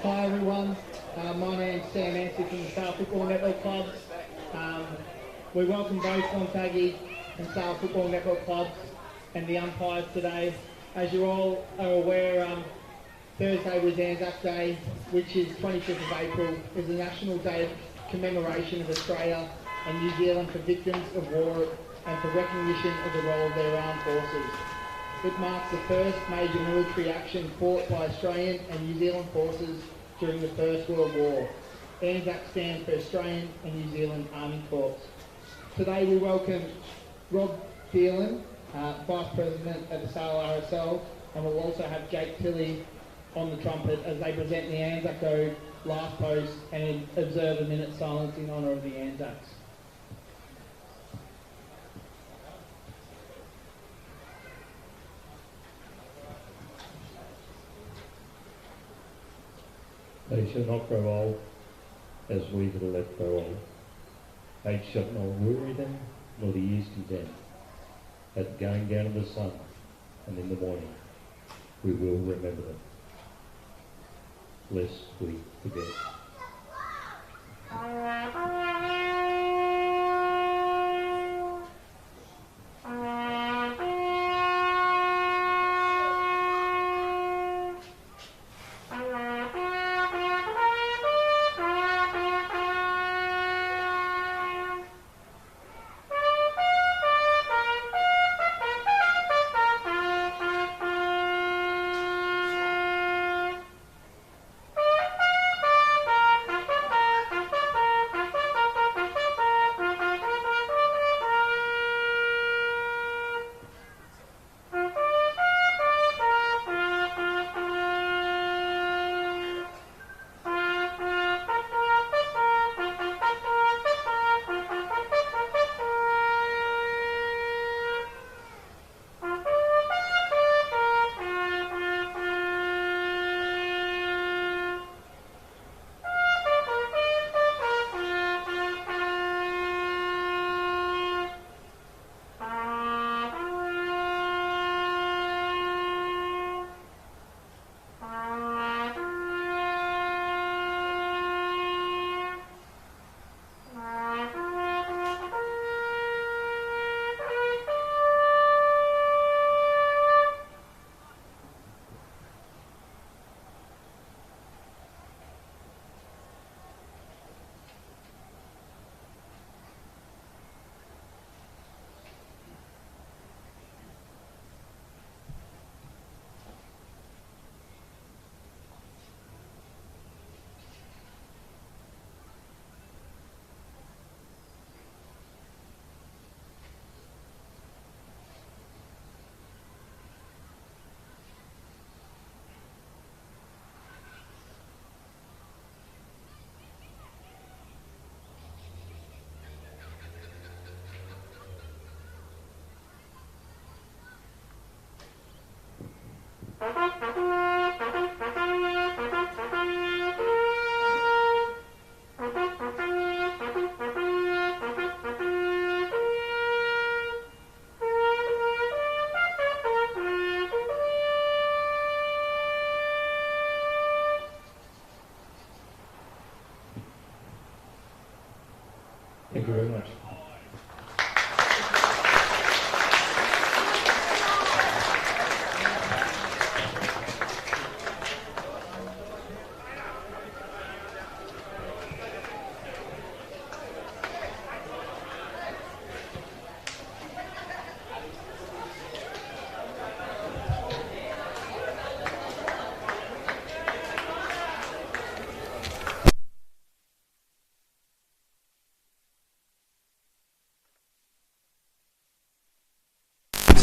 Hi everyone, my name's Sam Anstey from the Sale Football Network Club. We welcome both Wonthaggi and Sale Football Network Clubs and the umpires today. As you all are aware, Thursday was Anzac Day, which is 25th of April, is a national day of commemoration of Australia and New Zealand for victims of war and for recognition of the role of their armed forces. It marks the first major military action fought by Australian and New Zealand forces during the First World War. ANZAC stands for Australian and New Zealand Army Corps. Today we welcome Rob Phelan, Vice President of the Sale RSL, and we'll also have Jake Tilley on the trumpet as they present the Anzac Ode, Last Post, and observe a minute's silence in honour of the Anzacs. They shall not grow old as we that are left grow old. Age shall not weary them, nor the years condemn. At the going down of the sun, and in the morning, we will remember them, lest we forget. Thank you very much.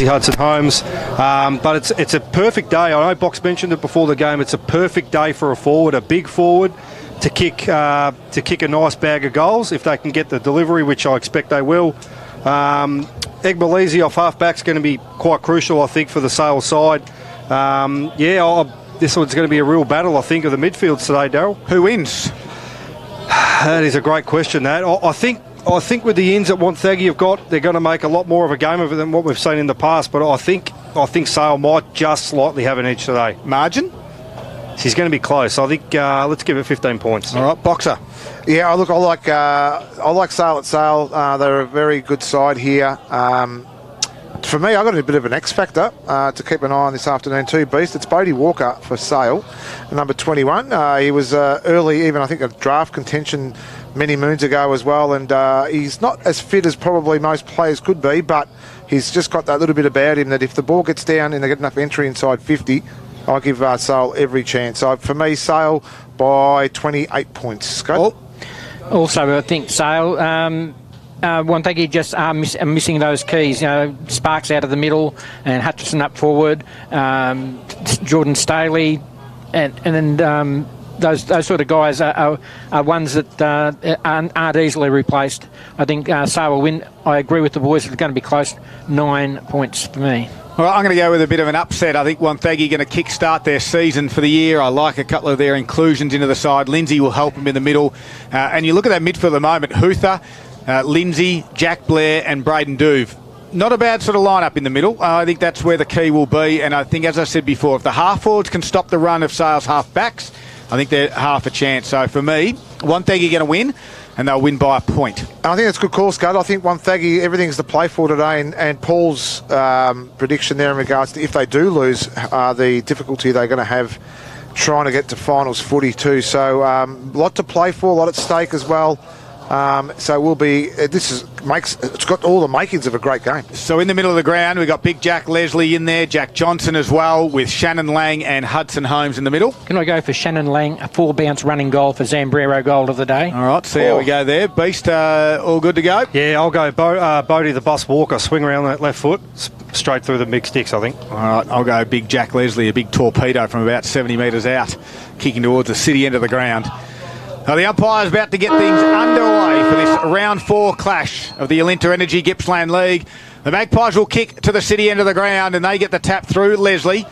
Hudson Holmes, but it's a perfect day. I know Box mentioned it before the game. It's a perfect day for a forward, a big forward, to kick a nice bag of goals if they can get the delivery, which I expect they will. Egbalese off half-back's going to be quite crucial, I think, for the Sale side. This one's going to be a real battle, I think, of the midfields today, Darryl. Who wins? That is a great question, that. I think with the ins that Wonthaggi have got, they're going to make a lot more of a game of it than what we've seen in the past. But I think Sale might just slightly have an edge today. Margin? She's going to be close. I think let's give it 15 points. All right, Boxer. Yeah, look, I like Sale at Sale. They're a very good side here. For me, I've got a bit of an X factor to keep an eye on this afternoon too, Beast. It's Bodie Walker for Sale, number 21. He was early, even I think a draft contention many moons ago as well, and he's not as fit as probably most players could be, but he's just got that little bit about him that if the ball gets down and they get enough entry inside 50, I'll give Sale every chance. So for me, Sale by 28 points. Scott? Also, I think Sale, Wonthaggi just are missing those keys. Sparks out of the middle and Hutchison up forward, Jordan Staley, and then those sort of guys are ones that aren't easily replaced. I think Sale will win. I agree with the boys. It's going to be close. 9 points for me. All right, I'm going to go with a bit of an upset. I think Wonthaggi going to kick-start their season for the year. I like a couple of their inclusions into the side. Lindsay will help them in the middle. And you look at that midfield at the moment, Hutha, Lindsay, Jack Blair and Braden Duve. Not a bad sort of lineup in the middle. I think that's where the key will be. And I think, as I said before, if the half-forwards can stop the run of Sale's half-backs, I think they're half a chance. So for me, Wonthaggi going to win, and they'll win by a point. I think that's a good call, Scott. I think Wonthaggi, everything's to play for today, and Paul's prediction there in regards to if they do lose, the difficulty they're going to have trying to get to finals footy too. So a lot to play for, a lot at stake as well. So we'll be. It's got all the makings of a great game. So in the middle of the ground, we've got big Jack Leslie in there, Jack Johnson as well, with Shannon Lang and Hudson Holmes in the middle. Can I go for Shannon Lang, a 4-bounce running goal for Zambrero goal of the day? All right, see how we go there. Beast, all good to go? Yeah, I'll go Bodie the Bus Walker, swing around that left foot, straight through the big sticks, I think. All right, I'll go big Jack Leslie, a big torpedo from about 70 metres out, kicking towards the city end of the ground. Now the umpire's about to get things underway for this round 4 clash of the Alinta Energy Gippsland League. The Magpies will kick to the city end of the ground and they get the tap through Leslie.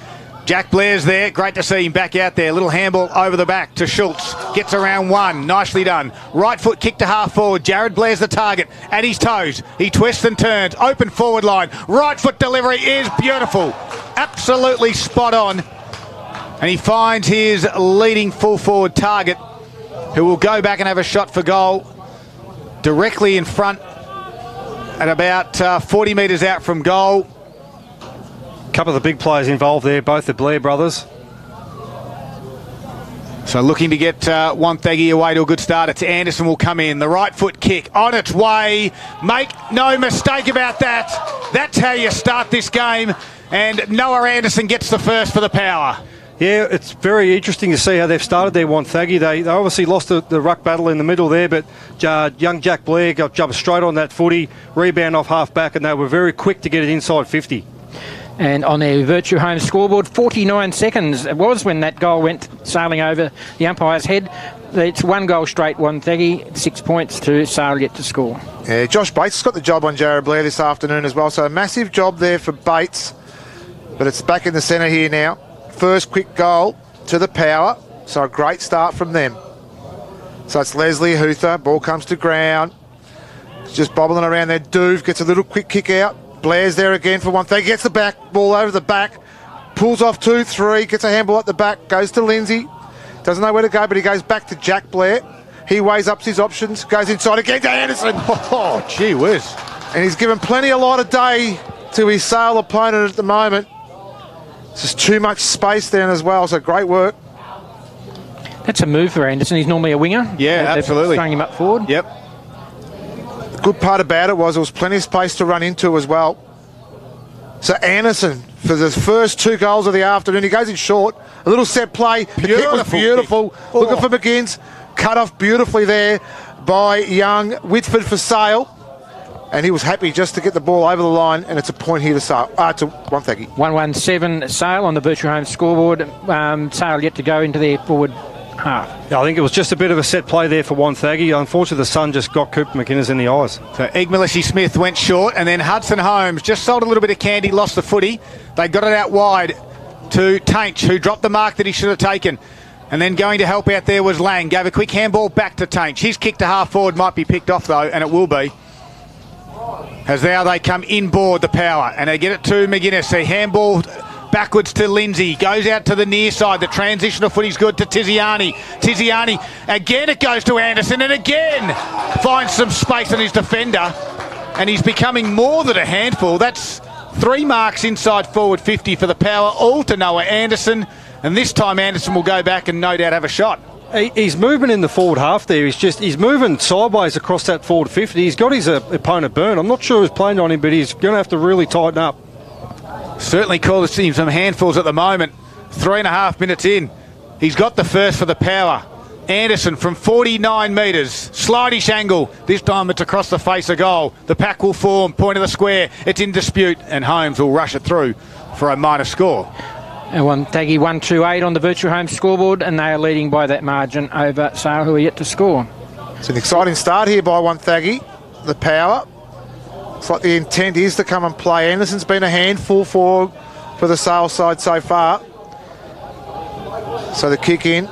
Jack Blair's there. Great to see him back out there. Little handball over the back to Schultz. Gets around one. Nicely done. Right foot kick to half forward. Jared Blair's the target. At his toes. He twists and turns. Open forward line. Right foot delivery is beautiful. Absolutely spot on. And he finds his leading full forward target, who will go back and have a shot for goal directly in front at about 40 metres out from goal. A couple of the big players involved there, both the Blair brothers. So looking to get Wonthaggi away to a good start. It's Anderson will come in. The right foot kick on its way. Make no mistake about that. That's how you start this game. And Noah Anderson gets the first for the Power. Yeah, it's very interesting to see how they've started their Wonthaggi. They obviously lost the ruck battle in the middle there, but young Jack Blair jumped straight on that footy, rebound off half back, and they were very quick to get it inside 50. And on their Virtue Home scoreboard, 49 seconds it was when that goal went sailing over the umpire's head. It's 1 goal straight, Wonthaggi, 6 points to Sale yet to score. Yeah, Josh Bates has got the job on Jared Blair this afternoon as well, so a massive job there for Bates, but it's back in the centre here now. First quick goal to the Power, so a great start from them. So it's Leslie Hutha, ball comes to ground. It's just bobbling around there. Duve gets a little quick kick out. Blair's there again for Wonthaggi, gets the back, ball over the back, pulls off 2-3, gets a handball at the back, goes to Lindsay. Doesn't know where to go, but he goes back to Jack Blair. He weighs up his options, goes inside again to Anderson. Oh, gee whiz. And he's given plenty of light of day to his Sale opponent at the moment. Just too much space there as well, so great work. That's a move for Anderson. He's normally a winger. Yeah, absolutely. Throwing him up forward. Yep. The good part about it was there was plenty of space to run into as well. So Anderson, for the first 2 goals of the afternoon, he goes in short. A little set play. The kick was beautiful. Oh. Looking for McGinns. Cut off beautifully there by young Whitford for Sale. And he was happy just to get the ball over the line, and it's a point here to Sale, to Wonthaggi. 117 Sale on the Virtue Home scoreboard. Sale yet to go into their forward half. Yeah, I think it was just a bit of a set play there for Wonthaggi. Unfortunately, the sun just got Cooper McInnes in the eyes. So Egmilisi Smith went short, and then Hudson Holmes just sold a little bit of candy, lost the footy. They got it out wide to Tainch, who dropped the mark that he should have taken. And then going to help out there was Lang. Gave a quick handball back to Tainch. His kick to half forward might be picked off, though, and it will be. As now they come inboard, the Power, and they get it to McGuinness. He handball Backwards to Lindsay. Goes out to the near side. The transitional footy's good to Tiziani. Tiziani. Again it goes to Anderson. And again finds some space on his defender. And he's becoming more than a handful. That's 3 marks inside forward 50 for the Power. All to Noah Anderson. And this time Anderson will go back and no doubt have a shot. He's moving in the forward half there. He's moving sideways across that forward 50. He's got his opponent burned. I'm not sure who's playing on him, but he's going to have to really tighten up. Certainly causing him some handfuls at the moment. 3.5 minutes in. He's got the first for the Power. Anderson from 49 metres. Slideish angle. This time it's across the face of goal. The pack will form. Point of the square. It's in dispute. And Holmes will rush it through for a minor score. And Wonthaggi 128 on the Virtue Home scoreboard, and they are leading by that margin over Sale, who are yet to score. It's an exciting start here by Wonthaggi, the Power. Looks like the intent is to come and play. Anderson's been a handful for the Sale side so far. So the kick in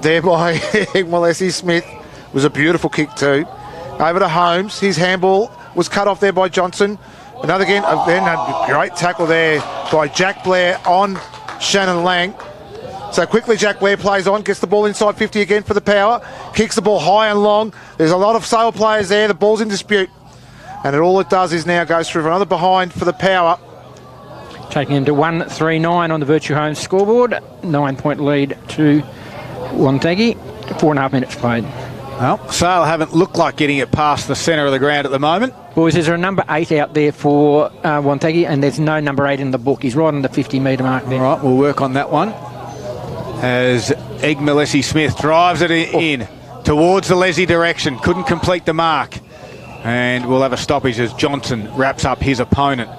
there by Leslie Smith was a beautiful kick too. Over to Holmes. His handball was cut off there by Johnson. Another again, then a great tackle there by Jack Blair on Shannon Lang. So quickly Jack Blair plays on, gets the ball inside 50 again for the Power, kicks the ball high and long. There's a lot of Sale players there, the ball's in dispute. And all it does is now goes through for another behind for the Power. Taking him to 139 on the Virtue Home scoreboard. 9-point lead to Wonthaggi. 4.5 minutes played. Well, Sale haven't looked like getting it past the centre of the ground at the moment. Boys, is there a number 8 out there for Wonthaggi? And there's no number 8 in the book. He's right on the 50-metre mark there. All right, we'll work on that one. As Leslie Smith drives it in towards the Leslie direction. Couldn't complete the mark. And we'll have a stoppage as Johnson wraps up his opponent.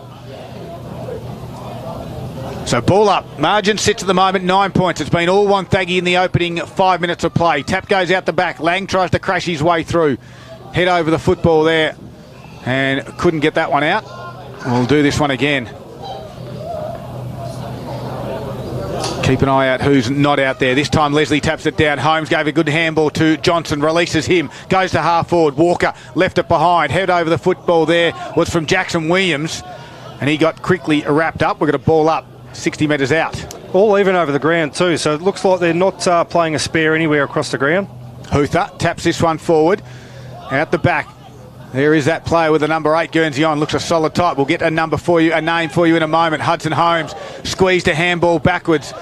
So ball up. Margin sits at the moment 9 points. It's been all Wonthaggi in the opening 5 minutes of play. Tap goes out the back. Lang tries to crash his way through. Head over the football there. And couldn't get that one out. We'll do this one again. Keep an eye out who's not out there. This time Leslie taps it down. Holmes gave a good handball to Johnson. Releases him. Goes to half forward. Walker left it behind. Head over the football there was from Jackson Williams. And he got quickly wrapped up. We're going to ball up 60 metres out. All even over the ground too, so it looks like they're not playing a spare anywhere across the ground. Huther taps this one forward. Out the back. There is that player with the number 8, Guernsey on. Looks a solid type. We'll get a number for you, a name for you in a moment. Hudson Holmes squeezed a handball backwards.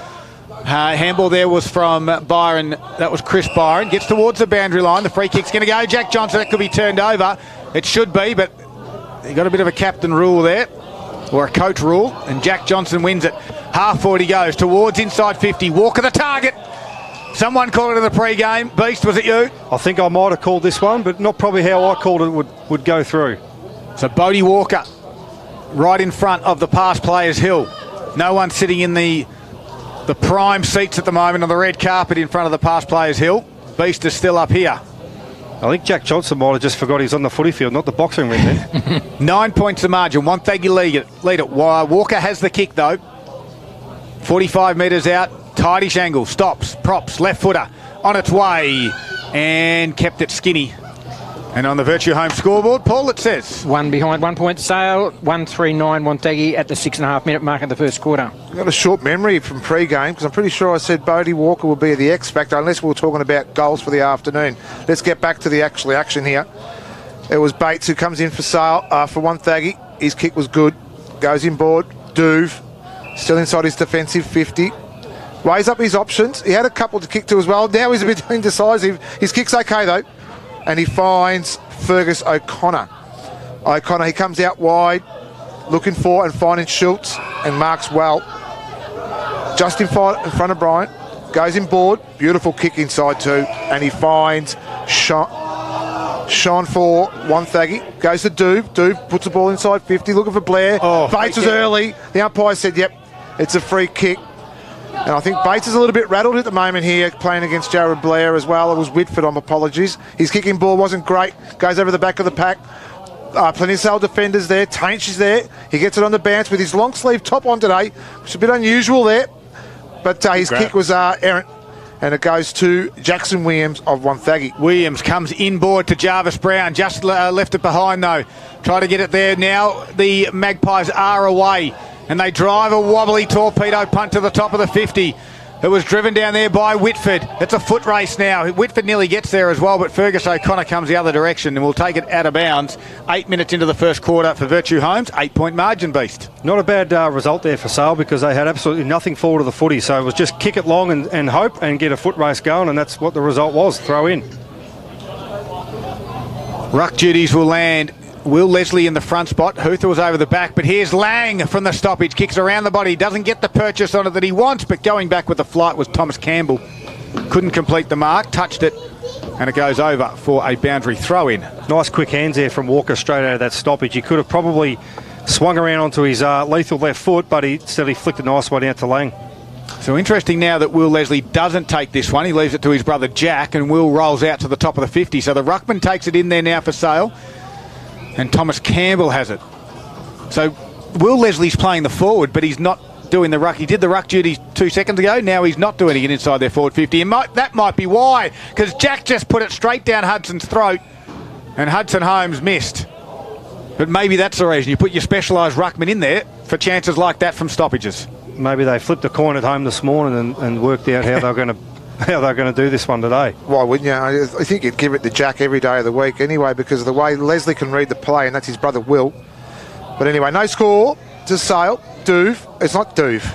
Handball there was from Byron. That was Chris Byron. Gets towards the boundary line. The free kick's going to go. Jack Johnson, that could be turned over. It should be, but he got a bit of a captain rule there, or a coach rule, and Jack Johnson wins it. Half forward he goes towards inside 50. Walker the target. Someone called it in the pre-game. Beast, was it you? I think I might have called this one, but not probably how I called it would go through. So Bodie Walker right in front of the past players hill. No one sitting in the prime seats at the moment on the red carpet in front of the past players hill. Beast is still up here. I think Jack Johnson might have just forgot he's on the footy field, not the boxing ring there. 9 points the margin. Wonthaggi lead it. Walker has the kick though. 45 metres out. Tightish angle. Stops. Props. Left footer. On its way. And kept it skinny. And on the Virtue Home scoreboard, Paul, it says 1 behind, 1 point Sale, 139 Wonthaggi at the 6.5 minute mark of the first quarter. I've got a short memory from pre-game because I'm pretty sure I said Bodie Walker will be the X factor unless we were talking about goals for the afternoon. Let's get back to the actual action here. It was Bates who comes in for Sale, for Wonthaggi. His kick was good. Goes inboard. Duve still inside his defensive 50. Weighs up his options. He had a couple to kick to as well. Now he's a bit indecisive. His kick's okay though. And he finds Fergus O'Connor. He comes out wide, looking for and finding Schultz and marks well. Just in front of Bryant, goes inboard, beautiful kick inside too, and he finds Sean for Wonthaggi. Goes to Doob puts the ball inside 50, looking for Blair. Bates was early. The umpire said, yep, it's a free kick. And I think Bates is a little bit rattled at the moment here, playing against Jared Blair as well. It was Whitford, apologies. His kicking ball wasn't great. Goes over the back of the pack. Plenty of Sale defenders there. Tainch is there. He gets it on the bounce with his long sleeve top on today, which is a bit unusual there. But his kick was errant. And it goes to Jackson Williams of Wonthaggi. Williams comes inboard to Jarvis Brown. Just left it behind though. Try to get it there now. The Magpies are away. And they drive a wobbly torpedo punt to the top of the 50. It was driven down there by Whitford. It's a foot race now. Whitford nearly gets there as well, but Fergus O'Connor comes the other direction and will take it out of bounds. 8 minutes into the first quarter for Virtue Homes. 8-point margin, Beast. Not a bad result there for Sale because they had absolutely nothing forward of the footy. So it was just kick it long and hope and get a foot race going, and that's what the result was. Throw in. Ruck duties will land. Will Leslie in the front spot. Huther was over the back, but here's Lang from the stoppage. Kicks around the body. Doesn't get the purchase on it that he wants, but going back with the flight was Thomas Campbell. Couldn't complete the mark. Touched it, and it goes over for a boundary throw-in. Nice quick hands there from Walker straight out of that stoppage. He could have probably swung around onto his lethal left foot, but instead he flicked a nice one out to Lang. So interesting now that Will Leslie doesn't take this one. He leaves it to his brother Jack, and Will rolls out to the top of the 50. So the ruckman takes it in there now for Sale. And Thomas Campbell has it. So Will Leslie's playing the forward, but he's not doing the ruck. He did the ruck duty 2 seconds ago. Now he's not doing it inside their forward 50. And that might be why, because Jack just put it straight down Hudson's throat, and Hudson Holmes missed. But maybe that's the reason. You put your specialised ruckman in there for chances like that from stoppages. Maybe they flipped a coin at home this morning and worked out how they're going to do this one today. Why wouldn't you? I think you'd give it to Jack every day of the week anyway, because of the way Leslie can read the play, and that's his brother Will. But anyway, no score to Sale. Doove. It's not Doove.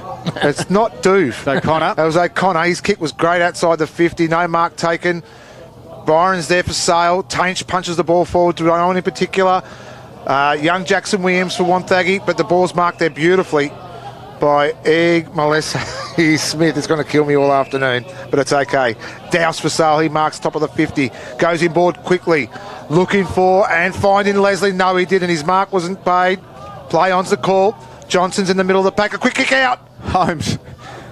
It's not Doove. O'Connor. That was O'Connor. His kick was great outside the 50. No mark taken. Byron's there for Sale. Tainch punches the ball forward to no one in particular. Young Jackson Williams for Wonthaggi, but the ball's marked there beautifully by Egg Malessi Smith. It's going to kill me all afternoon, but it's okay. Douse for Sale. He marks top of the 50. Goes inboard quickly. Looking for and finding Leslie. No, he didn't. His mark wasn't paid. Play on's the call. Johnson's in the middle of the pack. A quick kick out. Holmes.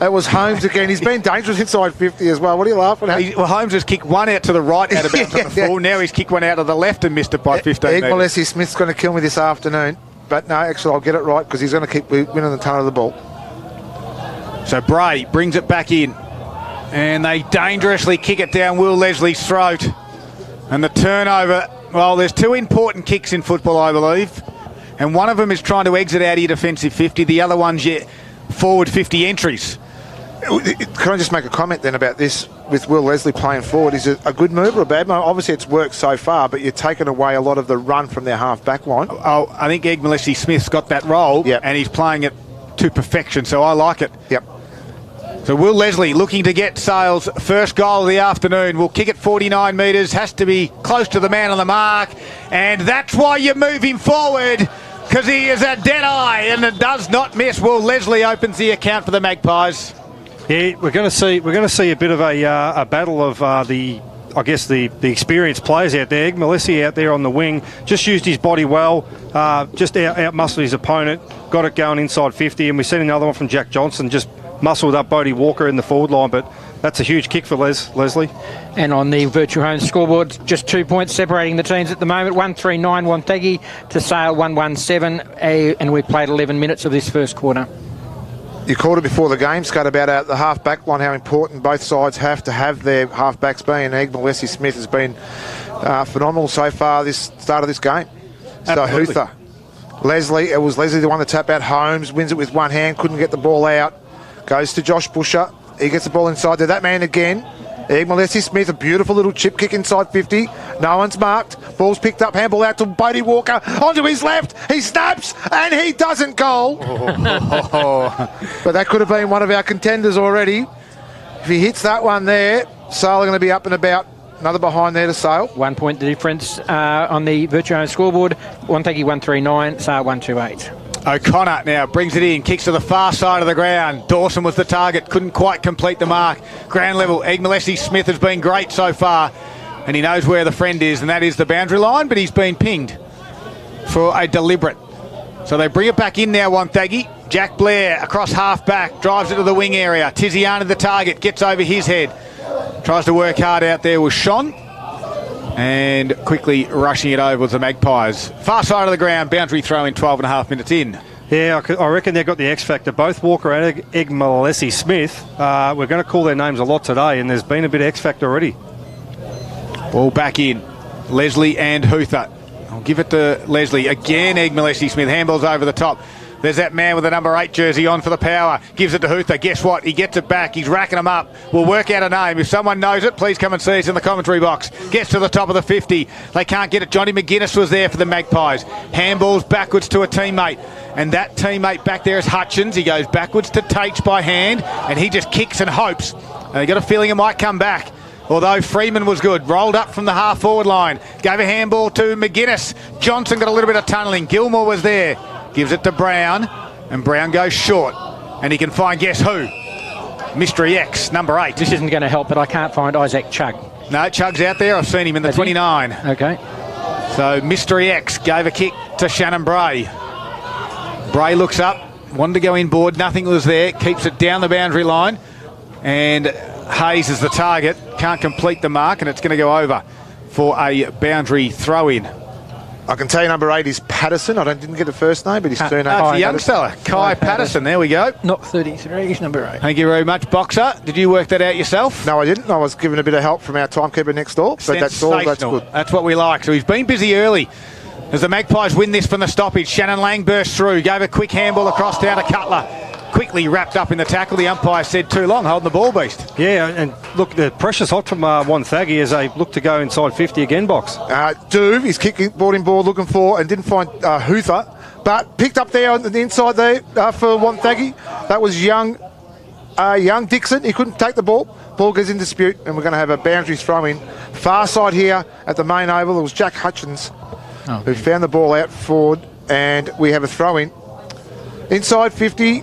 That was Holmes again. He's been dangerous inside 50 as well. What are you laughing at? Well, Holmes has kicked one out to the right out of bounds on the full. Now he's kicked one out to the left and missed it by 15 Egg metres. Malessi Smith's going to kill me this afternoon. But no, actually, I'll get it right because he's going to keep winning the ton of the ball. So Bray brings it back in. And they dangerously kick it down Will Leslie's throat. And the turnover, well, there's two important kicks in football, I believe. And one of them is trying to exit out of your defensive 50. The other one's your forward 50 entries. Can I just make a comment then about this with Will Leslie playing forward? Is it a good move or a bad move? Obviously, it's worked so far, but you're taking away a lot of the run from their half-back line. Oh, I think Egg Malessi Smith's got that role, yep, and he's playing it to perfection, so I like it. Yep. So Will Leslie looking to get Sale's first goal of the afternoon. Will kick it 49 metres, has to be close to the man on the mark, and that's why you move him forward, because he is a dead eye and it does not miss. Will Leslie opens the account for the Magpies. Yeah, we're going to see a bit of a battle of the experienced players out there. Malessi out there on the wing, just used his body well, just out-muscled his opponent, got it going inside 50, and we've seen another one from Jack Johnson, just muscled up Bodie Walker in the forward line, but that's a huge kick for Leslie. And on the Virtue Homes scoreboard, just 2 points separating the teams at the moment. 139 Wonthaggi to Sale 117, and we've played 11 minutes of this first quarter. You called it before the game, Scott, about the half-back line, how important both sides have to have their half-backs be, and Egg Malessi Smith has been phenomenal so far this start of this game. Absolutely. So Huther, it was Leslie the one that tapped out. Holmes wins it with one hand, couldn't get the ball out. Goes to Josh Busher. He gets the ball inside there. That man again. Egg Malessi Smith, a beautiful little chip kick inside 50. No one's marked. Ball's picked up. Handball out to Bodie Walker. Onto his left. He snaps and he doesn't goal. But that could have been one of our contenders already. If he hits that one there, Sale are going to be up and about. Another behind there to Sale. 1 point difference on the Virtue Homes scoreboard. Wonthaggi 139, Sale 128. O'Connor now brings it in, kicks to the far side of the ground. Dawson was the target, couldn't quite complete the mark. Ground level, Egg Malessi Smith has been great so far, and he knows where the friend is, and that is the boundary line, but he's been pinged for a deliberate. So they bring it back in now, Wonthaggi. Jack Blair across half back, drives it to the wing area. Tiziana the target, gets over his head. Tries to work hard out there with Sean. And quickly rushing it over with the Magpies. Far side of the ground, boundary throw in 12 and a half minutes in. Yeah, I reckon they've got the X factor. Both Walker and Egg Malessi Smith. We're going to call their names a lot today, and there's been a bit of X factor already. Ball back in. Leslie and Huther. I'll give it to Leslie. Again, Egg Malessi Smith. Handballs over the top. There's that man with the number 8 jersey on for the Power. Gives it to Huther. Guess what? He gets it back. He's racking them up. We'll work out a name. If someone knows it, please come and see us in the commentary box. Gets to the top of the 50. They can't get it. Johnny McGuinness was there for the Magpies. Handballs backwards to a teammate. And that teammate back there is Hutchins. He goes backwards to Tates by hand. And he just kicks and hopes. And they got a feeling it might come back. Although Freeman was good. Rolled up from the half-forward line. Gave a handball to McGuinness. Johnson got a little bit of tunnelling. Gilmore was there. Gives it to Brown. And Brown goes short. And he can find, guess who? Mystery X, number 8. This isn't going to help, but I can't find Isaac Chugg. No, Chugg's out there. I've seen him in the 29. Okay. So Mystery X gave a kick to Shannon Bray. Bray looks up. Wanted to go inboard. Nothing was there. Keeps it down the boundary line. And Hayes is the target. Can't complete the mark, and it's going to go over for a boundary throw-in. I can tell you number 8 is Patterson. I didn't get the first name, but his surname. That's a young fella, Kai Patterson. There we go. Not 33, he's number 8. Thank you very much, Boxer. Did you work that out yourself? No, I didn't. I was given a bit of help from our timekeeper next door. But that's all. That's good. That's what we like. So he's been busy early. As the Magpies win this from the stoppage, Shannon Lang burst through, gave a quick handball across down to Cutler. Quickly wrapped up in the tackle. The umpire said too long, holding the ball, Beast. Yeah, and look, the pressure's hot from Wonthaggi as they look to go inside 50 again, Box. Duve, he's kicking, brought in board looking for, and didn't find Huther, but picked up there on the inside there for Wonthaggi. That was young Dixon. He couldn't take the ball. Ball goes in dispute, and we're going to have a boundary throw in. Far side here at the main oval, it was Jack Hutchins who found the ball out forward, and we have a throw in. Inside 50.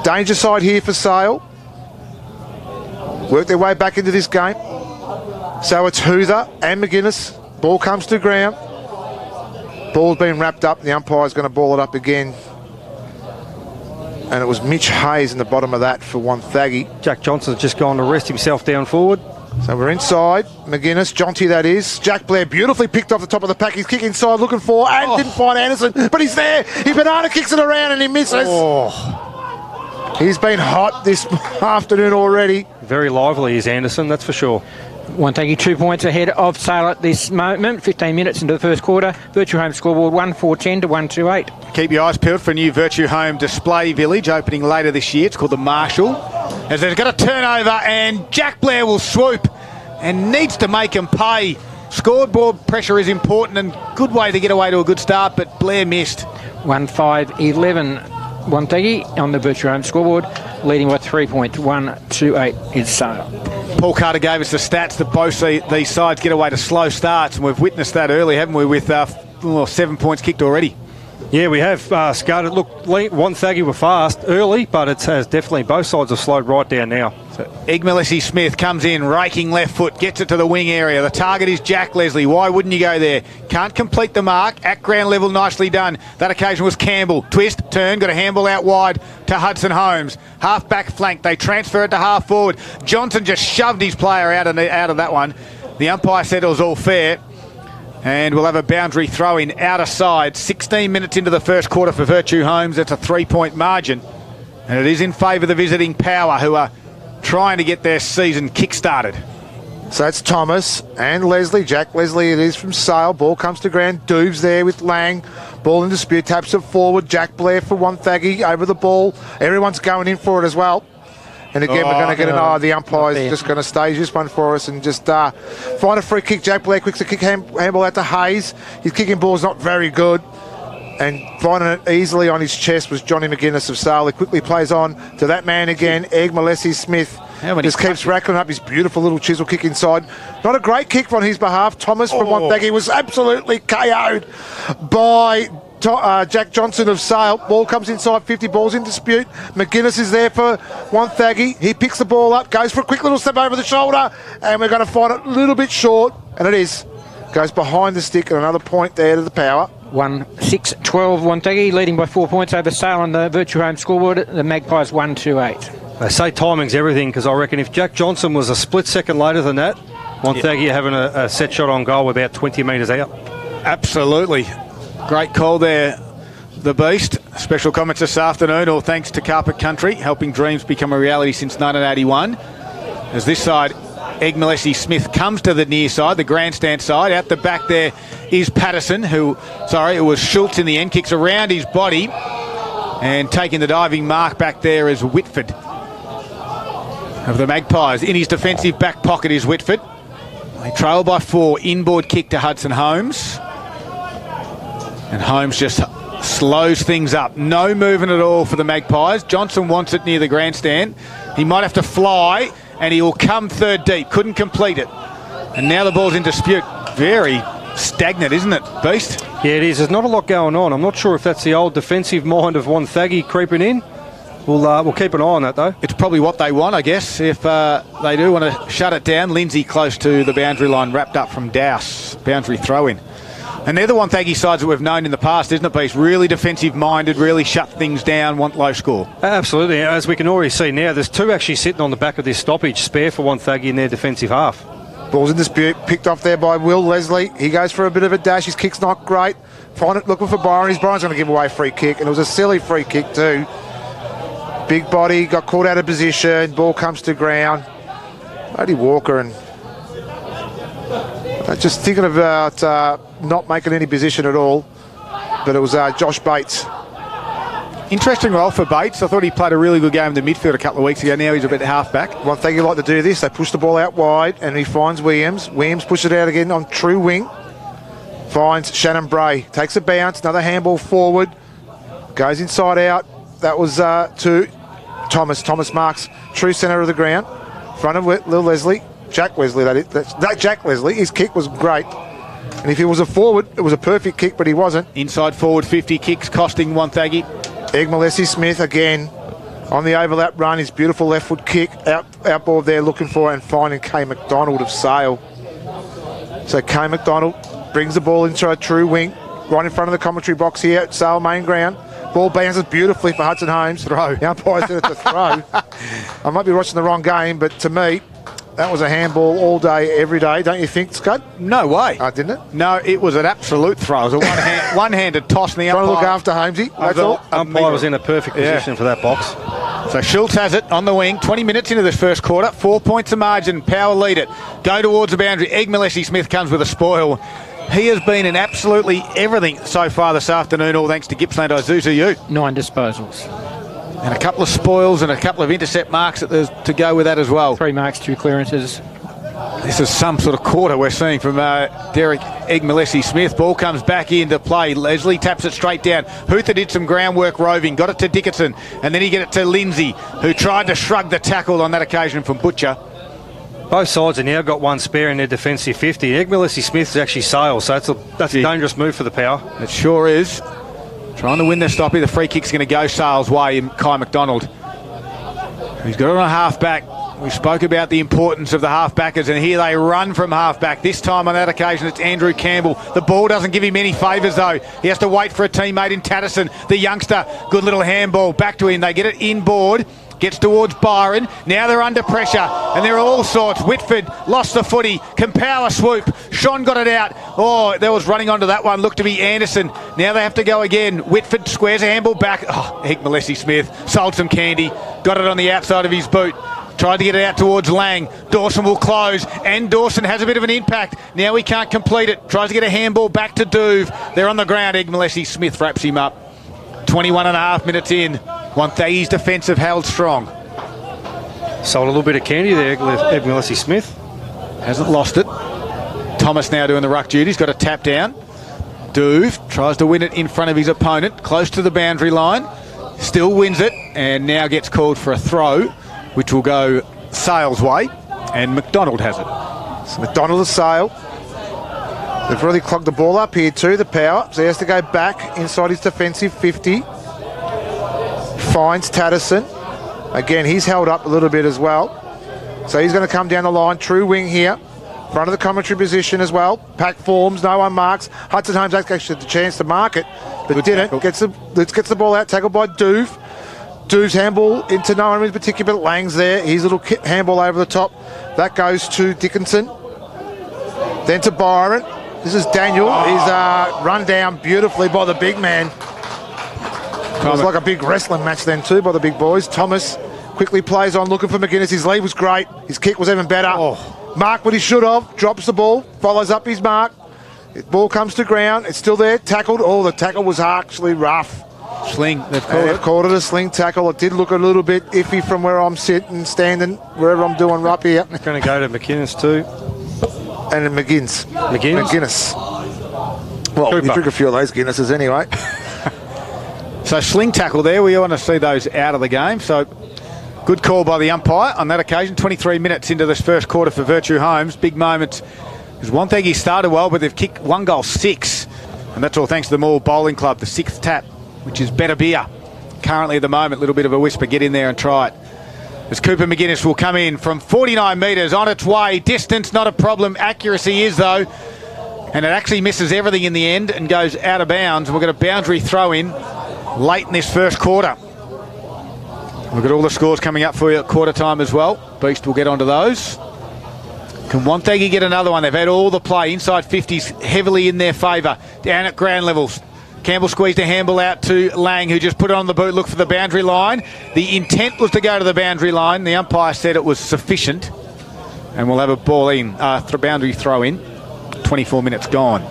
Danger side here for Sale. Work their way back into this game. So it's Huther and McGuinness. Ball comes to ground. Ball's been wrapped up. The umpire's going to ball it up again. And it was Mitch Hayes in the bottom of that for Wonthaggi. Jack Johnson's just gone to rest himself down forward. So we're inside. McGuinness, Jonty that is. Jack Blair beautifully picked off the top of the pack. He's kicking inside looking for, and didn't find Anderson, but he's there. He banana kicks it around and he misses. He's been hot this afternoon already. Very lively is Anderson, that's for sure. Wonthaggi 2 points ahead of Sale at this moment. 15 minutes into the first quarter. Virtue Home scoreboard 1-4-10 to 1-2-8. Keep your eyes peeled for a new Virtue Home display village opening later this year. It's called the Marshall. As there's got a turnover, and Jack Blair will swoop and needs to make him pay. Scoreboard pressure is important and good way to get away to a good start, but Blair missed. 1-5-11. Wonthaggi on the Virtue Home scoreboard, leading by 3 points. 1-2-8 is Sale. Paul Carter gave us the stats that both these sides get away to slow starts, and we've witnessed that early, haven't we, with 7 points kicked already. Yeah, we have started. Look, Wonthaggi were fast early, but it has definitely both sides have slowed right down now. So Igmalesi Smith comes in, raking left foot, gets it to the wing area. The target is Jack Leslie. Why wouldn't you go there? Can't complete the mark. At ground level, nicely done. That occasion was Campbell. Twist, turn, got a handball out wide to Hudson Holmes. Half back flank. They transfer it to half forward. Johnson just shoved his player out of that one. The umpire said it was all fair. And we'll have a boundary throw-in outer side. 16 minutes into the first quarter for Virtue Homes. It's a 3-point margin. And it is in favour of the visiting Power, who are trying to get their season kick-started. So it's Thomas and Leslie. Jack Leslie it is from Sale. Ball comes to ground. Doob's there with Lang. Ball in dispute. Taps it forward. Jack Blair for Wonthaggi over the ball. Everyone's going in for it as well. And again, we're going to get an eye. The umpire's just going to stage this one for us and just find a free kick. Jack Blair quick to kick handball out to Hayes. His kicking ball's not very good. And finding it easily on his chest was Johnny McGuinness of Sale. He quickly plays on to that man again, Igmalesi Smith. Just keeps racking up his beautiful little chisel kick inside. Not a great kick on his behalf. Thomas from Wonthaggi was absolutely KO'd by Jack Johnson of Sale. Ball comes inside 50, ball's in dispute. McGuinness is there for Wonthaggi. He picks the ball up, goes for a quick little step over the shoulder, and we're going to find it a little bit short, and it is. Goes behind the stick, and another point there to the Power. 1-6-12 Wonthaggi, leading by 4 points over Sale on the Virtue Home scoreboard. The Magpies 1-2-8. They say timing's everything, because I reckon if Jack Johnson was a split second later than that, Wonthaggi having a set shot on goal about 20 metres out. Absolutely. Great call there, the Beast. Special comments this afternoon, all thanks to Carpet Country, helping dreams become a reality since 1981. As this side Egg Malesi Smith comes to the near side, the grandstand side. Out the back there is Patterson, it was Schultz in the end, kicks around his body. And taking the diving mark back there is Whitford of the Magpies. In his defensive back pocket is Whitford. They trail by 4. Inboard kick to Hudson Holmes. And Holmes just slows things up. No movement at all for the Magpies. Johnson wants it near the grandstand. He might have to fly, and he will come third deep. Couldn't complete it. And now the ball's in dispute. Very stagnant, isn't it, Beast? Yeah, it is. There's not a lot going on. I'm not sure if that's the old defensive mind of Wonthaggi creeping in. We'll keep an eye on that, though. It's probably what they want, I guess, if they do want to shut it down. Lindsay close to the boundary line, wrapped up from Douse. Boundary throw-in. And they're the Wonthaggi sides that we've known in the past, isn't it, Beast? Really defensive-minded, really shut things down, want low score. Absolutely. As we can already see now, there's 2 actually sitting on the back of this stoppage, spare for Wonthaggi in their defensive half. Ball's in dispute, picked off there by Will Leslie. He goes for a bit of a dash. His kick's not great. Find it looking for Byron. Byron's going to give away a free kick, and it was a silly free kick too. Big body, got caught out of position. Ball comes to ground. Brady Walker and just thinking about not making any position at all. But it was Josh Bates. Interesting role for Bates. I thought he played a really good game in the midfield a couple of weeks ago. Now he's a bit half-back. One thing you like to do this, they push the ball out wide and he finds Williams. Williams pushes it out again on true wing. Finds Shannon Bray. Takes a bounce, another handball forward. Goes inside out. That was to Thomas. Thomas marks true centre of the ground. Front of Lil Leslie. Jack Wesley, that is. That Jack Leslie. His kick was great. And if he was a forward, it was a perfect kick, but he wasn't. Inside forward 50 kicks costing Wonthaggi. Egg Malesi Smith again on the overlap run. His beautiful left foot kick. Outboard there looking for and finding Kay McDonald of Sale. So Kay McDonald brings the ball into a true wing. Right in front of the commentary box here at Sale main ground. Ball bounces beautifully for Hudson Holmes. Throw. The umpire said it's a throw. I might be watching the wrong game, but to me, that was a handball all day, every day. Don't you think, Scud? No way. Didn't it? No, it was an absolute throw. It was a one-handed toss. And the Trying umpire, to look after Holmesy. That's all. Umpire was in a perfect position for that box. So Schultz has it on the wing. 20 minutes into this first quarter. 4 points of margin. Power lead it. Go towards the boundary. Egg Malesi Smith comes with a spoil. He has been in absolutely everything so far this afternoon, all thanks to Gippsland Isuzu Ute. 9 disposals. And a couple of spoils and a couple of intercept marks to go with that as well. 3 marks, 2 clearances. This is some sort of quarter we're seeing from Derek Egg Malesi Smith. Ball comes back into play. Leslie taps it straight down. Huther did some groundwork roving, got it to Dickinson, and then he get it to Lindsay, who tried to shrug the tackle on that occasion from Butcher. Both sides have now got 1 spare in their defensive 50. Egg Malesi Smith is actually Sale, so that's a dangerous move for the Power. It sure is. Trying to win the stoppie. The free kick's going to go Sale's way in Kai McDonald. He's got it on a half-back. We spoke about the importance of the half-backers, and here they run from half-back. This time on that occasion, it's Andrew Campbell. The ball doesn't give him any favours, though. He has to wait for a teammate in Tatterson. The youngster, good little handball back to him. They get it inboard. Gets towards Byron. Now they're under pressure, and there are all sorts. Whitford lost the footy. Can power swoop. Sean got it out. Oh, there was running onto that one. Looked to be Anderson. Now they have to go again. Whitford squares a handball back. Oh, Egg Malesi Smith sold some candy. Got it on the outside of his boot. Tried to get it out towards Lang. Dawson will close, and Dawson has a bit of an impact. Now he can't complete it. Tries to get a handball back to Duve. They're on the ground. Egg Malesi Smith wraps him up. 21 and a half minutes in. Wonthaggi's defensive held strong. Sold a little bit of candy there, Egg Malesi Smith. Hasn't lost it. Thomas now doing the ruck duties. Got a tap down. Duve tries to win it in front of his opponent. Close to the boundary line. Still wins it. And now gets called for a throw, which will go Sale's way. And McDonald has it. So McDonald is Sale. They've really clogged the ball up here too, the Power. So he has to go back inside his defensive 50. Finds Tatterson. Again, he's held up a little bit as well. So he's going to come down the line. True wing here. Front of the commentary position as well. Pack forms, no one marks. Hudson Holmes actually had the chance to mark it, but Good didn't. tackle. Gets the ball out, tackled by Duve. Duve's handball into no one in particular, but Lang's there. His little handball over the top. That goes to Dickinson. Then to Byron. This is Daniel. He's run down beautifully by the big man. It was like a big wrestling match then too by the big boys. Thomas quickly plays on looking for McGuinness. His lead was great. His kick was even better. Mark what he should have, drops the ball, follows up his mark. Ball comes to ground, it's still there, tackled. Oh, the tackle was actually rough. Sling, they've They've called it a sling tackle. It did look a little bit iffy from where I'm sitting, standing, wherever I'm doing right here. Going to go to McInnes too. And McGinnis. McGinnis. Well, Cooper. you drink a few of those Guinnesses anyway. So sling tackle there. We want to see those out of the game. So good call by the umpire on that occasion. 23 minutes into this first quarter for Virtue Homes. Big moment because Wonthaggi started well, but they've kicked 1 goal 6. And that's all thanks to the Moore Bowling Club, the 6th tap, which is better beer. Currently at the moment, a little bit of a whisper. Get in there and try it. As Cooper McGinnis will come in from 49 metres on its way. Distance not a problem. Accuracy is though. And it actually misses everything in the end and goes out of bounds. We've got a boundary throw in late in this first quarter. We've got all the scores coming up for you at quarter time as well. Beast will get onto those. Can Wonthaggi get another one? They've had all the play. Inside 50s heavily in their favour. Down at ground levels. Campbell squeezed a handball out to Lang, who just put it on the boot, look for the boundary line. The intent was to go to the boundary line. The umpire said it was sufficient. And we'll have a ball in, boundary throw in. 24 minutes gone.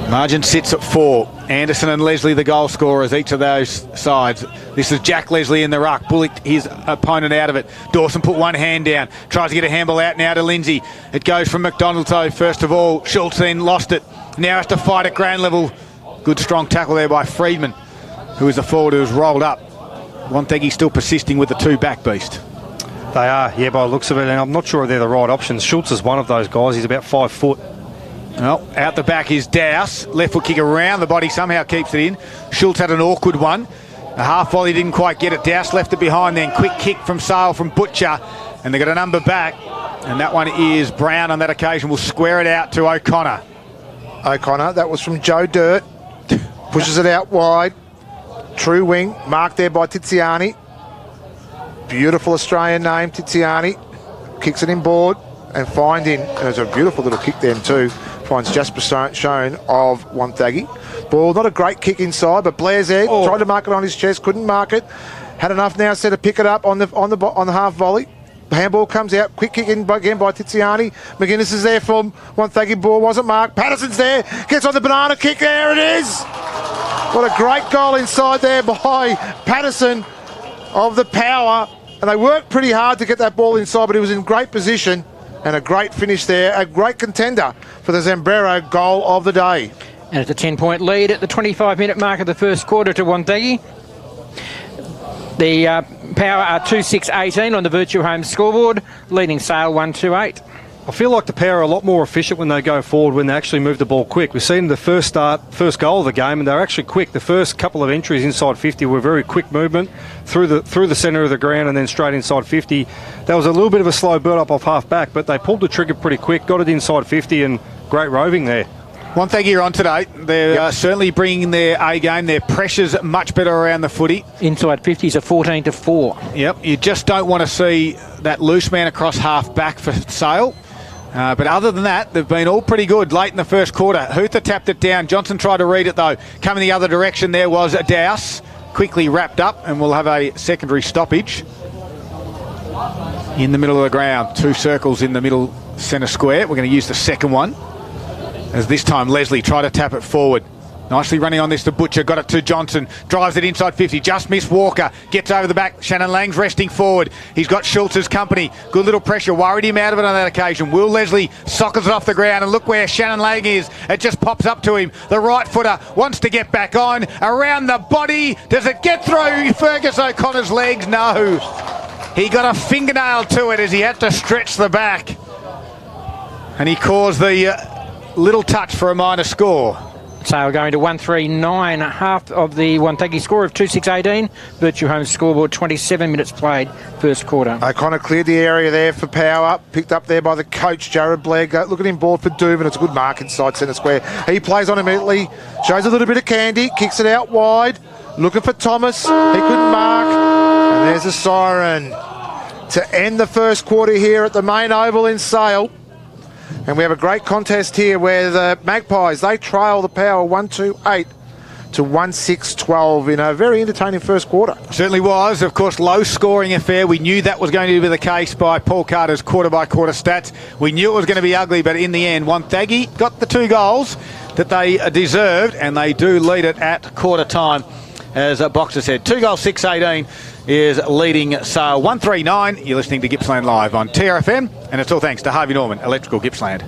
Margin sits at 4. Anderson and Leslie the goal scorers, each of those sides. This is Jack Leslie in the ruck. Bullocked his opponent out of it. Dawson put one hand down. Tries to get a handball out now to Lindsay. It goes from McDonald though, first of all. Schultz then lost it. Now has to fight at ground level. Good strong tackle there by Friedman, who is the forward who's rolled up. Wonthaggi still persisting with the 2 back, Beast. They are, yeah, by the looks of it, and I'm not sure if they're the right options. Schultz is one of those guys. He's about 5 foot. Well, out the back is Dowse. Left foot kick around the body, somehow keeps it in. Schultz had an awkward one. A half volley didn't quite get it. Dowse left it behind then. Quick kick from Sale from Butcher. And they got a number back. And that one is Brown on that occasion. Will square it out to O'Connor. O'Connor, that was from Joe Dirt. Pushes it out wide. True wing, marked there by Tiziani. Beautiful Australian name, Tiziani. Kicks it in board and finds in. And there's a beautiful little kick then too. Finds Jasper Schoen of Wonthaggi. Ball, not a great kick inside, but Blair's there. Tried to mark it on his chest, couldn't mark it. Had enough now, said to pick it up on the half volley. The handball comes out, quick kick in again by Tiziani. McGinnis is there from Wonthaggi. Ball wasn't marked. Patterson's there, gets on the banana kick. There it is. What a great goal inside there by Patterson of the Power. And they worked pretty hard to get that ball inside, but he was in great position. And a great finish there, a great contender for the Zambrero goal of the day. And it's a 10-point lead at the 25-minute mark of the first quarter to Wonthaggi. The Power are 2-6-18 on the Virtue Homes scoreboard, leading Sale 1-2-8. I feel like the Power are a lot more efficient when they go forward, when they actually move the ball quick. We've seen the first goal of the game, and they're actually quick. The first couple of entries inside 50 were very quick movement through the centre of the ground and then straight inside 50. That was a little bit of a slow build-up off half-back, but they pulled the trigger pretty quick, got it inside 50, and great roving there. Wonthaggi are on today. They're certainly bringing their A game. Their pressure's much better around the footy. Inside 50s are 14-4. Yep, you just don't want to see that loose man across half-back for Sale. But other than that, they've been all pretty good late in the first quarter. Hoother tapped it down. Johnson tried to read it, though. Coming the other direction there was Dowse. Quickly wrapped up, and we'll have a secondary stoppage. In the middle of the ground. 2 circles in the middle centre square. We're going to use the second one. As this time Leslie tried to tap it forward. Nicely running on this to Butcher, got it to Johnson, drives it inside 50, just missed Walker, gets over the back, Shannon Lang's resting forward, he's got Schultz's company, good little pressure, worried him out of it on that occasion. Will Leslie sockets it off the ground, and look where Shannon Lang is, it just pops up to him, the right footer wants to get back on, around the body, does it get through Fergus O'Connor's legs? No, he got a fingernail to it as he had to stretch the back, and he caused the little touch for a minor score. Sale going to 1-3-9, half of the Wonthaggi score of 2-6-18. Virtue Homes scoreboard, 27 minutes played, first quarter. O'Connor cleared the area there for Power, picked up there by the coach, Jared Blair. Look at him board for Doovan. It's a good mark inside centre square. He plays on immediately, shows a little bit of candy, kicks it out wide, looking for Thomas. He couldn't mark, and there's a siren to end the first quarter here at the main oval in Sale. And we have a great contest here where the Magpies, they trail the Power 1-2-8 to 1-6-12 in a very entertaining first quarter. Certainly was. Of course, low-scoring affair. We knew that was going to be the case by Paul Carter's quarter-by-quarter stats. We knew it was going to be ugly, but in the end, Wonthaggi got the 2 goals that they deserved, and they do lead it at quarter time. As Boxer said, 2 goals, 6-18 is leading Sale 139. You're listening to Gippsland Live on TRFM, and it's all thanks to Harvey Norman, Electrical Gippsland.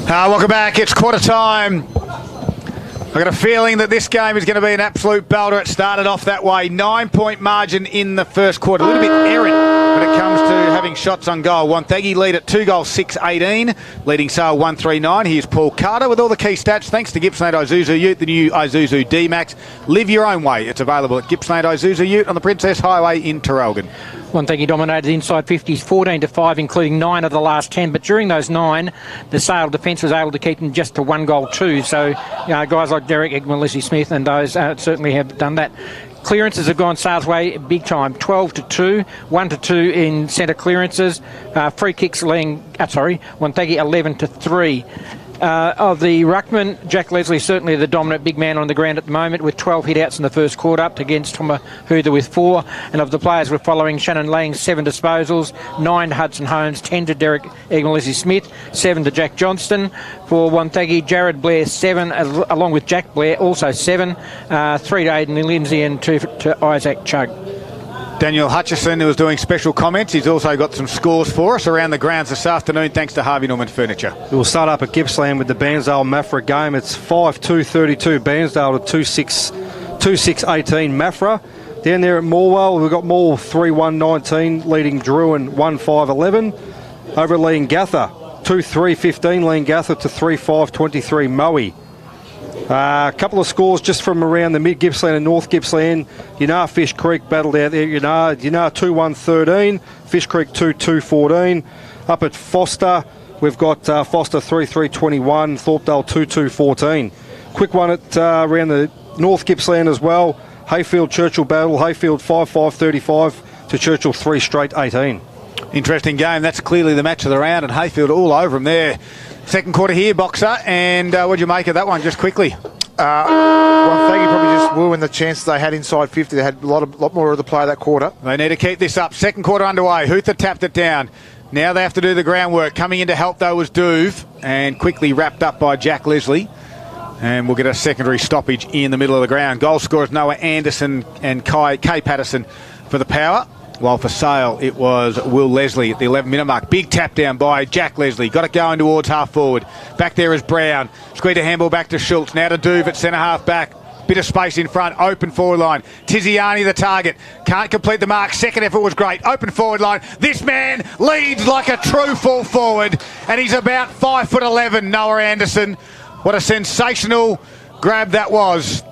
Welcome back. It's quarter time. I've got a feeling that this game is going to be an absolute belter. It started off that way. 9-point margin in the first quarter. A little bit errant when it comes to having shots on goal. Wonthaggi lead at 2 goals, 6-18. Leading Sale 139. Here's Paul Carter with all the key stats. Thanks to Gippsland Isuzu Ute, the new Isuzu D-Max. Live your own way. It's available at Gippsland Isuzu Ute on the Princess Highway in Traralgon. Wonthaggi dominated inside 50s 14-5, including 9 of the last 10. But during those 9, the Sale defence was able to keep them just to 1 goal too. So, guys like Derek Egman, Lizzie Smith, and those certainly have done that. Clearances have gone Sale's way big time. 12-2, 1-2 in centre clearances. Free kicks Wonthaggi 11-3. Of the ruckman, Jack Leslie certainly the dominant big man on the ground at the moment with 12 hit-outs in the first quarter, up against Thomas Hoother with 4. And of the players we're following, Shannon Lang 7 disposals, 9 to Hudson Holmes, 10 to Derek Egman, Smith, 7 to Jack Johnston. For Wonthaggi, Jared Blair 7, along with Jack Blair also 7, 3 to Aidan Lindsay and 2 to Isaac Chugg. Daniel Hutchison, who was doing special comments, he's also got some scores for us around the grounds this afternoon, thanks to Harvey Norman Furniture. We'll start up at Gippsland with the Bairnsdale-Maffra game. It's 5-2-32 Bairnsdale to 2-6-18 Maffra. Down there at Morwell, we've got Morwell 3-1-19, leading Druin 1-5-11. Over at Leongatha, 2-3-15, Leongatha to 3-5-23 Moe. A couple of scores just from around the mid Gippsland and North Gippsland. Fish Creek battled out there. 2-1-13, Fish Creek 2-2-14. Up at Foster, we've got Foster 3-3-21, Thorpedale 2-2-14. Quick one at around the North Gippsland as well. Hayfield Churchill battle. Hayfield 5-5-35 to Churchill 3 straight 18. Interesting game. That's clearly the match of the round, and Hayfield all over him there. Second quarter here, Boxer, and what'd you make of that one just quickly? Wonthaggi probably just ruined the chances they had inside 50. They had a lot more of the play that quarter. They need to keep this up. Second quarter underway. Hoother tapped it down. Now they have to do the groundwork. Coming in to help, though, was Duve, and quickly wrapped up by Jack Leslie. And we'll get a secondary stoppage in the middle of the ground. Goal scorers Noah Anderson and Kay Patterson for the Power. While for Sale, it was Will Leslie at the 11-minute mark. Big tap down by Jack Leslie. Got it going towards half forward. Back there is Brown. Squeezed a handball back to Schultz. Now to Duve at centre half back. Bit of space in front. Open forward line. Tiziani the target. Can't complete the mark. Second effort was great. Open forward line. This man leads like a true full forward. And he's about 5'11", Noah Anderson. What a sensational grab that was.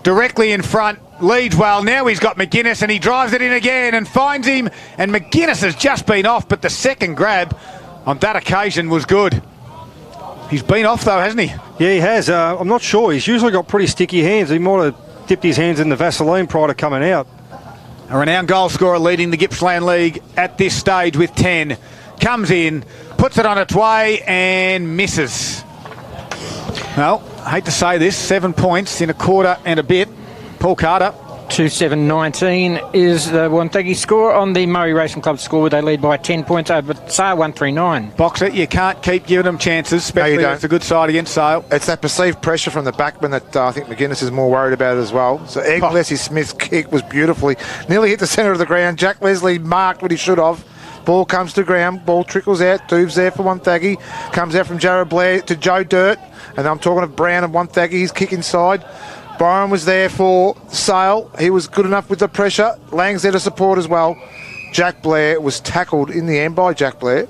Directly in front. Leads well. Now he's got McGuinness and he drives it in again and finds him. And McGuinness has just been off, but the second grab on that occasion was good. He's been off though, hasn't he? Yeah, he has. I'm not sure. He's usually got pretty sticky hands. He might have dipped his hands in the Vaseline prior to coming out. A renowned goal scorer leading the Gippsland League at this stage with 10. Comes in, puts it on its way and misses. Well, I hate to say this, 7 points in a quarter and a bit. Paul Carter. 2-7-19 is the Wonthaggi score. On the Murray Racing Club score, they lead by 10 points over Sale 139. Boxer, you can't keep giving them chances, especially if it's a good side against Sale. It's that perceived pressure from the backman that I think McGuinness is more worried about as well. So Leslie Smith's kick was beautifully. Nearly hit the centre of the ground. Jack Leslie marked what he should have. Ball comes to ground. Ball trickles out. Duve's there for Wonthaggi. Comes out from Jared Blair to Joe Dirt. And I'm talking of Brown and Wonthaggi. He's kick inside. Byron was there for Sale. He was good enough with the pressure. Lang's there to support as well. Jack Blair was tackled in the end by Jack Blair.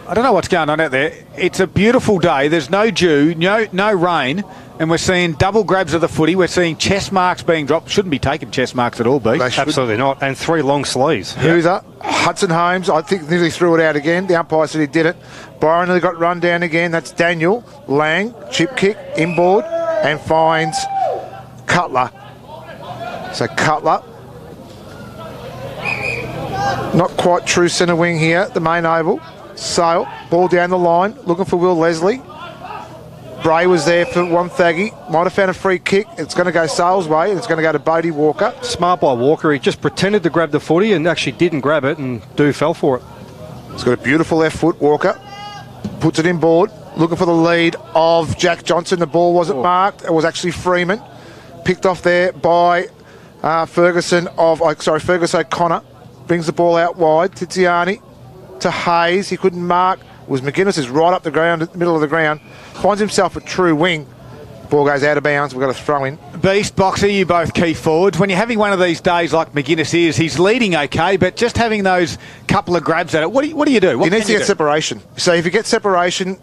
I don't know what's going on out there. It's a beautiful day. There's no dew, no rain, and we're seeing double grabs of the footy. We're seeing chest marks being dropped. Shouldn't be taking chest marks at all, B. Absolutely not. And 3 long sleeves. Hoother, Hudson Holmes, I think nearly threw it out again. The umpire said he did it. Byron nearly got run down again. That's Daniel. Lang, chip kick, inboard, and finds Cutler. So Cutler, not quite true centre wing here at the main oval. Sale, ball down the line, looking for Will Leslie. Bray was there for Wonthaggi. Might have found a free kick. It's going to go Sale's way, and it's going to go to Bodie Walker. Smart by Walker. He just pretended to grab the footy and actually didn't grab it, and fell for it. He's got a beautiful left foot, Walker. Puts it in board, looking for the lead of Jack Johnson. The ball wasn't marked. It was actually Freeman. Picked off there by Fergus O'Connor. Brings the ball out wide. Tiziani to Hayes. He couldn't mark was McGuinness is right up the ground, middle of the ground, finds himself a true wing. Ball goes out of bounds. We've got to throw in. Beast, Boxer, you both key forwards. When you're having one of these days like McGuinness is, he's leading okay, but just having those couple of grabs at it, what do you do? You need to get separation. So if you get separation,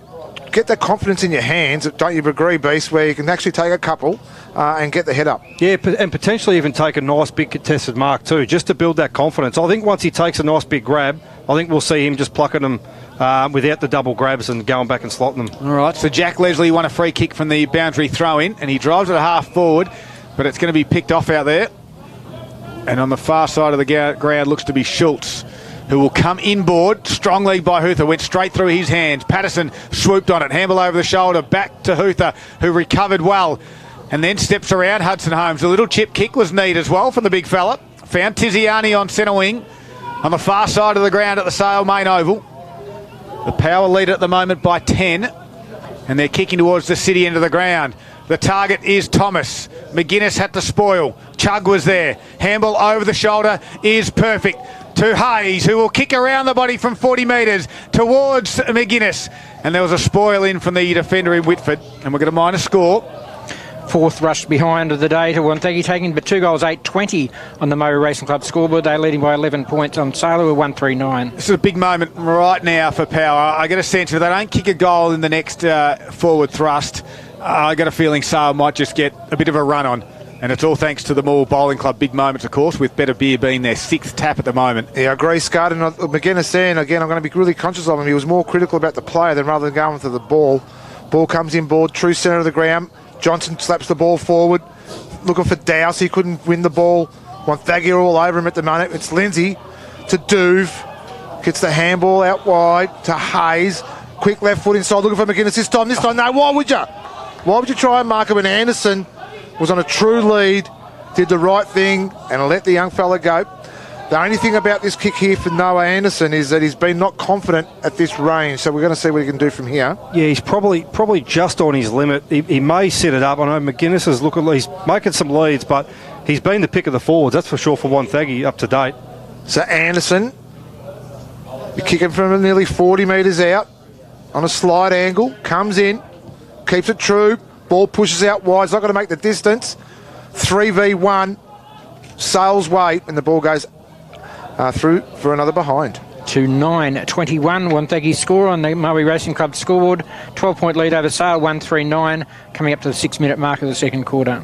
get that confidence in your hands, don't you agree, Beast, where you can actually take a couple and get the head up. Yeah, and potentially even take a nice big contested mark too, just to build that confidence. I think once he takes a nice big grab, I think we'll see him just plucking them without the double grabs and going back and slotting them. All right, so Jack Leslie won a free kick from the boundary throw-in, and he drives it a half forward, but it's going to be picked off out there. And on the far side of the ground looks to be Schultz, who will come inboard. Strong lead by Huther, went straight through his hands. Patterson swooped on it, handball over the shoulder, back to Huther, who recovered well, and then steps around Hudson Holmes. A little chip kick was neat as well from the big fella. Found Tiziani on centre wing, on the far side of the ground at the Sale main oval. The Power lead at the moment by 10, and they're kicking towards the city end of the ground. The target is Thomas. McGuinness had to spoil. Chug was there. Handball over the shoulder is perfect to Hayes, who will kick around the body from 40 metres towards McGuinness. And there was a spoil in from the defender in Whitford, and we're going to minus score. Fourth rush behind of the day to Wonthaggi, taking but 2 goals, 8-20 on the Murray Racing Club scoreboard. They're leading by 11 points on Sailor with 139. This is a big moment right now for Power. I get a sense if they don't kick a goal in the next forward thrust, I got a feeling Sale might just get a bit of a run on. And it's all thanks to the Moore Bowling Club big moments, of course, with Better Beer being their 6th tap at the moment. Yeah, I agree, Scott. And McGuinness there, and again, I'm going to be really conscious of him. He was more critical about the player than rather than going for the ball. Ball comes inboard, true centre of the ground. Johnson slaps the ball forward, looking for Dowse. He couldn't win the ball. Wonthaggi are all over him at the moment. It's Lindsay to Duve. Gets the handball out wide to Hayes. Quick left foot inside, looking for McGuinness this time. No, why would you? Why would you try and mark him? And Anderson was on a true lead, did the right thing, and let the young fella go. The only thing about this kick here for Noah Anderson is that he's been not confident at this range, so we're going to see what he can do from here. Yeah, he's probably just on his limit. He may set it up. I know McGuinness is he's making some leads, but he's been the pick of the forwards, that's for sure, for Wonthaggi up to date. So Anderson, you're kicking from nearly 40 metres out on a slight angle, comes in, keeps it true, ball pushes out wide, it's not going to make the distance. 3v1, Sale's way, and the ball goes through for another behind. To 9-21, Wonthaggi score on the Murray Racing Club scoreboard. 12-point lead over Sale, 139, coming up to the 6-minute mark of the second quarter.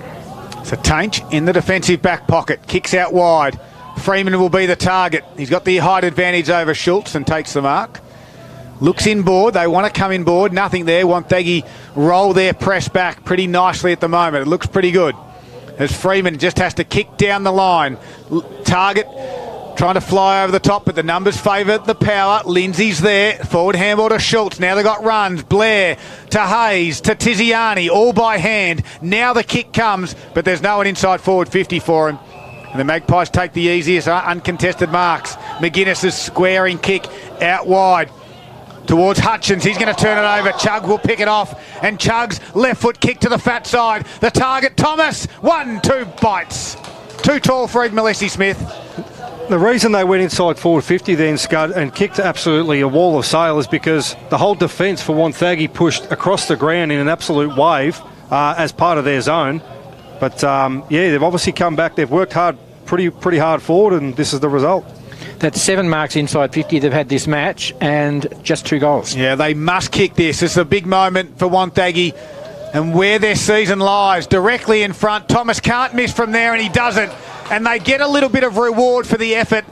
So Tainch in the defensive back pocket, kicks out wide. Freeman will be the target. He's got the height advantage over Schultz and takes the mark. Looks inboard, they want to come inboard, nothing there. Wonthaggi roll their press back pretty nicely at the moment. It looks pretty good. As Freeman just has to kick down the line. Target trying to fly over the top, but the numbers favour the Power. Lindsay's there. Forward handball to Schultz. Now they've got runs. Blair to Hayes to Tiziani, all by hand. Now the kick comes, but there's no one inside forward 50 for him. And the Magpies take the easiest uncontested marks. McGuinness's squaring kick out wide towards Hutchins. He's going to turn it over. Chug will pick it off. And Chug's left foot kick to the fat side. The target, Thomas. 1-2 bites. Too tall for Ed Malesi-Smith. The reason they went inside forward 50 then, Scud, and kicked absolutely a wall of Sale is because the whole defence for Wonthaggi pushed across the ground in an absolute wave as part of their zone. But, yeah, they've obviously come back. They've worked hard, pretty hard forward, and this is the result. That's 7 marks inside 50 they've had this match, and just 2 goals. Yeah, they must kick this. It's a big moment for Wonthaggi and where their season lies, directly in front. Thomas can't miss from there, and he doesn't. And they get a little bit of reward for the effort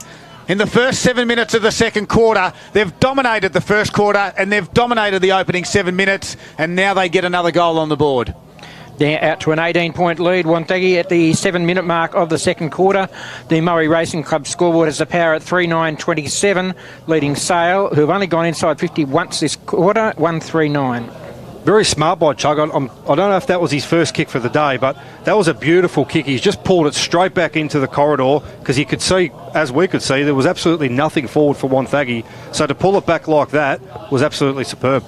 in the first 7 minutes of the second quarter. They've dominated the first quarter, and they've dominated the opening 7 minutes, and now they get another goal on the board. They're out to an 18-point lead. Wonthaggi at the 7-minute mark of the second quarter. The Murray Racing Club scoreboard has the Power at 3-9-27, leading Sale, who have only gone inside 50 once this quarter, 1-3-9. Very smart by Chug. I don't know if that was his first kick for the day, but that was a beautiful kick. He's just pulled it straight back into the corridor because he could see, as we could see, there was absolutely nothing forward for Wonthaggi. So to pull it back like that was absolutely superb.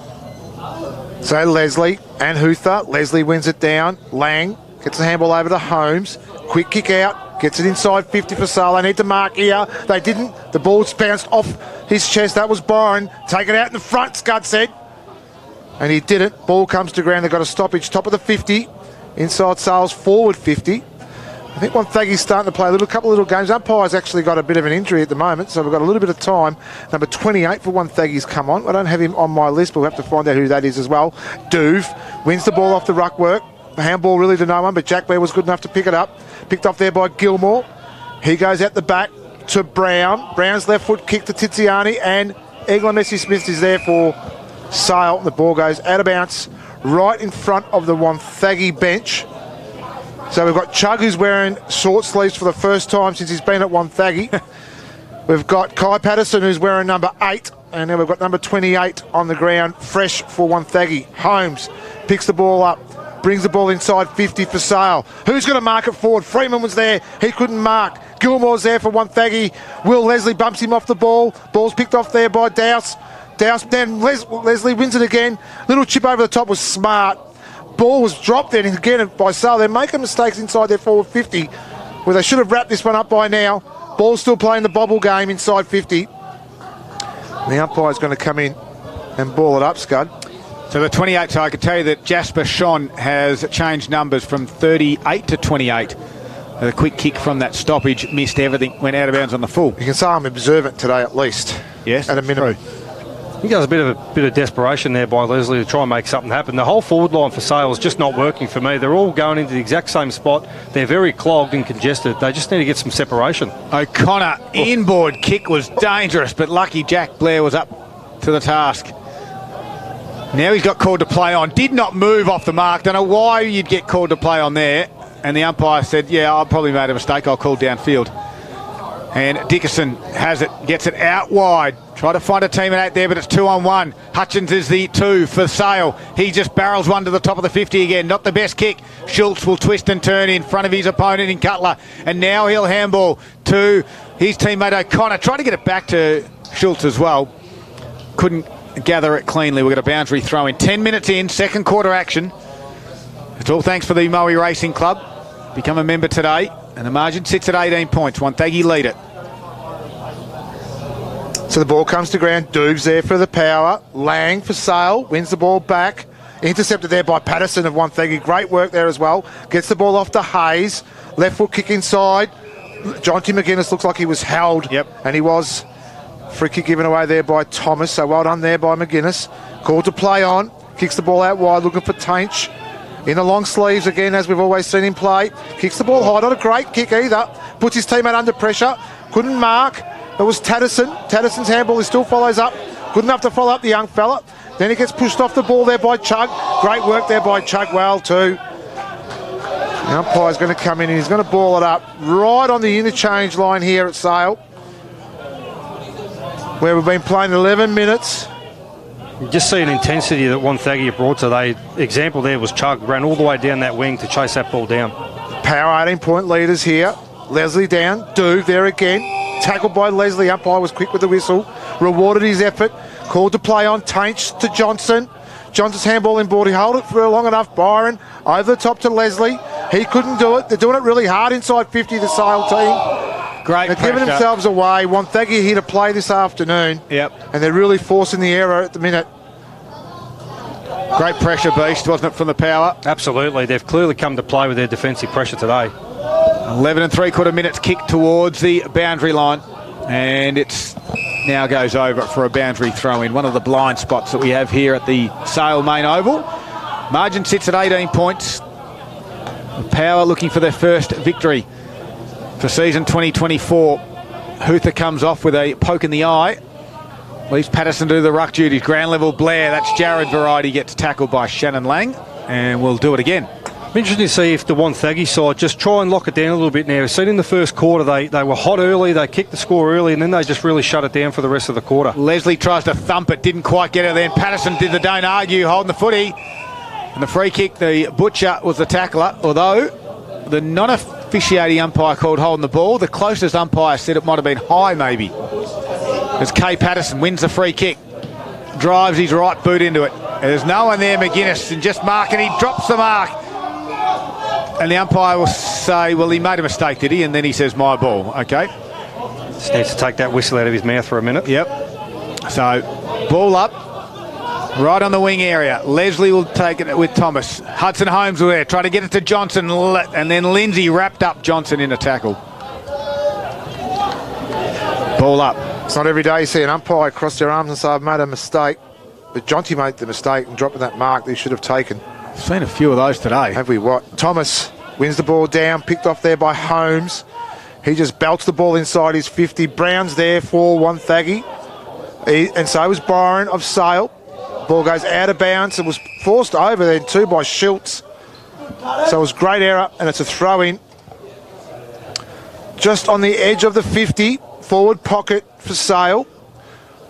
So Leslie and Huther. Leslie wins it down. Lang gets the handball over to Holmes. Quick kick out. Gets it inside 50 for Sale. They need to mark here. They didn't. The ball's bounced off his chest. That was Byron. Take it out in the front, Scud said. And he did it. Ball comes to ground. They've got a stoppage. Top of the 50. Inside Sale's forward 50. I think Wonthaggi's starting to play a couple of little games. Umpire's actually got a bit of an injury at the moment, so we've got a little bit of time. Number 28 for Wonthaggi's come on. I don't have him on my list, but we'll have to find out who that is as well. Duve wins the ball off the ruck work. The handball really to no one, but Jack Blair was good enough to pick it up. Picked off there by Gilmore. He goes out the back to Brown. Brown's left foot kick to Tiziani, and Egler Messi Smith is there for Sale. The ball goes out of bounds right in front of the Wonthaggi bench. So we've got Chug, who's wearing short sleeves for the first time since he's been at Wonthaggi. We've got Kai Patterson, who's wearing number 8. And then we've got number 28 on the ground, fresh for Wonthaggi. Holmes picks the ball up, brings the ball inside 50 for Sale. Who's going to mark it forward? Freeman was there. He couldn't mark. Gilmore's there for Wonthaggi. Will Leslie bumps him off the ball. Ball's picked off there by Dowse. Dowse, then Leslie wins it again. Little chip over the top was smart. Ball was dropped then again by Sale. They're making mistakes inside their forward 50 where they should have wrapped this one up by now. Ball's still playing the bobble game inside 50. The umpire's going to come in and ball it up, Scud. So the 28, so I can tell you that Jasper Shon has changed numbers from 38 to 28. A quick kick from that stoppage, missed everything, went out of bounds on the full. You can say I'm observant today at least. Yes, at a minimum. True. I think there's a bit of desperation there by Leslie to try and make something happen. The whole forward line for Sale is just not working for me. They're all going into the exact same spot. They're very clogged and congested. They just need to get some separation. O'Connor, inboard kick was dangerous, but lucky Jack Blair was up to the task. Now he's got called to play on. Did not move off the mark. Don't know why you'd get called to play on there. And the umpire said, yeah, I probably made a mistake. I'll call downfield. And Dickerson has it, gets it out wide. Try to find a teammate there, but it's 2-on-1. Hutchins is the 2 for Sale. He just barrels one to the top of the 50 again. Not the best kick. Schultz will twist and turn in front of his opponent in Cutler. And now he'll handball to his teammate O'Connor. Trying to get it back to Schultz as well. Couldn't gather it cleanly. We've got a boundary throw in. 10 minutes in, second quarter action. It's all thanks for the Moe Racing Club. Become a member today. And the margin sits at 18 points. Wonthaggi lead it. So the ball comes to ground. Doob's there for the power. Lang for Sale. Wins the ball back. Intercepted there by Patterson of Wonthaggi. Great work there as well. Gets the ball off to Hayes. Left foot kick inside. Jonty McGuinness looks like he was held. Yep. And he was. Free kick given away there by Thomas. So well done there by McGuinness. Called to play on. Kicks the ball out wide looking for Tainch. In the long sleeves again, as we've always seen him play. Kicks the ball high. Not a great kick either. Puts his teammate under pressure. Couldn't mark. It was Tatterson. Tatterson's handball. He still follows up. Good enough to follow up the young fella. Then he gets pushed off the ball there by Chug. Great work there by Chug well too. The umpire's going to come in and he's going to ball it up right on the interchange line here at Sale, where we've been playing 11 minutes. You just see an intensity that Wonthaggi have brought today. Example there was Chug, ran all the way down that wing to chase that ball down. Power 18-point leaders here. Leslie down. Duve there again. Tackled by Leslie. Umpire was quick with the whistle. Rewarded his effort. Called to play on. Tainch to Johnson. Johnson's handball inboard. He held it for long enough. Byron over the top to Leslie. He couldn't do it. They're doing it really hard inside 50, the Sale team. Great They're pressure. giving themselves away. Wonthaggi here to play this afternoon. Yep. And they're really forcing the error at the minute. Great pressure beast, wasn't it, from the power? Absolutely. They've clearly come to play with their defensive pressure today. 11 3/4 minutes kick towards the boundary line. And it's now goes over for a boundary throw in. One of the blind spots that we have here at the Sale main oval. Margin sits at 18 points. The Power looking for their first victory for season 2024. Hoother comes off with a poke in the eye. Leaves Patterson to do the ruck duties. Ground level Blair. That's Jared Variety gets tackled by Shannon Lang. And we'll do it again. Interesting to see if the Wonthaggi side just try and lock it down a little bit now. We've seen in the first quarter they were hot early, they kicked the score early, and then they just really shut it down for the rest of the quarter. Leslie tries to thump it, didn't quite get it then. Patterson did the don't argue, holding the footy. And the free kick, the Butcher was the tackler, although the non-officiating umpire called holding the ball. The closest umpire said it might have been high maybe. As Kay Patterson wins the free kick, drives his right boot into it. There's no one there, McGuinness, and just marking, he drops the mark. And the umpire will say, well, he made a mistake, did he? And then he says, my ball. Okay. Just needs to take that whistle out of his mouth for a minute. Yep. So, ball up, right on the wing area. Leslie will take it with Thomas. Hudson Holmes will there, try to get it to Johnson, and then Lindsay wrapped up Johnson in a tackle. Ball up. It's not every day you see an umpire cross their arms and say, I've made a mistake. But Jonty made the mistake and dropping that mark that he should have taken. I've seen a few of those today. Have we what? Thomas wins the ball down, picked off there by Holmes. He just belts the ball inside his 50. Brown's there for Wonthaggi. And so was Byron of Sale. Ball goes out of bounds and was forced over then too by Schultz. So it was great error, and it's a throw-in. Just on the edge of the 50, forward pocket for Sale.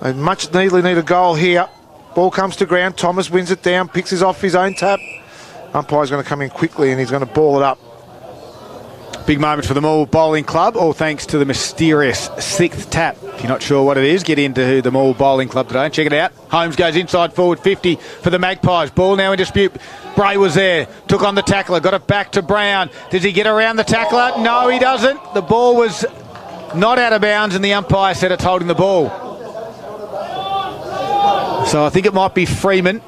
They much need a goal here. Ball comes to ground. Thomas wins it down, picks his off his own tap. Umpire's going to come in quickly and he's going to ball it up. Big moment for the Maul Bowling Club, all thanks to the mysterious 6th tap. If you're not sure what it is, get into the Maul Bowling Club today and check it out. Holmes goes inside forward 50 for the Magpies. Ball now in dispute. Bray was there, took on the tackler, got it back to Brown. Does he get around the tackler? No, he doesn't. The ball was not out of bounds and the umpire said it's holding the ball. So I think it might be Freeman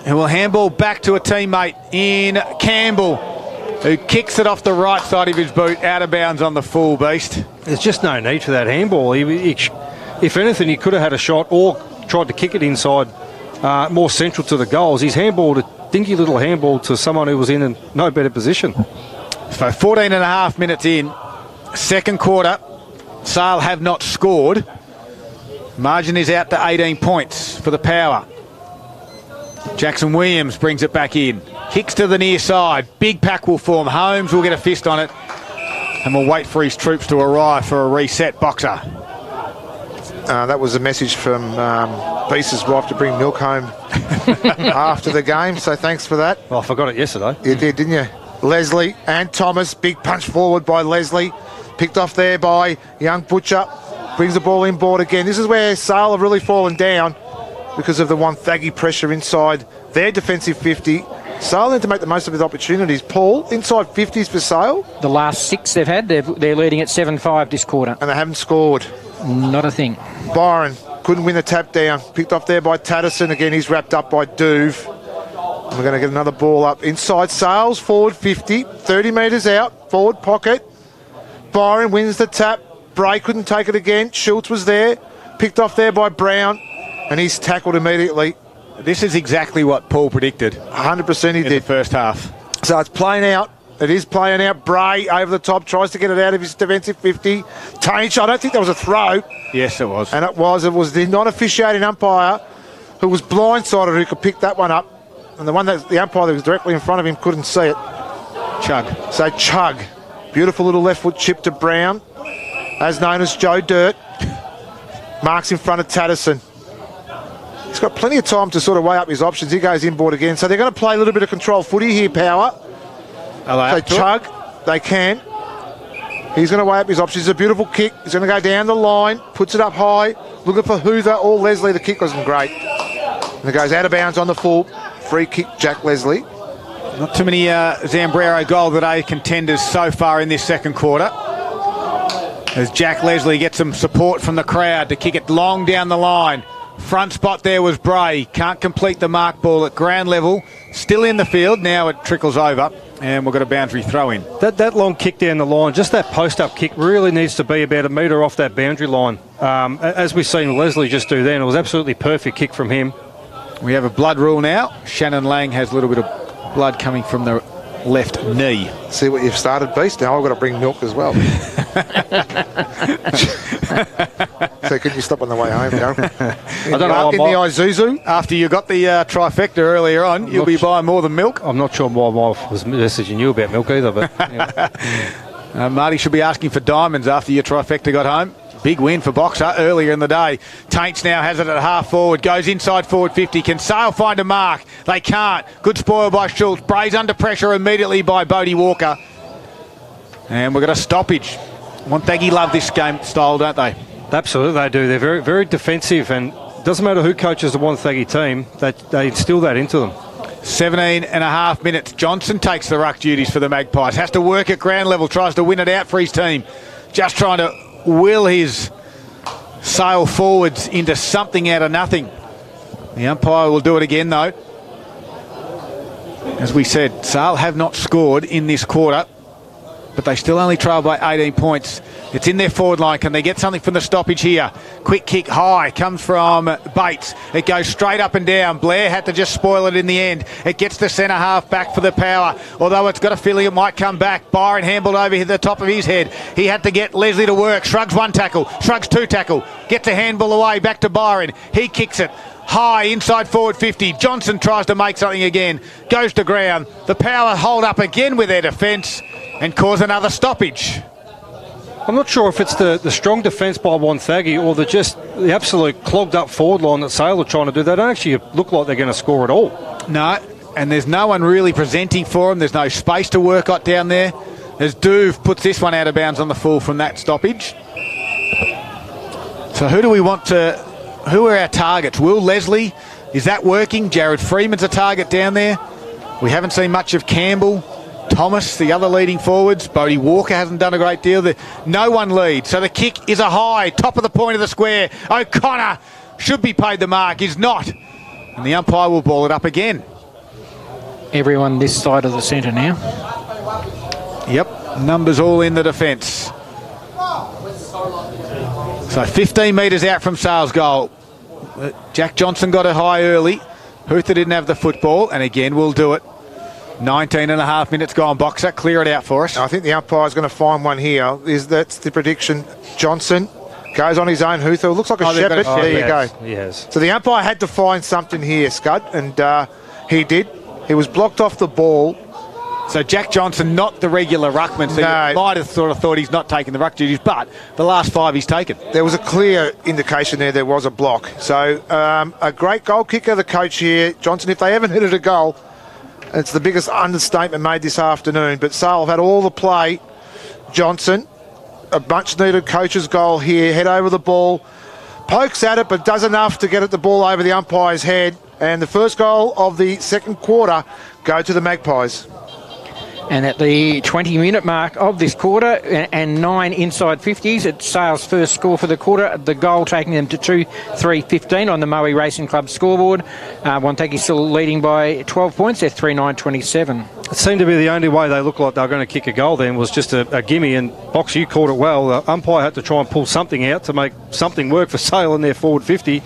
who will handball back to a teammate in Campbell, who kicks it off the right side of his boot, out of bounds on the full beast. There's just no need for that handball. If anything, he could have had a shot or tried to kick it inside, more central to the goals. He's handballed a dinky little handball to someone who was in a no better position. So 14 and a half minutes in, second quarter, Sale have not scored. Margin is out to 18 points for the Power. Jackson Williams brings it back in. Kicks to the near side. Big pack will form. Holmes will get a fist on it. And we'll wait for his troops to arrive for a reset. Boxer. That was a message from Beast's wife to bring milk home after the game. So thanks for that. Well, I forgot it yesterday. You did, didn't you? Leslie and Thomas. Big punch forward by Leslie. Picked off there by young Butcher. Brings the ball inboard again. This is where Sale have really fallen down because of the Wonthaggi pressure inside their defensive 50. Sale need to make the most of his opportunities. Paul, inside 50s for Sale. The last 6 they've had, they're leading at 7-5 this quarter. And they haven't scored. Not a thing. Byron couldn't win the tap down. Picked off there by Tatterson. Again, he's wrapped up by Duve. And we're going to get another ball up. Inside Sales, forward 50. 30 metres out, forward pocket. Byron wins the tap. Bray couldn't take it again. Schultz was there. Picked off there by Brown. And he's tackled immediately. This is exactly what Paul predicted. 100% he did. In the first half. So it's playing out. It is playing out. Bray over the top, tries to get it out of his defensive 50. Tainch, I don't think that was a throw. Yes, it was. And it was the non-officiating umpire who was blindsided who could pick that one up. And the umpire that was directly in front of him couldn't see it. Chug. So Chug. Beautiful little left foot chip to Brown, as known as Joe Dirt. Marks in front of Tatterson. He's got plenty of time to sort of weigh up his options. He goes inboard again. So they're going to play a little bit of control footy here, Power. So Chug, they can. He's going to weigh up his options. It's a beautiful kick. He's going to go down the line, puts it up high, looking for Hoover or Leslie. The kick wasn't great. And it goes out of bounds on the full. Free kick, Jack Leslie. Not too many Zambrero goal of the day contenders so far in this second quarter. As Jack Leslie gets some support from the crowd to kick it long down the line. Front spot there was Bray. Can't complete the mark ball at ground level. Still in the field. Now it trickles over. And we've got a boundary throw in. That long kick down the line, just that post-up kick really needs to be about a metre off that boundary line. As we've seen Leslie just do then, it was absolutely perfect kick from him. We have a blood rule now. Shannon Lang has a little bit of blood coming from the left knee. See what you've started, Beast. Now I've got to bring milk as well. So can you stop on the way home, Darren? I don't know. In the Isuzu. After you got the trifecta earlier on, you'll be buying more than milk. I'm not sure my wife was messaging you about milk either, but yeah. Marty should be asking for diamonds after your trifecta got home. Big win for Boxer earlier in the day. Taints now has it at half forward. Goes inside forward 50. Can Sale find a mark? They can't. Good spoil by Schultz. Bray's under pressure immediately by Bodie Walker. And we've got a stoppage. Wonthaggi love this game style, don't they? Absolutely, they do. They're very, very defensive, and it doesn't matter who coaches the Wonthaggi team, they instill that into them. 17 and a half minutes. Johnson takes the ruck duties for the Magpies. Has to work at ground level. Tries to win it out for his team. Just trying to will his Sale forwards into something out of nothing. The umpire will do it again, though. As we said, Sale have not scored in this quarter, but they still only trail by 18 points. It's in their forward line. Can they get something from the stoppage here? Quick kick high comes from Bates. It goes straight up and down. Blair had to just spoil it in the end. It gets the centre half back for the power, although it's got a feeling it might come back. Byron handled over the top of his head. He had to get Leslie to work. Shrugs one tackle, shrugs two tackle, gets a handball away, back to Byron. He kicks it high inside forward 50. Johnson tries to make something again, goes to ground. The power hold up again with their defence and cause another stoppage. I'm not sure if it's the strong defence by Wonthaggi or the absolute clogged up forward line that Sale are trying to do. They don't actually look like they're going to score at all. No, and there's no one really presenting for them. There's no space to work at down there. As Duve puts this one out of bounds on the full from that stoppage. So who do we want to... Who are our targets? Will Leslie, is that working? Jared Freeman's a target down there. We haven't seen much of Campbell. Thomas, the other leading forwards. Bodie Walker hasn't done a great deal. No one leads. So the kick is a high, top of the point of the square. O'Connor should be paid the mark, is not. And the umpire will ball it up again. Everyone this side of the centre now. Yep, numbers all in the defence. So 15 metres out from Sale's goal. Jack Johnson got it high early. Huther didn't have the football, and again we'll do it. 19 and a half minutes gone. Boxer, clear it out for us. I think the umpire's going to find one here. That's the prediction. Johnson goes on his own. Huther looks like a shepherd. There you go. Yes. So the umpire had to find something here, Scud, and he did. He was blocked off the ball. So Jack Johnson, not the regular ruckman, so No. you might have sort of thought he's not taking the ruck duties, but the last 5 he's taken. There was a clear indication there was a block. So a great goal kicker, the coach here. Johnson, if they haven't hit it a goal, it's the biggest understatement made this afternoon. But Sale have had all the play. Johnson, a much-needed coach's goal here. Head over the ball. Pokes at it, but does enough to get it the ball over the umpire's head. And the first goal of the second quarter go to the Magpies. And at the 20-minute mark of this quarter and 9 inside 50s, it's Sale's first score for the quarter. The goal taking them to 2-3-15 on the Moe Racing Club scoreboard. Wonthaggi still leading by 12 points. They're 3-9-27. It seemed to be the only way they looked like they were going to kick a goal then was just a gimme. And Box, you called it well. The umpire had to try and pull something out to make something work for Sale in their forward 50.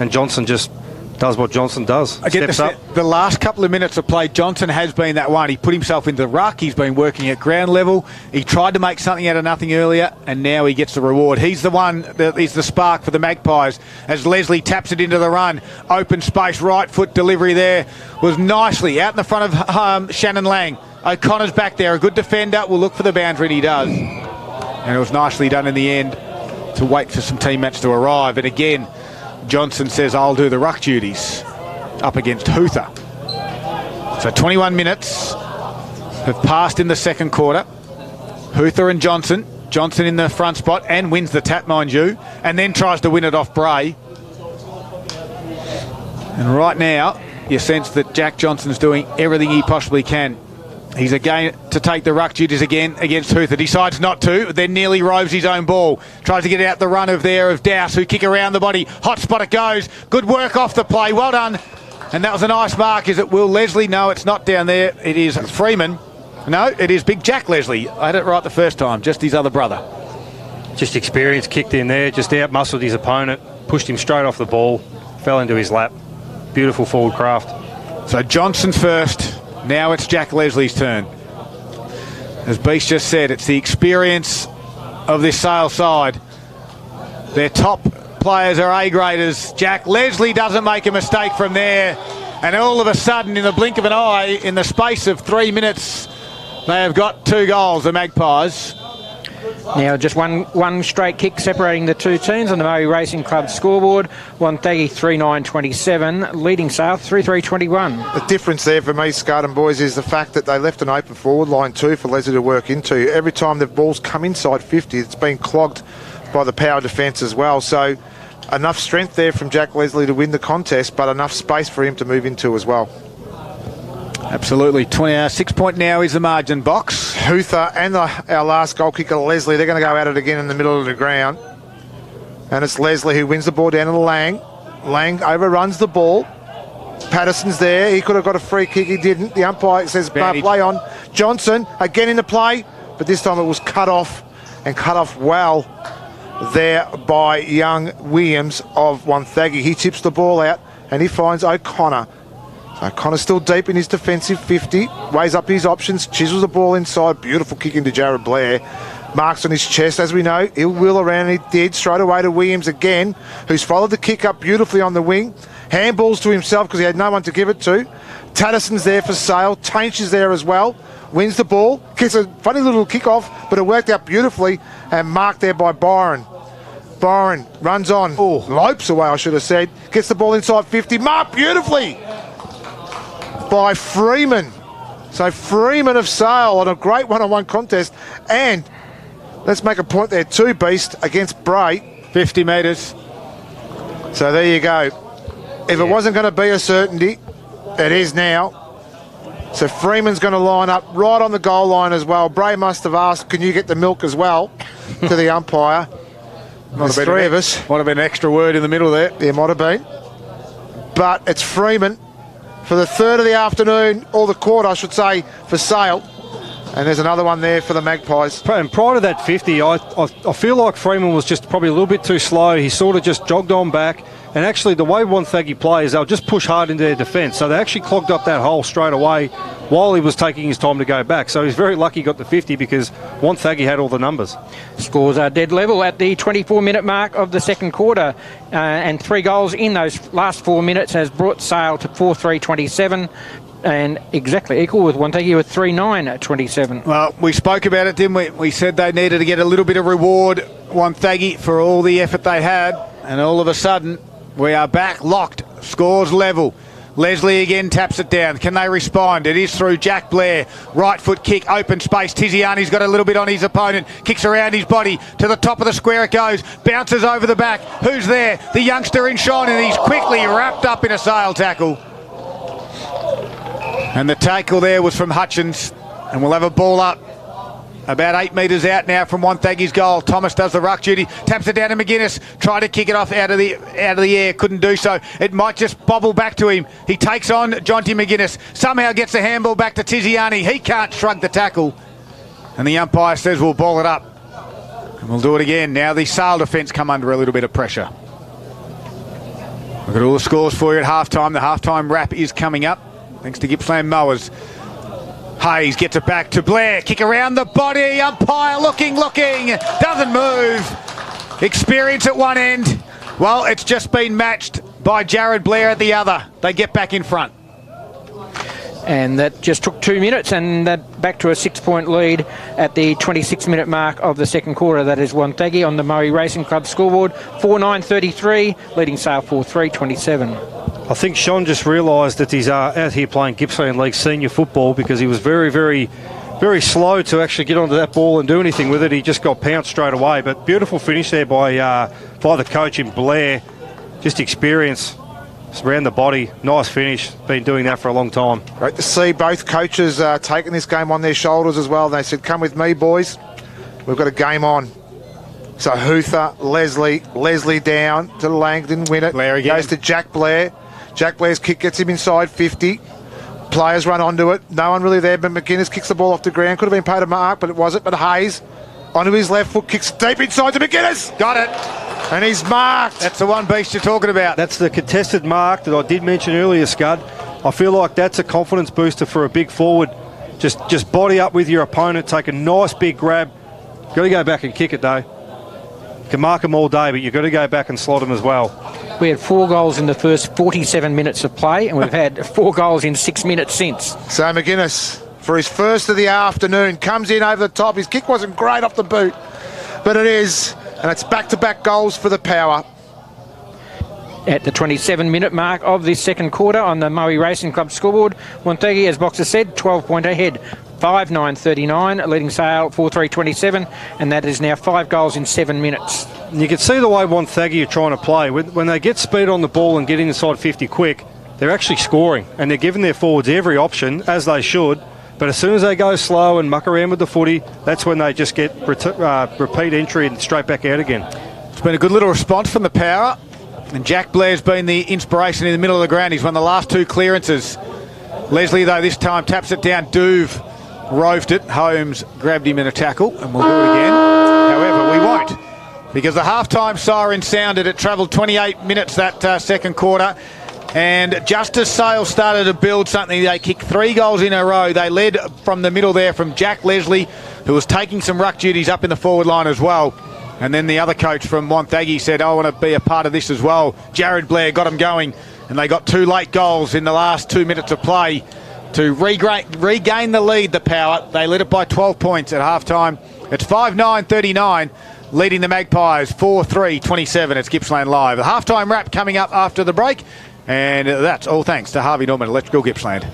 And Johnson just does what Johnson does. Steps up. The last couple of minutes of play, Johnson has been that one. He put himself into the ruck. He's been working at ground level. He tried to make something out of nothing earlier, and now he gets the reward. He's the one that is the spark for the Magpies as Leslie taps it into the run. Open space, right foot delivery there was nicely out in the front of Shannon Lang. O'Connor's back there, a good defender. Will look for the boundary, and he does. And it was nicely done in the end to wait for some team match to arrive. And again, Johnson says, I'll do the ruck duties up against Huther. So 21 minutes have passed in the second quarter. Huther and Johnson. Johnson in the front spot and wins the tap, mind you, and then tries to win it off Bray. And right now, you sense that Jack Johnson's doing everything he possibly can. He's again to take the ruck duties again against Huther. Decides not to, then nearly roves his own ball. Tries to get out the run of Dowse, who kick around the body. Hot spot it goes. Good work off the play. Well done. And that was a nice mark. Is it Will Leslie? No, it's not down there. It is Freeman. No, it is Big Jack Leslie. I had it right the first time. Just his other brother. Just experience kicked in there. Just out-muscled his opponent. Pushed him straight off the ball. Fell into his lap. Beautiful forward craft. So Johnson first. Now it's Jack Leslie's turn. As Beast just said, it's the experience of this Sale side. Their top players are A-graders. Jack Leslie doesn't make a mistake from there. And all of a sudden, in the blink of an eye, in the space of 3 minutes, they have got 2 goals, the Magpies. Now just one straight kick separating the two teams on the Moe Racing Club scoreboard. Wonthaggi 3-9-27, leading Sale 3-3-21. The difference there for me, Scott and boys, is the fact that they left an open forward line too for Leslie to work into. Every time the ball's come inside 50, it's been clogged by the power defence as well. So enough strength there from Jack Leslie to win the contest, but enough space for him to move into as well. Absolutely. 6 point now is the margin, Box. Huther and our last goal kicker, Leslie, they're going to go at it again in the middle of the ground. And it's Leslie who wins the ball down to Lang. Lang overruns the ball. Patterson's there. He could have got a free kick. He didn't. The umpire says, no, play on. Johnson again in the play, but this time it was cut off, and cut off well there by young Williams of Wonthaggi. He tips the ball out, and he finds O'Connor. So O'Connor's still deep in his defensive 50. Weighs up his options. Chisels the ball inside. Beautiful kick into Jared Blair. Marks on his chest, as we know. He'll wheel around, and he did. Straight away to Williams again, who's followed the kick up beautifully on the wing. Handballs to himself because he had no one to give it to. Tatterson's there for Sale. Tainch is there as well. Wins the ball. Gets a funny little kick off, but it worked out beautifully. And marked there by Byron. Byron runs on. Oh, lopes away, I should have said. Gets the ball inside 50. Marked beautifully by Freeman. So Freeman of Sale on a great one-on-one contest. And let's make a point there too, Beast, against Bray. 50 metres. So there you go. If it wasn't going to be a certainty, it is now. So Freeman's going to line up right on the goal line as well. Bray must have asked, can you get the milk as well, to the umpire. There's three of us. Might have been an extra word in the middle there. There might have been. But it's Freeman for the third of the afternoon, or the quarter, I should say, for Sale. And there's another one there for the Magpies. And prior to that 50, I feel like Freeman was just probably a little bit too slow. He sort of just jogged on back. And actually, the way Wonthaggi plays, they'll just push hard into their defence. So they actually clogged up that hole straight away while he was taking his time to go back. So he's very lucky he got the 50 because Wonthaggi had all the numbers. Scores are dead level at the 24-minute mark of the second quarter. And 3 goals in those last 4 minutes has brought Sale to 4-3-27. And exactly equal with Wonthaggi with 3-9-27. Well, we spoke about it, didn't we? We said they needed to get a little bit of reward, Wonthaggi, for all the effort they had. And all of a sudden, we are back locked. Scores level. Leslie again taps it down. Can they respond? It is through Jack Blair. Right foot kick, open space. Tiziani's got a little bit on his opponent. Kicks around his body. To the top of the square it goes. Bounces over the back. Who's there? The youngster in shine, and he's quickly wrapped up in a Sale tackle. And the tackle there was from Hutchins. And we'll have a ball up. About 8 metres out now from Wonthaggi's goal. Thomas does the ruck duty, taps it down to McGuinness, tried to kick it off out of the air, couldn't do so. It might just bobble back to him. He takes on Jonty McGuinness, somehow gets the handball back to Tiziani. He can't shrug the tackle. And the umpire says we'll ball it up. And we'll do it again. Now the Sale defence come under a little bit of pressure. We've got all the scores for you at half-time. The half-time wrap is coming up, thanks to Gippsland Mowers. Hayes gets it back to Blair. Kick around the body. Umpire looking. Doesn't move. Experience at one end. Well, it's just been matched by Jared Blair at the other. They get back in front. And that just took 2 minutes, and that back to a 6-point lead at the 26-minute mark of the second quarter. That is Wonthaggi on the Murray Racing Club scoreboard. 4-9-33, leading Sale 4-3-27. I think Sean just realised that he's out here playing Gippsland League senior football because he was very, very, very slow to actually get onto that ball and do anything with it. He just got pounced straight away. But beautiful finish there by the coach in Blair. Just experience around the body. Nice finish. Been doing that for a long time. Great to see both coaches taking this game on their shoulders as well. They said, come with me, boys. We've got a game on. So Huther, Leslie down to Lang, didn't win it. Blair again. Goes to Jack Blair. Jack Blair's kick gets him inside 50. Players run onto it. No one really there, but McGuinness kicks the ball off the ground. Could have been paid a mark, but it wasn't. But Hayes onto his left foot, kicks deep inside to McGuinness. Got it. And he's marked. That's the one beast you're talking about. That's the contested mark that I did mention earlier, Scud. I feel like that's a confidence booster for a big forward. Just body up with your opponent, take a nice big grab. Got to go back and kick it, though. You can mark them all day, but you've got to go back and slot them as well. We had 4 goals in the first 47 minutes of play, and we've had 4 goals in 6 minutes since. So McGuinness, for his first of the afternoon, comes in over the top. His kick wasn't great off the boot, but it is. And it's back-to-back goals for the Power. At the 27-minute mark of this second quarter on the Murray Racing Club scoreboard, Wonthaggi, as Boxer said, 12-point ahead. 5-9-39, leading Sale 4-3-27, and that is now 5 goals in 7 minutes. You can see the way Wonthaggi are trying to play. When they get speed on the ball and get inside 50 quick, they're actually scoring, and they're giving their forwards every option, as they should. But as soon as they go slow and muck around with the footy, that's when they just get repeat entry and straight back out again. It's been a good little response from the Power. And Jack Blair's been the inspiration in the middle of the ground. He's won the last 2 clearances. Leslie, though, this time taps it down. Duve roved it. Holmes grabbed him in a tackle, and we'll do it again. However, we won't, because the halftime siren sounded. It travelled 28 minutes that second quarter. And just as Sale started to build something, they kicked 3 goals in a row. They led from the middle there from Jack Leslie, who was taking some ruck duties up in the forward line as well. And then the other coach from Wonthaggi said, I want to be a part of this as well. Jared Blair got them going, and they got 2 late goals in the last 2 minutes of play to regain the lead, the Power. They led it by 12 points at halftime. It's 5-9-39, leading the Magpies 4-3-27. It's Gippsland Live. The halftime wrap coming up after the break. And that's all thanks to Harvey Norman, Electrical Gippsland.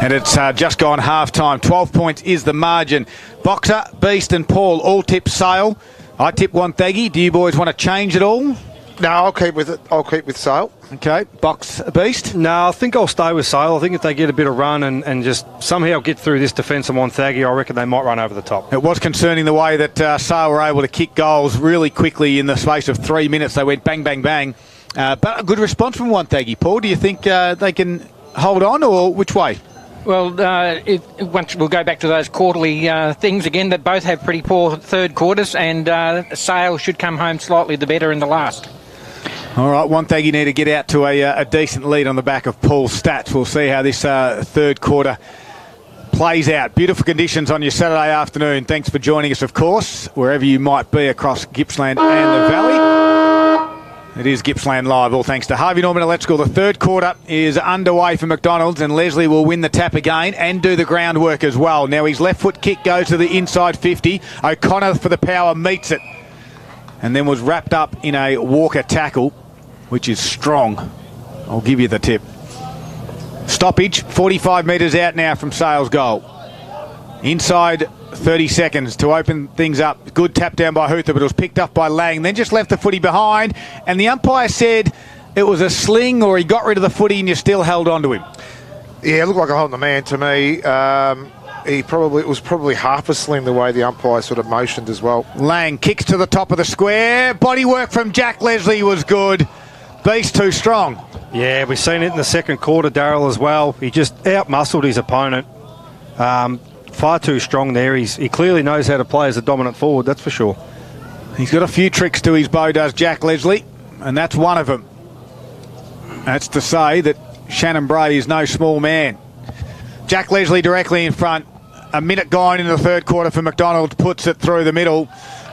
And it's just gone half-time. 12 points is the margin. Boxer, Beast and Paul all tip Sale. I tip Wonthaggi. Do you boys want to change it all? No, I'll keep with it. I'll keep with Sale. Okay. Box, Beast? No, I think I'll stay with Sale. I think if they get a bit of run and just somehow get through this defence of Wonthaggi, I reckon they might run over the top. It was concerning the way that Sale were able to kick goals really quickly in the space of 3 minutes. They went bang, bang, bang. But a good response from Wonthaggi. Paul, do you think they can hold on, or which way? Well, once we'll go back to those quarterly things again, that both have pretty poor third quarters, and Sale should come home slightly the better in the last. All right, Wonthaggi need to get out to a decent lead on the back of Paul's stats. We'll see how this third quarter plays out. Beautiful conditions on your Saturday afternoon. Thanks for joining us, of course, wherever you might be across Gippsland and the Valley. It is Gippsland Live, all thanks to Harvey Norman Electrical. The third quarter is underway for McDonald's, and Leslie will win the tap again and do the groundwork as well. Now his left foot kick goes to the inside 50. O'Connor for the power meets it, and then was wrapped up in a Walker tackle, which is strong. I'll give you the tip. Stoppage, 45 metres out now from Sale's goal. Inside 30 seconds to open things up. Good tap down by Huther, but it was picked up by Lang. Then just left the footy behind, and the umpire said it was a sling, or he got rid of the footy and you still held on to him. Yeah, it looked like a holding the man to me. It was probably half a sling the way the umpire sort of motioned as well. Lang kicks to the top of the square. Body work from Jack Leslie was good. Beast too strong. Yeah, we've seen it in the second quarter, Darryl, as well. He just out-muscled his opponent. Far too strong there. He clearly knows how to play as a dominant forward, that's for sure. He's got a few tricks to his bow, does Jack Leslie, and that's one of them. That's to say that Shannon Brady is no small man. Jack Leslie directly in front. A minute gone in the third quarter for McDonald's, puts it through the middle,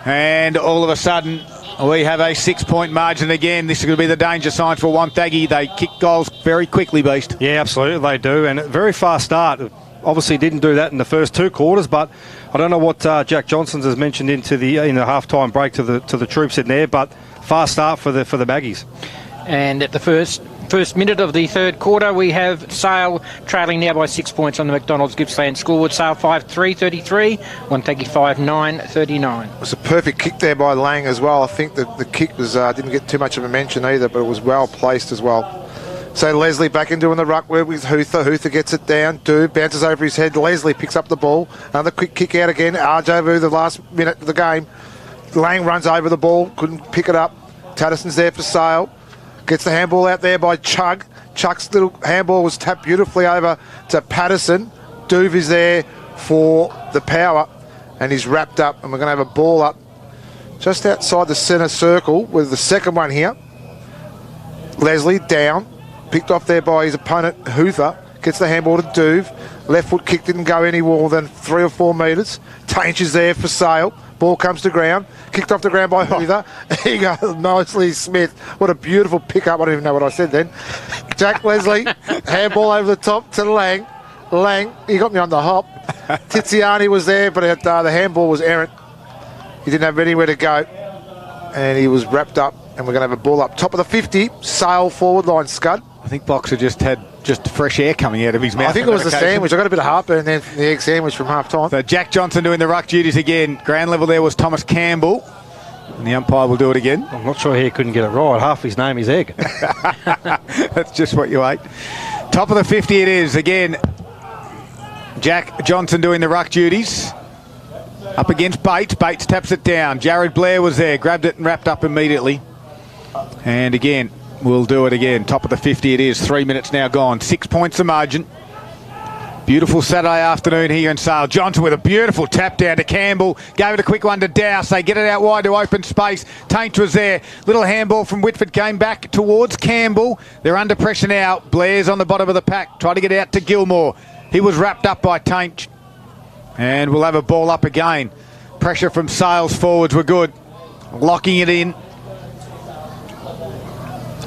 and all of a sudden we have a 6-point margin again. This is going to be the danger signs for Wonthaggi. They kick goals very quickly, Beast. Yeah, absolutely, they do, and a very fast start. Obviously didn't do that in the first two quarters, but I don't know what Jack Johnson has mentioned in the half-time break to the troops in there, but fast start for the Maggies. And at the first minute of the third quarter, we have Sale trailing now by 6 points on the McDonald's Gippsland scoreboard. Sale 5-3-33, Wonthaggi 5-9-39. It was a perfect kick there by Lang as well. I think that the kick was didn't get too much of a mention either, but it was well placed as well. So Leslie back in doing the ruck work with Huther. Huther gets it down. Doob bounces over his head. Leslie picks up the ball. Another quick kick out again. RJ the last minute of the game. Lang runs over the ball. Couldn't pick it up. Tatterson's there for Sale. Gets the handball out there by Chug. Chug's little handball was tapped beautifully over to Patterson. Doob is there for the power, and he's wrapped up, and we're going to have a ball up just outside the centre circle with the second one here. Leslie down. Picked off there by his opponent, Huther. Gets the handball to Doob. Left foot kick didn't go any more than 3 or 4 metres. Tainch is there for Sale. Ball comes to ground. Kicked off the ground by Huther. Here you go, nicely Smith. What a beautiful pickup. I don't even know what I said then. Jack Leslie. Handball over the top to Lang. Lang, he got me on the hop. Tiziani was there, but the handball was errant. He didn't have anywhere to go. And he was wrapped up. And we're going to have a ball up top of the 50. Sale forward line, Scud. I think Boxer just had fresh air coming out of his mouth. I think it was the sandwich. I got a bit of heartburn then from the egg sandwich from half time. So Jack Johnson doing the ruck duties again. Ground level there was Thomas Campbell. And the umpire will do it again. I'm not sure he couldn't get it right. Half his name is Egg. That's just what you ate. Top of the 50 it is. Again, Jack Johnson doing the ruck duties. Up against Bates. Bates taps it down. Jared Blair was there. Grabbed it and wrapped up immediately. And again, we'll do it again. Top of the 50 it is. 3 minutes now gone. 6 points the margin. Beautiful Saturday afternoon here in Sale. Johnson with a beautiful tap down to Campbell. Gave it a quick one to Dowse. They get it out wide to open space. Tainch was there. Little handball from Whitford came back towards Campbell. They're under pressure now. Blair's on the bottom of the pack. Try to get out to Gilmore. He was wrapped up by Tainch. And we'll have a ball up again. Pressure from Sale's forwards were good. Locking it in.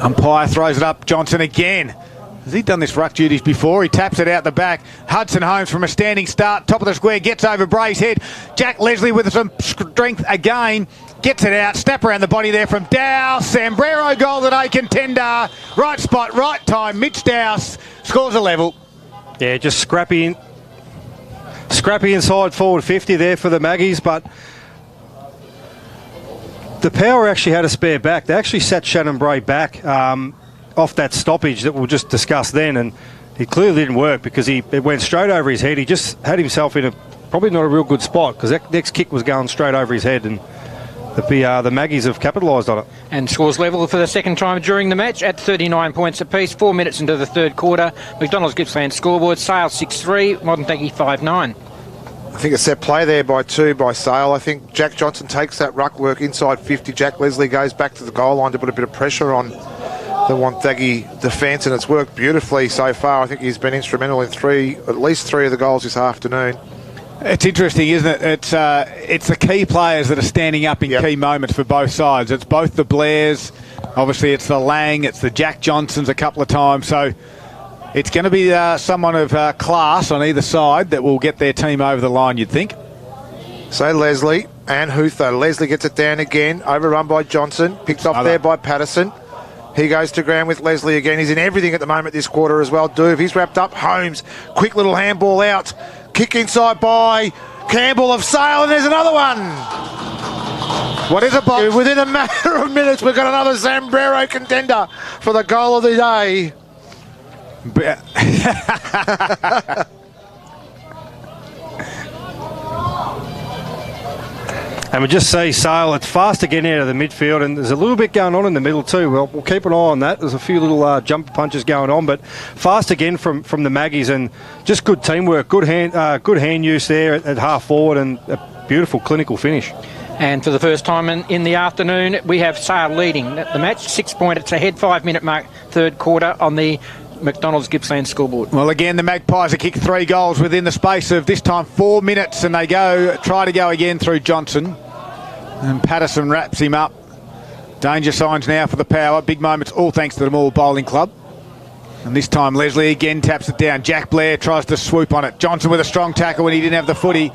Umpire throws it up. Johnson again. Has he done this ruck duties before? He taps it out the back. Hudson Holmes from a standing start. Top of the square. Gets over Bray's head. Jack Leslie with some strength again. Gets it out. Snap around the body there from Dowse. Sambrero goal that I contender. Right spot, right time. Mitch Dowse scores a level. Yeah, just scrappy inside forward 50 there for the Maggies, but the Power actually had a spare back. They actually sat Shannon Bray back off that stoppage that we'll just discuss then, and it clearly didn't work because it went straight over his head. He just had himself in probably not a real good spot because that next kick was going straight over his head, and the Maggies have capitalised on it. And scores level for the second time during the match at 39 points apiece. 4 minutes into the third quarter. McDonald's Gippsland scoreboard. Sale 6-3, Wonthaggi 5-9. I think a set play there by Sale. I think Jack Johnson takes that ruck work inside 50. Jack Leslie goes back to the goal line to put a bit of pressure on the Wonthaggi defence, and it's worked beautifully so far. I think he's been instrumental in at least three of the goals this afternoon. It's interesting, isn't it? It's the key players that are standing up in key moments for both sides. It's both the Blairs, obviously it's the Lang, it's the Jack Johnsons a couple of times. So it's going to be someone of class on either side that will get their team over the line, you'd think. So Leslie and Huther. Leslie gets it down again, overrun by Johnson, picked off there by Patterson. He goes to ground with Leslie again. He's in everything at the moment this quarter as well. Duve, he's wrapped up. Holmes, quick little handball out. Kick inside by Campbell of Sale, and there's another one. What is it, Bob? Within a matter of minutes, we've got another Zambrero contender for the goal of the day. And we just see Sale, it's fast again out of the midfield, and there's a little bit going on in the middle too. Well, we'll keep an eye on that. There's a few little jump punches going on, but fast again from the Maggies, and just good teamwork, good hand use there at half forward, and a beautiful clinical finish. And for the first time in the afternoon, we have Sale leading the match. 6 point, it's ahead, 5 minute mark, third quarter on the McDonald's Gippsland scoreboard. Well, again, the Magpies have kicked 3 goals within the space of this time 4 minutes, and they try to go again through Johnson. And Patterson wraps him up. Danger signs now for the Power. Big moments, all thanks to the Moore Bowling Club. And this time Leslie again taps it down. Jack Blair tries to swoop on it. Johnson with a strong tackle when he didn't have the footy.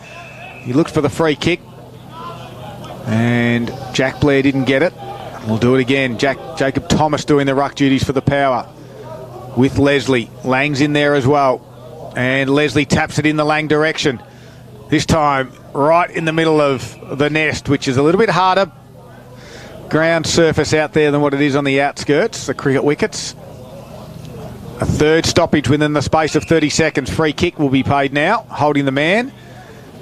He looked for the free kick. And Jack Blair didn't get it. We'll do it again. Jacob Thomas doing the ruck duties for the Power. With Leslie. Lang's in there as well. And Leslie taps it in the Lang direction. This time right in the middle of the nest, which is a little bit harder ground surface out there than what it is on the outskirts, the cricket wickets. A third stoppage within the space of 30 seconds. Free kick will be paid now, holding the man.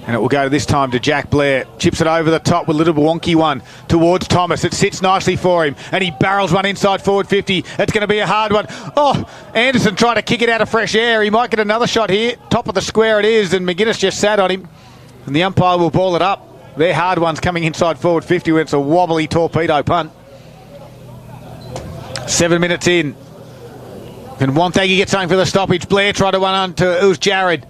And it will go this time to Jack Blair. Chips it over the top with a little wonky one towards Thomas. It sits nicely for him. And he barrels one inside forward 50. It's going to be a hard one. Oh, Anderson trying to kick it out of fresh air. He might get another shot here. Top of the square it is. And McGuinness just sat on him. And the umpire will ball it up. They're hard ones coming inside forward 50 when it's a wobbly torpedo punt. 7 minutes in. And Wonthaggi gets something for the stoppage. Blair tried to run on to, it was Jared.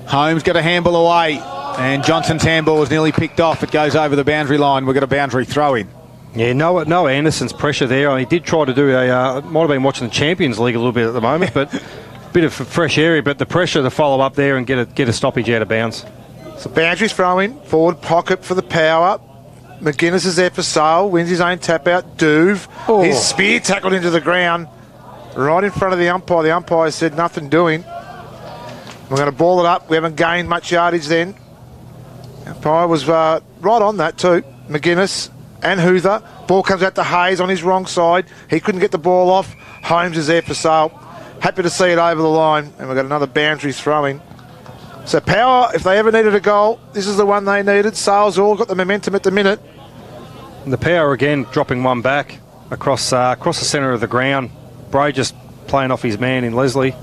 Holmes got a handball away, and Johnson's handball was nearly picked off. It goes over the boundary line. We've got a boundary throw in. Yeah, no Anderson's pressure there. He did try to do might have been watching the Champions League a little bit at the moment, but a bit of fresh area, but the pressure to follow up there and get a stoppage out of bounds. So boundary throw in, forward pocket for the Power. McGuinness is there for Sale, wins his own tap out. Duve, his spear tackled into the ground right in front of the umpire. The umpire said nothing doing. We're going to ball it up. We haven't gained much yardage then. Umpire was right on that too. McGuinness and Huther. Ball comes out to Hayes on his wrong side. He couldn't get the ball off. Holmes is there for Sale. Happy to see it over the line. And we've got another boundary throwing. So Power, if they ever needed a goal, this is the one they needed. Sale's all got the momentum at the minute. And the Power again dropping one back across the centre of the ground. Bray just playing off his man in Leslie.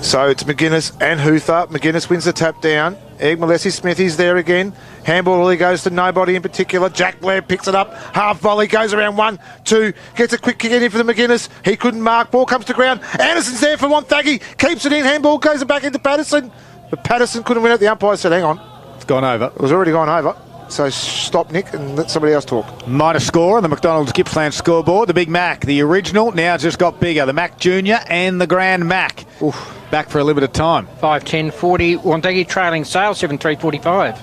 So it's McGuinness and Huther. McGuinness wins the tap down. Egg Malessi Smith is there again. Handball really goes to nobody in particular. Jack Blair picks it up. Half volley goes around 1, 2. Gets a quick kick in for the McGuinness. He couldn't mark. Ball comes to ground. Anderson's there for Wonthaggi. Keeps it in. Handball goes back into Patterson. But Patterson couldn't win it. The umpire said, hang on. It's gone over. It was already gone over. So stop, Nick, and let somebody else talk. Minor score on the McDonald's Gippsland scoreboard. The Big Mac, the original, now just got bigger. The Mac Junior and the Grand Mac. Oof. Back for a limited time. 5:10:40. Wonthaggi trailing Sale 7:3:45.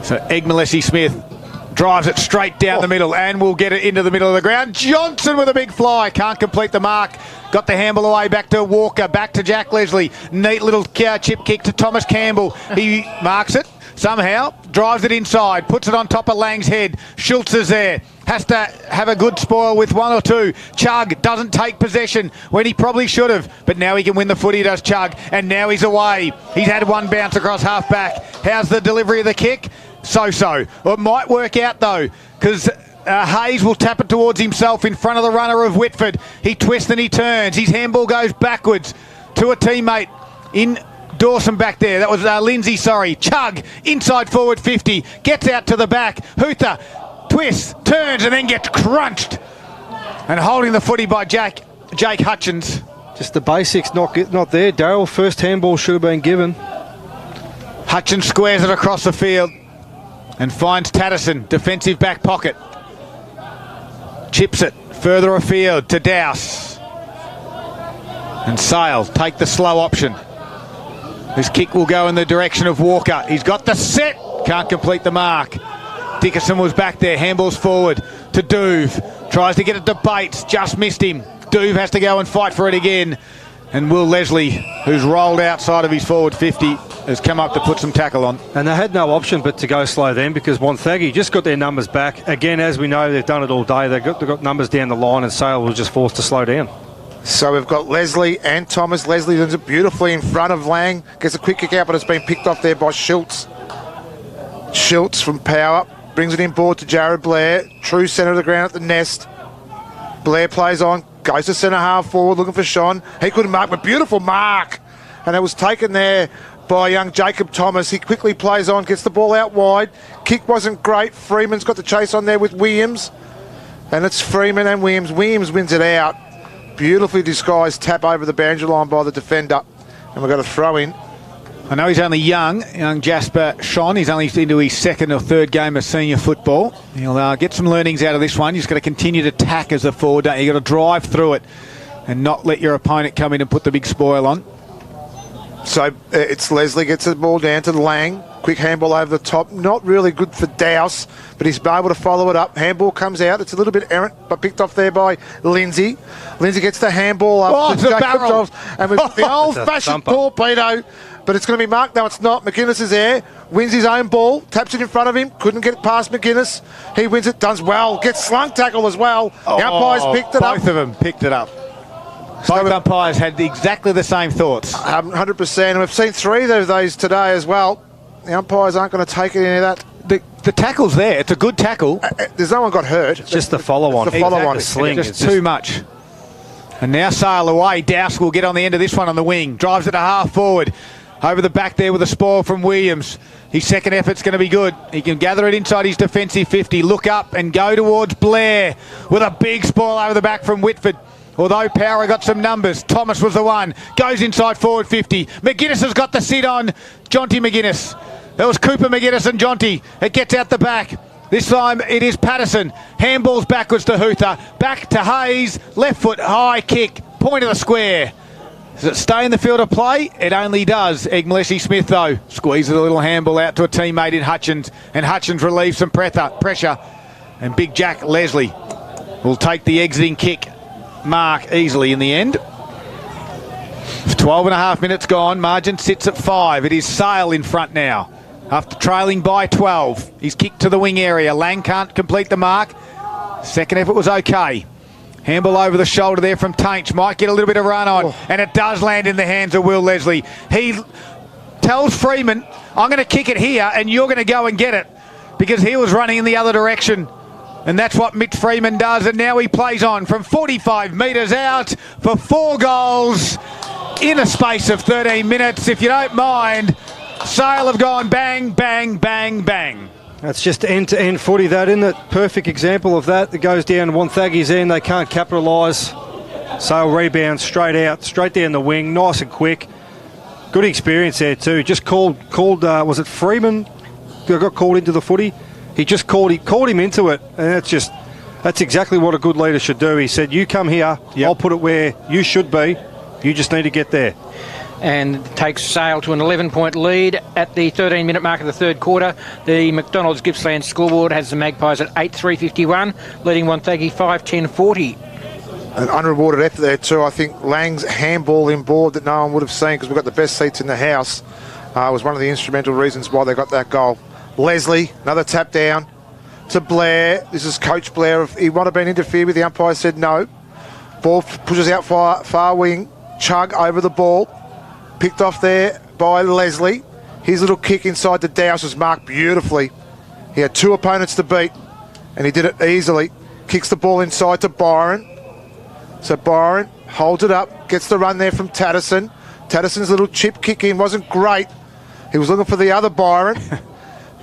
So Egg Malessi Smith drives it straight down the middle and will get it into the middle of the ground. Johnson with a big fly, can't complete the mark. Got the handball away, back to Walker, back to Jack Leslie. Neat little chip kick to Thomas Campbell. He marks it somehow, drives it inside, puts it on top of Lang's head. Schultz is there. Has to have a good spoil with one or two. Chug doesn't take possession when he probably should have, but now he can win the footy, does Chug, and now he's away. He's had one bounce across half back. How's the delivery of the kick? So-so. Well, it might work out though, because Hayes will tap it towards himself in front of the runner of Whitford. He twists and he turns. His handball goes backwards to a teammate in Dawson back there. That was Lindsay, sorry. Chug, inside forward 50, gets out to the back. Huther twists, turns, and then gets crunched. And holding the footy by Jake Hutchins. Just the basics not there. Darryl, first handball should have been given. Hutchins squares it across the field and finds Tatterson, defensive back pocket. Chips it further afield to Dowse. And Sale take the slow option. His kick will go in the direction of Walker. He's got the set, can't complete the mark. Dickerson was back there, handballs forward to Duve. Tries to get it to Bates, just missed him. Duve has to go and fight for it again. And Will Leslie, who's rolled outside of his forward 50, has come up to put some tackle on. And they had no option but to go slow then, because Wonthaggi just got their numbers back. Again, as we know, they've done it all day. They've got numbers down the line, and Sale was just forced to slow down. So we've got Leslie and Thomas. Leslie does it beautifully in front of Lang. Gets a quick kick out, but it's been picked off there by Schultz. Schultz from power. Brings it in board to Jared Blair. True centre of the ground at the nest. Blair plays on. Goes to centre half forward looking for Sean. He couldn't mark, but beautiful mark. And it was taken there by young Jacob Thomas. He quickly plays on, gets the ball out wide. Kick wasn't great. Freeman's got the chase on there with Williams. And it's Freeman and Williams. Williams wins it out. Beautifully disguised tap over the boundary line by the defender. And we've got a throw in. I know he's only young Jasper Sean. He's only into his second or third game of senior football. He'll get some learnings out of this one. You've just got to continue to tack as a forward. You've got to drive through it and not let your opponent come in and put the big spoil on. So it's Leslie gets the ball down to Lang. Quick handball over the top. Not really good for Dowse, but he's able to follow it up. Handball comes out. It's a little bit errant, but picked off there by Lindsay. Lindsay gets the handball up to Jacob Thomas, and with the old-fashioned torpedo. But it's going to be marked. No, it's not. McGuinness is there. Wins his own ball. Taps it in front of him. Couldn't get it past McGuinness. He wins it. Does well. Gets slung tackle as well. The umpires picked it up. Both of them picked it up. Both umpires had exactly the same thoughts. 100%. And we've seen 3 of those today as well. The umpires aren't going to take any of that. The tackle's there. It's a good tackle. There's no one got hurt. It's just the follow-on. The follow-on. Sling. Just too much. And now Sale away. Dowse will get on the end of this one on the wing. Drives it to half forward. Over the back there with a spoil from Williams. His second effort's going to be good. He can gather it inside his defensive 50. Look up and go towards Blair with a big spoil over the back from Whitford. Although Power got some numbers, Thomas was the one. Goes inside forward 50. McGuinness has got the sit on Jonty McGuinness. That was Cooper McGuinness and Jonty. It gets out the back. This time it is Patterson. Handballs backwards to Huther. Back to Hayes. Left foot high kick. Point of the square. Does it stay in the field of play? It only does. Egg Smith, though, squeezes a little handball out to a teammate in Hutchins, and Hutchins relieves some pressure. And big Jack Leslie will take the exiting kick mark easily in the end. 12 and a half minutes gone. Margin sits at 5. It is Sale in front now. After trailing by 12. He's kicked to the wing area. Lang can't complete the mark. Second effort was okay. Handball over the shoulder there from Tainch. Might get a little bit of run on. And it does land in the hands of Will Leslie. He tells Freeman, I'm going to kick it here and you're going to go and get it. Because he was running in the other direction. And that's what Mitch Freeman does. And now he plays on from 45 metres out for 4 goals in a space of 13 minutes. If you don't mind, Sale have gone bang, bang, bang, bang. That's just end-to-end footy, that, isn't it? Perfect example of that. It goes down Wonthaggi's end. They can't capitalise. Sale rebounds straight out, straight down the wing, nice and quick. Good experience there too. Just called. Was it Freeman who got called into the footy? He just called him into it, and that's exactly what a good leader should do. He said, "You come here, I'll put it where you should be. You just need to get there." and takes Sale to an 11-point lead at the 13-minute mark of the third quarter. The McDonald's Gippsland scoreboard has the Magpies at 8-3-51, leading Wonthaggi 5-10-40. An unrewarded effort there too. I think Lang's handball in board that no one would have seen because we've got the best seats in the house was one of the instrumental reasons why they got that goal. Leslie, another tap down to Blair. This is Coach Blair. He might have been interfered with. The umpire said no. Ball pushes out far wing. Chug over the ball. Picked off there by Leslie. His little kick inside the douse was marked beautifully. He had two opponents to beat and he did it easily. Kicks the ball inside to Byron. So Byron holds it up, gets the run there from Tatterson. Tatterson's little chip kick in wasn't great. He was looking for the other Byron.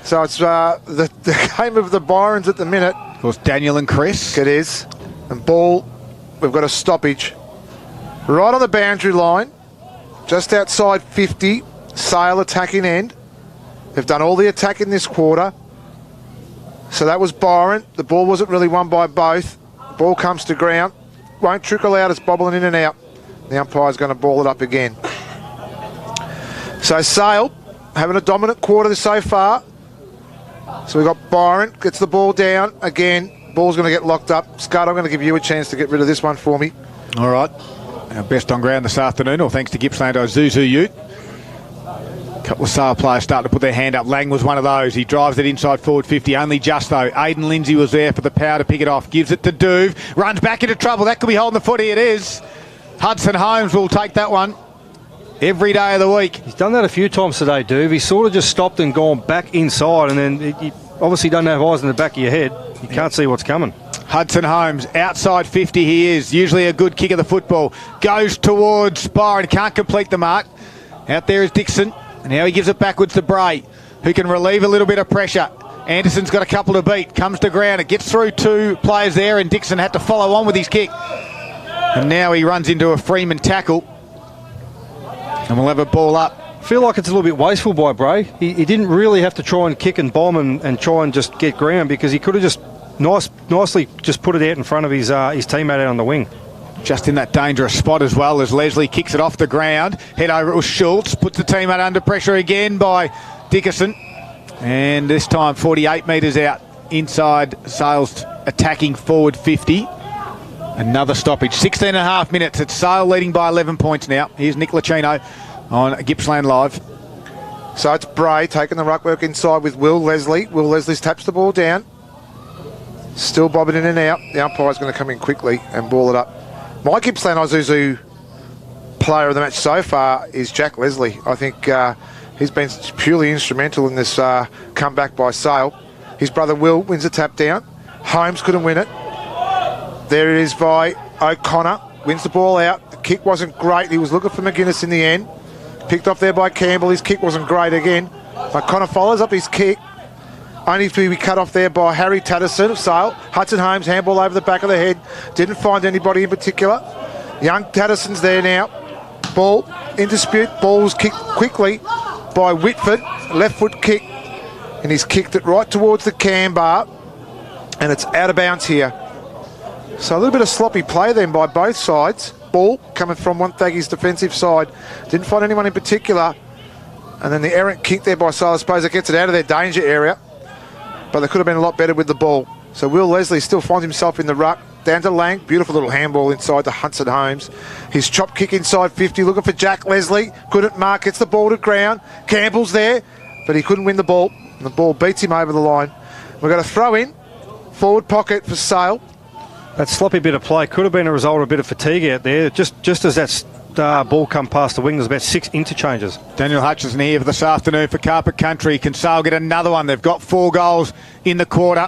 So it's the game of the Byrons at the minute. Of course, Daniel and Chris. It is. And ball, we've got a stoppage. Right on the boundary line, just outside 50, Sale attacking end. They've done all the attack in this quarter. So that was Byron. The ball wasn't really won by both. Ball comes to ground. Won't trickle out, it's bobbling in and out. The umpire's going to ball it up again. So Sale having a dominant quarter so far. So we've got Byron, gets the ball down again. Ball's going to get locked up. Scott, I'm going to give you a chance to get rid of this one for me. All right. Our best on ground this afternoon, all thanks to Gippsland Zuzu Ute. A couple of Sale players starting to put their hand up. Lang was one of those. He drives it inside forward 50, only just though. Aidan Lindsay was there for the power to pick it off. Gives it to Duve. Runs back into trouble. That could be holding the footy. It is. Hudson Holmes will take that one every day of the week. He's done that a few times today, Duve. He's sort of just stopped and gone back inside, and then you obviously don't have eyes in the back of your head. You can't see what's coming. Hudson Holmes, outside 50 he is. Usually a good kick of the football. Goes towards Byron. Can't complete the mark. Out there is Dixon. And now he gives it backwards to Bray, who can relieve a little bit of pressure. Anderson's got a couple to beat. Comes to ground. It gets through two players there, and Dixon had to follow on with his kick. And now he runs into a Freeman tackle. And we'll have a ball up. I feel like it's a little bit wasteful by Bray. He didn't really have to try and kick and bomb and try and just get ground, because he could have just nicely just put it out in front of his teammate out on the wing. Just in that dangerous spot as well, as Leslie kicks it off the ground. Head over it was Schultz. Puts the teammate under pressure again by Dickerson. And this time 48 metres out inside Sale's attacking forward 50. Another stoppage. 16 and a half minutes. It's Sale leading by 11 points now. Here's Nick Lucchino on Gippsland Live. So it's Bray taking the ruck work inside with Will Leslie. Will Leslie taps the ball down. Still bobbing in and out. The umpire's going to come in quickly and ball it up. My Gippsland Isuzu player of the match so far is Jack Leslie. I think he's been purely instrumental in this comeback by Sale. His brother Will wins a tap down. Holmes couldn't win it. There it is by O'Connor. Wins the ball out. The kick wasn't great. He was looking for McGuinness in the end. Picked off there by Campbell. His kick wasn't great again. O'Connor follows up his kick. Only to be cut off there by Harry Tatterson of Sale. Hudson Holmes, handball over the back of the head. Didn't find anybody in particular. Young Tatterson's there now. Ball in dispute. Ball was kicked quickly by Whitford. Left foot kick. And he's kicked it right towards the cam bar. And it's out of bounds here. So a little bit of sloppy play then by both sides. Ball coming from Wonthaggi's defensive side. Didn't find anyone in particular. And then the errant kick there by Sale. I suppose it gets it out of their danger area. But they could have been a lot better with the ball. So Will Leslie still finds himself in the ruck. Down to Lang. Beautiful little handball inside to Hudson Holmes. His chop kick inside 50. Looking for Jack Leslie. Couldn't mark. Gets the ball to ground. Campbell's there. But he couldn't win the ball. And the ball beats him over the line. We've got a throw in. Forward pocket for Sale. That sloppy bit of play could have been a result of a bit of fatigue out there. Just as that ball come past the wing, there's about 6 interchanges. Daniel Hutchison here for this afternoon for Carpet Country. Can Sale get another one? They've got 4 goals in the quarter.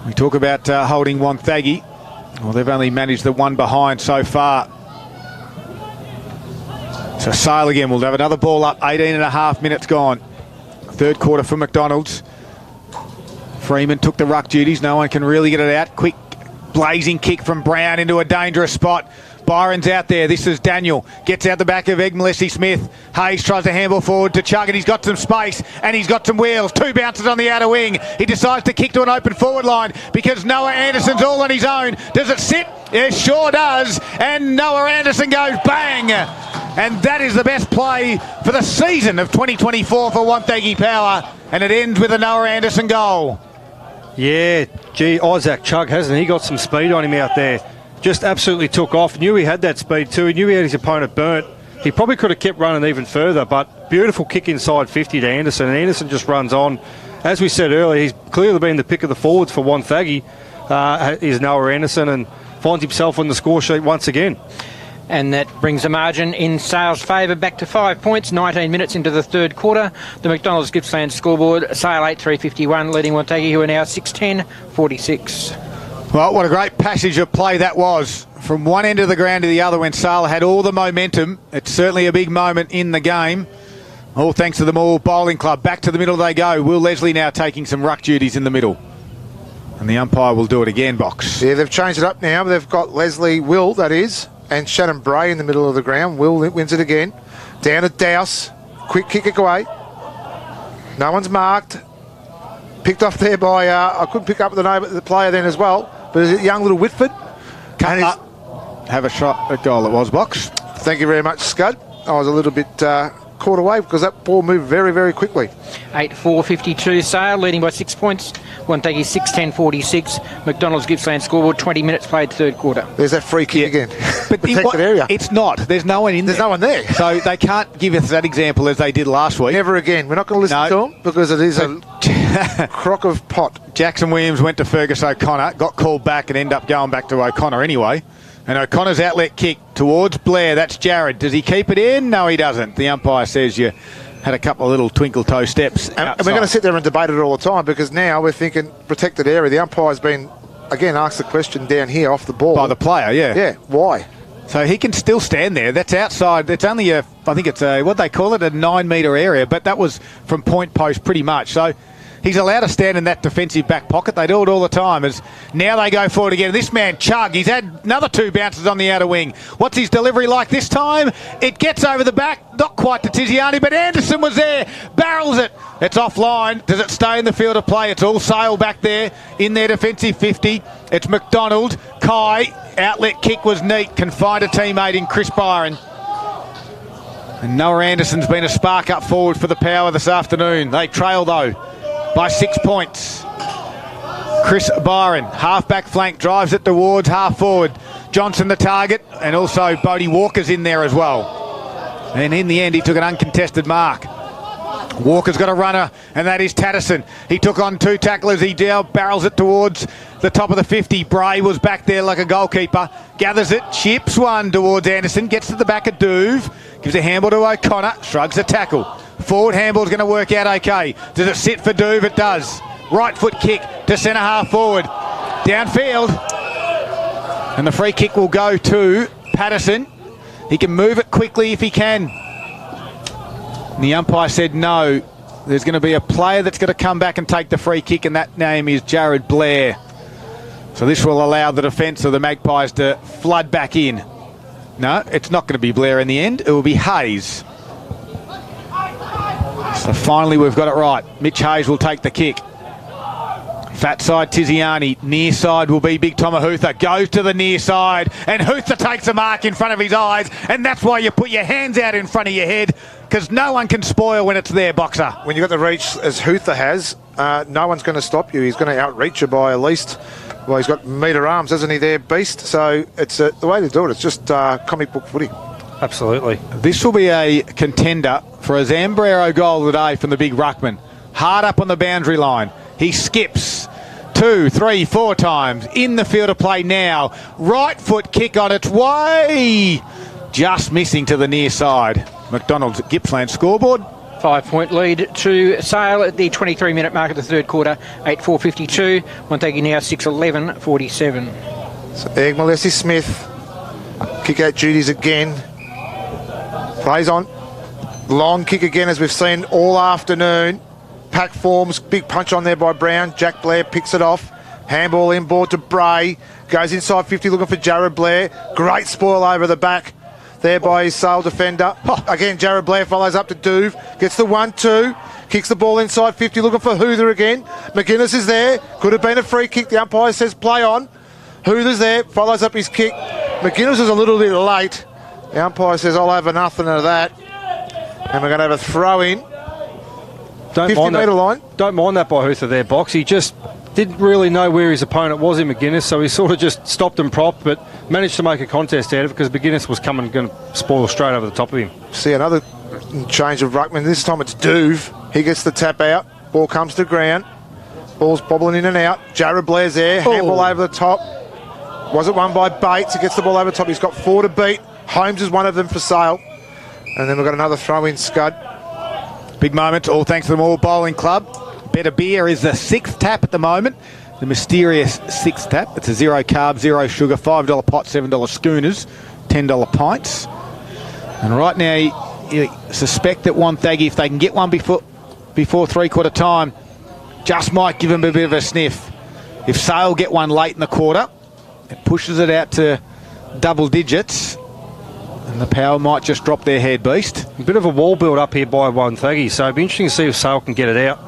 We talk about holding Wonthaggi. Well, they've only managed the one behind so far. So Sale again will have another ball up. 18 and a half minutes gone. Third quarter for McDonald's. Freeman took the ruck duties. No one can really get it out. Quick blazing kick from Brown into a dangerous spot. Byron's out there. This is Daniel. Gets out the back of Egg Molessi Smith. Hayes tries to handball forward to Chug, and he's got some space and he's got some wheels. 2 bounces on the outer wing. He decides to kick to an open forward line because Noah Anderson's all on his own. Does it sit? It sure does. And Noah Anderson goes bang And that is the best play for the season of 2024 for Wonthaggi Power. And it ends with a Noah Anderson goal. Yeah, gee, Isaac Chug, hasn't he got some speed on him out there? Just absolutely took off. Knew he had that speed too. He knew he had his opponent burnt. He probably could have kept running even further, but beautiful kick inside 50 to Anderson. And Anderson just runs on. As we said earlier, he's clearly been the pick of the forwards for Wonthaggi, is Noah Anderson, and finds himself on the score sheet once again. And that brings the margin in Sale's favour back to 5 points, 19 minutes into the third quarter. The McDonald's Gippsland scoreboard, Sale 8-351, leading Wonthaggi, who are now 6-10-46. Well, what a great passage of play that was. From one end of the ground to the other when Sale had all the momentum. It's certainly a big moment in the game. All thanks to the Moore Bowling Club. Back to the middle they go. Will Leslie now taking some ruck duties in the middle. And the umpire will do it again, Box. Yeah, they've changed it up now. They've got Will, that is, and Shannon Bray in the middle of the ground. Will wins it again. Down to Dowse. Quick kick away. No one's marked. Picked off there by, I couldn't pick up the name of the player then as well, but is it young little Whitford? Have a shot at goal it was, Box. Thank you very much, Scud. I was a little bit caught away because that ball moved very, very quickly. 8-4-52 Sale, leading by 6 points. Wonthaggi 6-10-46. McDonald's Gippsland scoreboard, 20 minutes played third quarter. There's that free kick again. But protected area. It's not. There's no one in there. There's no one there. So they can't give us that example as they did last week. Never again. We're not going to listen to them because it is a crock of pot. Jackson Williams went to Fergus O'Connor, got called back and ended up going back to O'Connor anyway. And O'Connor's outlet kick towards Blair. That's Jared. Does he keep it in? No, he doesn't. The umpire says you had a couple of little twinkle toe steps and we're going to sit there and debate it all the time because now we're thinking protected area. The umpire's been, again, asked the question down here off the ball. By the player, yeah. Yeah, why? So he can still stand there. That's outside. It's only I think it's what they call it, a 9-metre area, but that was from point post pretty much. So he's allowed to stand in that defensive back pocket. They do it all the time. As now they go forward again. This man, Chug, he's had another 2 bounces on the outer wing. What's his delivery like this time? It gets over the back. Not quite to Tiziani, but Anderson was there. Barrels it. It's offline. Does it stay in the field of play? It's all Sale back there in their defensive 50. It's McDonald. Kai. Outlet kick was neat. Can find a teammate in Chris Byron. And Noah Anderson's been a spark up forward for the Power this afternoon. They trail, though, by 6 points. Chris Byron, half-back flank, drives it towards half-forward. Johnson the target, and also Bodie Walker's in there as well. And in the end, he took an uncontested mark. Walker's got a runner, and that is Tatterson. He took on 2 tacklers. He barrels it towards the top of the 50. Bray was back there like a goalkeeper. Gathers it, chips one towards Anderson, gets to the back of Duve, gives a handball to O'Connor, shrugs the tackle. Forward handball's going to work out okay. Does it sit for Duve? It does. Right foot kick to centre half forward. Downfield. And the free kick will go to Patterson. He can move it quickly if he can. And the umpire said no. There's going to be a player that's going to come back and take the free kick, and that name is Jared Blair. So this will allow the defence of the Magpies to flood back in. No, it's not going to be Blair in the end. It will be Hayes. So finally we've got it right. Mitch Hayes will take the kick. Fat side Tiziani. Near side will be Big Tom Hoother. Goes to the near side, and Hoother takes a mark in front of his eyes, and that's why you put your hands out in front of your head, because no one can spoil when it's there, Boxer. When you've got the reach as Hoother has, no one's going to stop you. He's going to outreach you by at least, well, he's got metre arms, hasn't he there, Beast? So it's the way to do it. It's just comic book footy. Absolutely. This will be a contender for a Zambrero goal today from the big ruckman. Hard up on the boundary line. He skips 2, 3, 4 times in the field of play now. Right foot kick on its way. Just missing to the near side. McDonald's at Gippsland scoreboard. 5 point lead to Sale at the 23-minute mark of the third quarter. 8-4-52. Wonthaggi now 6-11-47. So Egg Malessi Smith. Kick out duties again. Plays on. Long kick again, as we've seen all afternoon. Pack forms, big punch on there by Brown. Jack Blair picks it off. Handball inboard to Bray. Goes inside 50 looking for Jared Blair. Great spoil over the back there by his Sale defender. Again, Jared Blair follows up to Duve. Gets the 1-2. Kicks the ball inside 50 looking for Hoother again. McGuinness is there. Could have been a free kick. The umpire says play on. Hoother's there. Follows up his kick. McGuinness is a little bit late. The umpire says, I'll have nothing of that. And we're going to have a throw in. 50-metre line. Don't mind that by Huther there, Box. He just didn't really know where his opponent was in McGuinness, so he sort of just stopped and propped, but managed to make a contest out of it because McGuinness was going to spoil straight over the top of him. See another change of ruckman. This time it's Duve. He gets the tap out. Ball comes to ground. Ball's bobbling in and out. Jared Blair's there. Handball over the top. Was it won by Bates? He gets the ball over the top. He's got 4 to beat. Holmes is one of them for Sale. And then we've got another throw-in, Scud. Big moment, all thanks to the Moore Bowling Club. Better Beer is the 6th tap at the moment. The mysterious 6th tap. It's a 0 carb, 0 sugar, $5 pot, $7 schooners, $10 pints. And right now, you suspect that Wonthaggi, if they can get one before three-quarter time, just might give them a bit of a sniff. If Sale get one late in the quarter, it pushes it out to double digits. And the Power might just drop their head, Beast. A bit of a wall build up here by Wonthaggi, so it'll be interesting to see if Sale can get it out.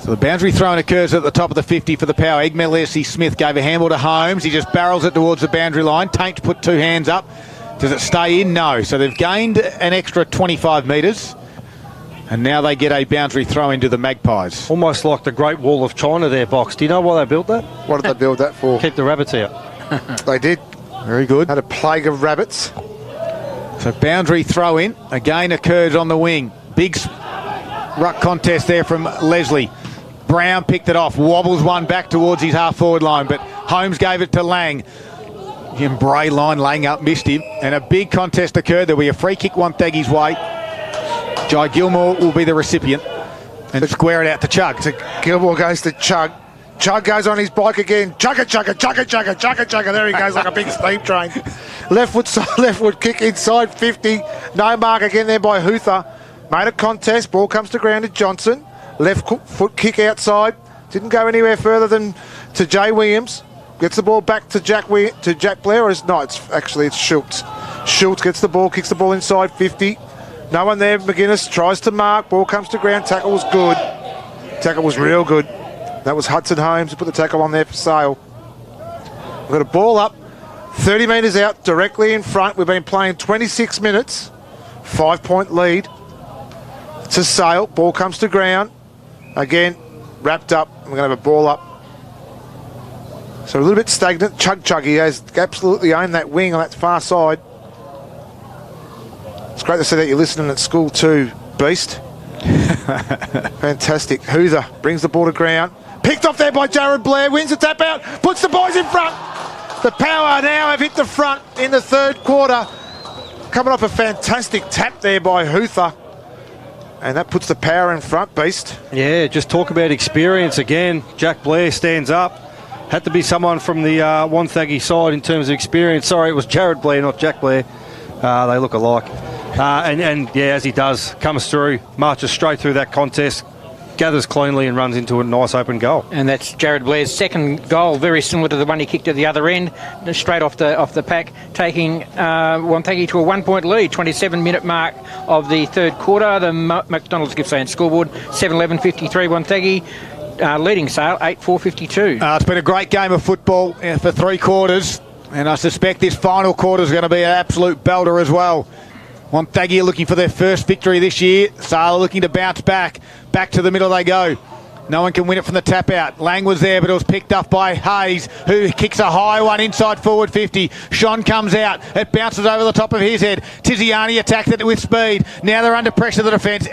So the boundary throwing occurs at the top of the 50 for the Power. Egg Smith gave a handball to Holmes. He just barrels it towards the boundary line. Taint put 2 hands up. Does it stay in? No. So they've gained an extra 25 metres. And now they get a boundary throw into the Magpies. Almost like the Great Wall of China there, Box. Do you know why they built that? What did they build that for? Keep the rabbits out. They did. Very good. Had a plague of rabbits. So boundary throw in again occurred on the wing. Big ruck contest there from Leslie. Brown picked it off, wobbles one back towards his half-forward line, but Holmes gave it to Lang. Jim Bray line laying up, missed him, and a big contest occurred. There'll be a free kick Wonthaggi's way. Jai Gilmore will be the recipient and square it out to Chug. So Gilmore goes to Chug. Chug goes on his bike again. Chugga, chugga, chugga, chugga, chugga, chugga. There he goes like a big steam train. Left foot kick inside 50. No mark again there by Huther. Made a contest. Ball comes to ground to Johnson. Left foot kick outside. Didn't go anywhere further than to Jay Williams. Gets the ball back to Jack Blair. Or it's Schultz. Schultz gets the ball, kicks the ball inside 50. No one there. McGuinness tries to mark. Ball comes to ground. Tackle was good. Tackle was real good. That was Hudson Holmes who put the tackle on there for Sale. We've got a ball up, 30 metres out, directly in front. We've been playing 26 minutes. 5-point lead to Sale. Ball comes to ground. Again, wrapped up. We're going to have a ball up. So a little bit stagnant. Chuggy has absolutely owned that wing on that far side. It's great to see that you're listening at school too, Beast. Fantastic. Huther brings the ball to ground. Picked off there by Jared Blair. Wins the tap out. Puts the boys in front. The Power now have hit the front in the 3rd quarter. Coming off a fantastic tap there by Huther. And that puts the Power in front, Beast. Yeah, just talk about experience again. Jack Blair stands up. Had to be someone from the Wonthaggi side in terms of experience. Sorry, it was Jared Blair, not Jack Blair. They look alike. And yeah, as he does, comes through, marches straight through that contest, gathers cleanly and runs into a nice open goal. And that's Jared Blair's 2nd goal, very similar to the one he kicked at the other end, straight off the pack, taking Wonthaggi to a 1-point lead, 27-minute mark of the 3rd quarter. The McDonald's Gippsland scoreboard, 7-11-53 Wonthaggi, leading Sale, 8-4-52. It's been a great game of football for 3 quarters, and I suspect this final quarter is going to be an absolute belter as well. Wonthaggi looking for their first victory this year. Sale looking to bounce back. Back to the middle they go. No one can win it from the tap out. Lang was there, but it was picked up by Hayes, who kicks a high one inside forward 50. Sean comes out. It bounces over the top of his head. Tiziani attacked it with speed. Now they're under pressure, the defence.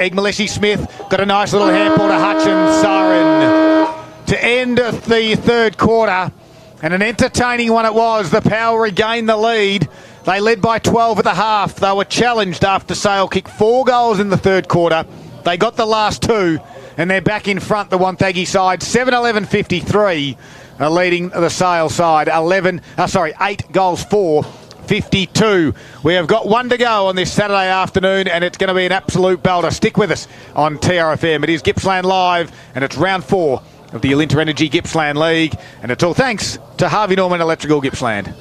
Smith got a nice little handball to Hutchins. Sarin to end the 3rd quarter. And an entertaining one it was. The Power regained the lead. They led by 12 at the half. They were challenged after Sale kicked 4 goals in the 3rd quarter. They got the last 2, and they're back in front, the Wonthaggi side. 7-11-53, leading the Sale side. 8 goals for 52. We have got 1 to go on this Saturday afternoon, and it's going to be an absolute belter. Stick with us on TRFM. It is Gippsland Live, and it's round 4 of the Alinta Energy Gippsland League, and it's all thanks to Harvey Norman Electrical Gippsland.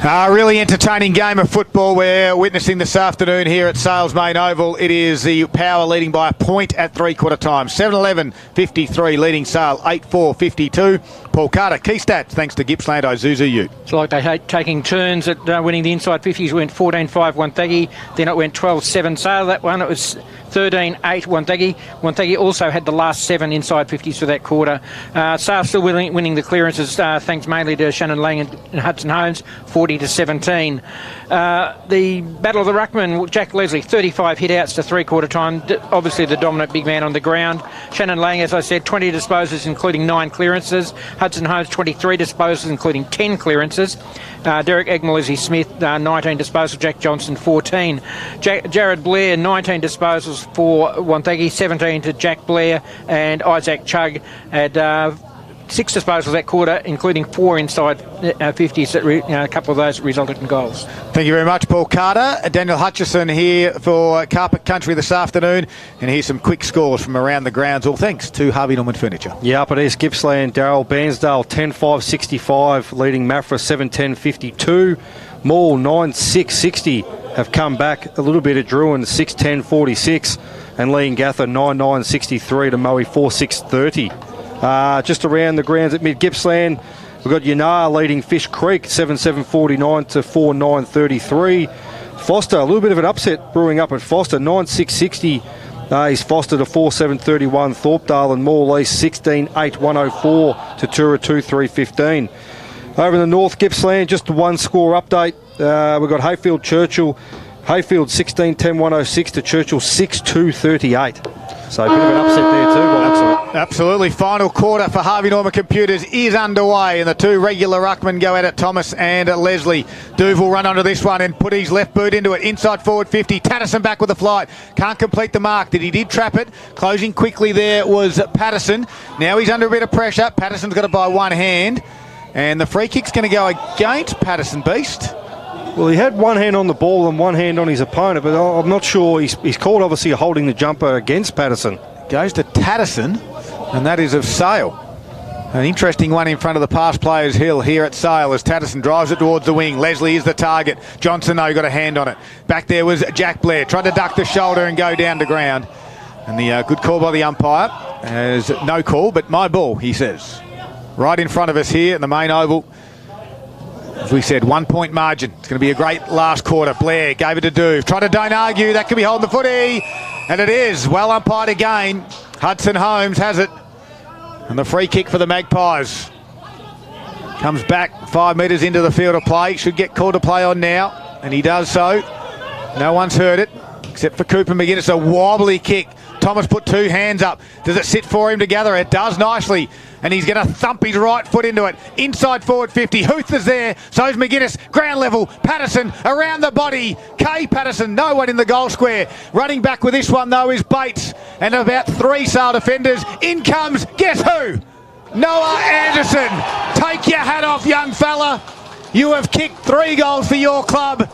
A really entertaining game of football we're witnessing this afternoon here at Sale's main oval. It is the Power leading by a point at three-quarter time. 7-11-53 leading Sale, 8-4-52. Paul Carter, key stats thanks to Gippsland Isuzu Ute. It's like they hate taking turns at winning the inside 50s. Went 14-5 Wonthaggi, then it went 12-7 Sale. That one, it was 13-8 Wonthaggi. Wonthaggi also had the last 7 inside 50s for that quarter. Sale still winning the clearances, thanks mainly to Shannon Lang and Hudson Holmes, 40-17. The Battle of the Ruckman, Jack Leslie, 35 hit-outs to three-quarter time. Obviously the dominant big man on the ground. Shannon Lang, as I said, 20 disposals, including 9 clearances. Hudson Holmes, 23 disposals, including 10 clearances. Derek Egg-Smith, 19 disposals. Jack Johnson, 14. Jared Blair, 19 disposals for Wonthaggi, 17 to Jack Blair, and Isaac Chugg had 6 disposals that quarter, including 4 inside 50s. A couple of those resulted in goals. Thank you very much, Paul Carter. Daniel Hutchison here for Carpet Country this afternoon. And here's some quick scores from around the grounds, all thanks to Harvey Norman Furniture. Yeah, up at East Gippsland, Darryl Bansdale, 10-5-65, leading Mafra 7-10-52. Maul, 9-6-60, have come back a little bit at Druin, 6-10-46. And Lee and Gather, 9-9-63 to Moe, 4-6-30. Just around the grounds at Mid Gippsland, we've got Yanar leading Fish Creek 7-7-49 to 4-9-33. Foster, a little bit of an upset brewing up at Foster, 9-6-60 is Foster to 4-7-31. Thorpedale and Morley 16-8-104 to Tura 2-3-15. Over in the North Gippsland, just a one score update. We've got Hayfield Churchill. Hayfield 16-10-106 to Churchill 6-2-38. So a bit of an upset there too. Absolutely. Final quarter for Harvey Norman Computers is underway, and the 2 regular ruckmen go at it, Thomas and Leslie. Duve will run onto this one and put his left boot into it. Inside forward 50. Tatterson back with the flight. Can't complete the mark. He did trap it. Closing quickly there was Patterson. Now he's under a bit of pressure. Patterson's got it by one hand. And the free kick's going to go against Patterson, Beast. Well, he had one hand on the ball and one hand on his opponent, but I'm not sure. He's called, obviously, holding the jumper against Patterson. Goes to Tatterson, and that is of Sale. An interesting one in front of the pass players hill here at Sale as Tatterson drives it towards the wing. Leslie is the target. Johnson, though, got a hand on it. Back there was Jack Blair. Tried to duck the shoulder and go down to ground. And the good call by the umpire. As no call, but my ball, he says. Right in front of us here in the main oval. As we said, 1 point margin. It's going to be a great last quarter. Blair gave it to Duve. Tried to don't argue. That could be holding the footy. And it is. Well umpired again. Hudson Holmes has it. And the free kick for the Magpies. Comes back 5 metres into the field of play. Should get called to play on now. And he does so. No one's heard it. Except for Cooper McGuinness. A wobbly kick. Thomas put 2 hands up. Does it sit for him together? It does nicely. And he's going to thump his right foot into it. Inside forward 50. Huth is there. So's McGuinness. Ground level. Patterson around the body. Kay Patterson. No one in the goal square. Running back with this one, though, is Bates. And about 3 Sale defenders. In comes, guess who? Noah Anderson. Take your hat off, young fella. You have kicked 3 goals for your club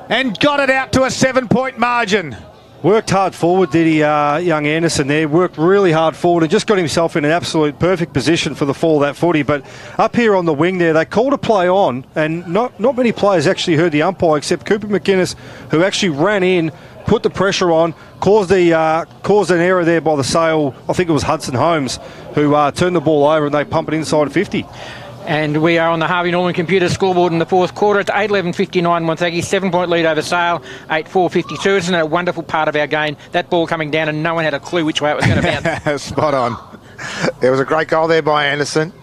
and got it out to a 7-point margin. Worked hard forward, did he, young Anderson there. Worked really hard forward and just got himself in an absolute perfect position for the fall of that footy. But up here on the wing there, they called a play on, and not many players actually heard the umpire except Cooper McGuinness, who actually ran in, put the pressure on, caused an error there by the Sale. I think it was Hudson Holmes, who turned the ball over and they pump it inside 50. And we are on the Harvey Norman Computer scoreboard in the fourth quarter. It's 8-11-59 Wonthaggi, 7-point lead over Sale, 8-4-52. Isn't it a wonderful part of our game? That ball coming down and no one had a clue which way it was going to bounce. Spot on. There was a great goal there by Anderson.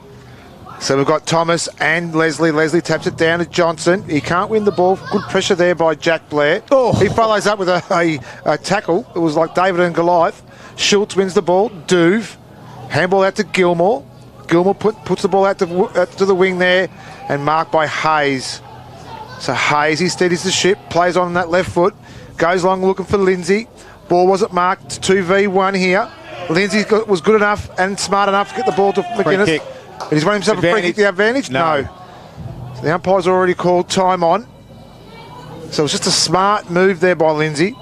So we've got Thomas and Leslie. Leslie taps it down to Johnson. He can't win the ball. Good pressure there by Jack Blair. Oh. He follows up with a tackle. It was like David and Goliath. Schultz wins the ball. Duve. Handball out to Gilmore. Gilmore puts the ball out to the wing there and marked by Hayes. So Hayes, he steadies the ship, plays on that left foot, goes along looking for Lindsay. Ball wasn't marked, 2v1 here. Lindsay was good enough and smart enough to get the ball to McGuinness. And he's won himself a free kick, the advantage? No. So the umpire's already called time on. So it's just a smart move there by Lindsay.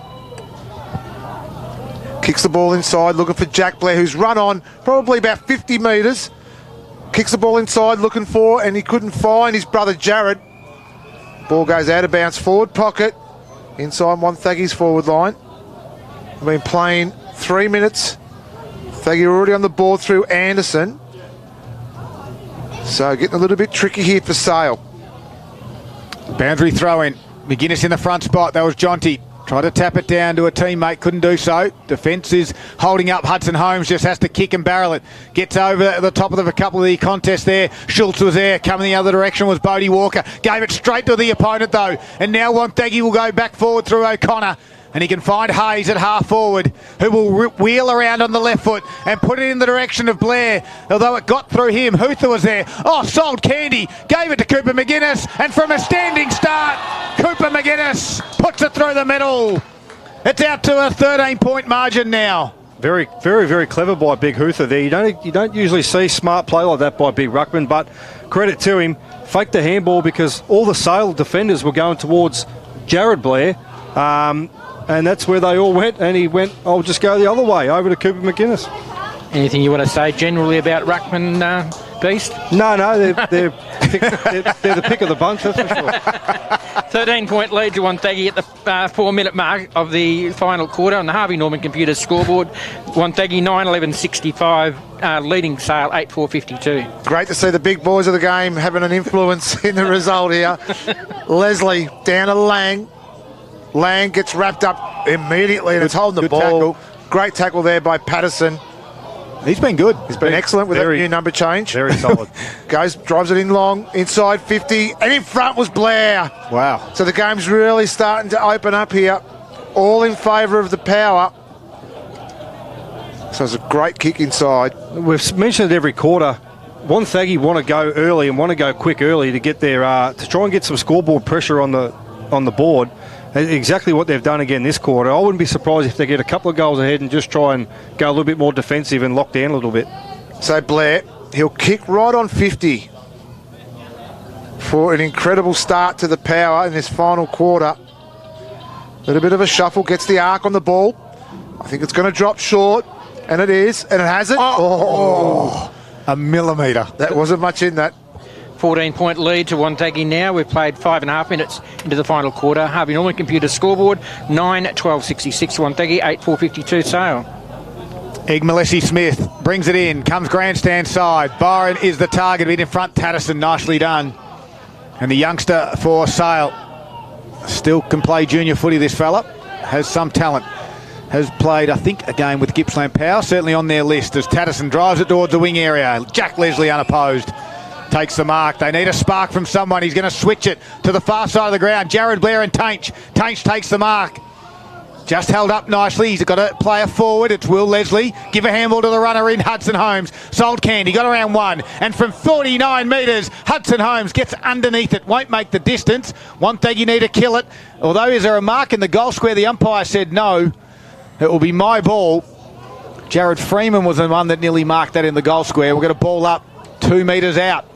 Kicks the ball inside, looking for Jack Blair, who's run on probably about 50 metres. Kicks the ball inside, looking for, and he couldn't find his brother Jared. Ball goes out of bounds, forward pocket, inside Wonthaggi's forward line. They've been playing 3 minutes. Wonthaggi already on the board through Anderson. So getting a little bit tricky here for Sale. Boundary throw in. McGuinness in the front spot. That was Jonty. Tried to tap it down to a teammate, couldn't do so. Defence is holding up. Hudson Holmes just has to kick and barrel it. Gets over the top of a couple of the contests there. Schultz was there. Coming the other direction was Bodie Walker. Gave it straight to the opponent though. And now Wonthaggi will go back forward through O'Connor. And he can find Hayes at half forward, who will wheel around on the left foot and put it in the direction of Blair. Although it got through him, Huther was there. Oh, sold Candy, gave it to Cooper McGuinness, and from a standing start, Cooper McGuinness puts it through the middle. It's out to a 13-point margin now. Very, very, very clever by Big Huther there. You don't usually see smart play like that by Big Ruckman, but credit to him. Faked the handball because all the Sale defenders were going towards Jared Blair. And that's where they all went, and he went, I'll just go the other way, over to Cooper McGuinness. Anything you want to say generally about Ruckman, Beast? No, they're the pick of the bunch, that's for sure. 13-point lead to Wonthaggi at the 4-minute mark of the final quarter on the Harvey Norman Computers scoreboard. Wonthaggi 9-11-65, leading Sale 8-4-52. Great to see the big boys of the game having an influence in the result here. Leslie down to Lang. Lang gets wrapped up immediately and it's holding the ball. Tackle. Great tackle there by Patterson. He's been good. He's been excellent with that new number change. Very solid. Drives it in long, inside 50, and in front was Blair. Wow. So the game's really starting to open up here. All in favour of the Power. So it's a great kick inside. We've mentioned it every quarter. Wonthaggi want to go early and want to go quick early to get their to try and get some scoreboard pressure on the board. Exactly what they've done again this quarter. I wouldn't be surprised if they get a couple of goals ahead and just try and go a little bit more defensive and lock down a little bit. So Blair, he'll kick right on 50 for an incredible start to the Power in this final quarter. Little bit of a shuffle, gets the arc on the ball. I think it's going to drop short, and it is, and it hasn't. A millimetre. That wasn't much in that. 14-point lead to Wonthaggi now. We've played 5.5 minutes into the final quarter. Harvey Norman Computer scoreboard 9-12-66 Wonthaggi, 8-4-52 Sale. Egg Malessi Smith brings it in, comes grandstand side. Byron is the target, bit in front. Tatterson, nicely done. And the youngster for Sale still can play junior footy, this fella. Has some talent. Has played, I think, a game with Gippsland Power, certainly on their list as Tatterson drives it towards the wing area. Jack Leslie unopposed. Takes the mark. They need a spark from someone. He's going to switch it to the far side of the ground. Jared Blair and Tainch. Tainch takes the mark. Just held up nicely. He's got a player forward. It's Will Leslie. Give a handball to the runner in Hudson Holmes. Sold Candy. Got around one. And from 49 metres, Hudson Holmes gets underneath it. Won't make the distance. Wonthaggi need to kill it. Although, is there a mark in the goal square? The umpire said no. It will be my ball. Jared Freeman was the one that nearly marked that in the goal square. We're going to ball up 2 metres out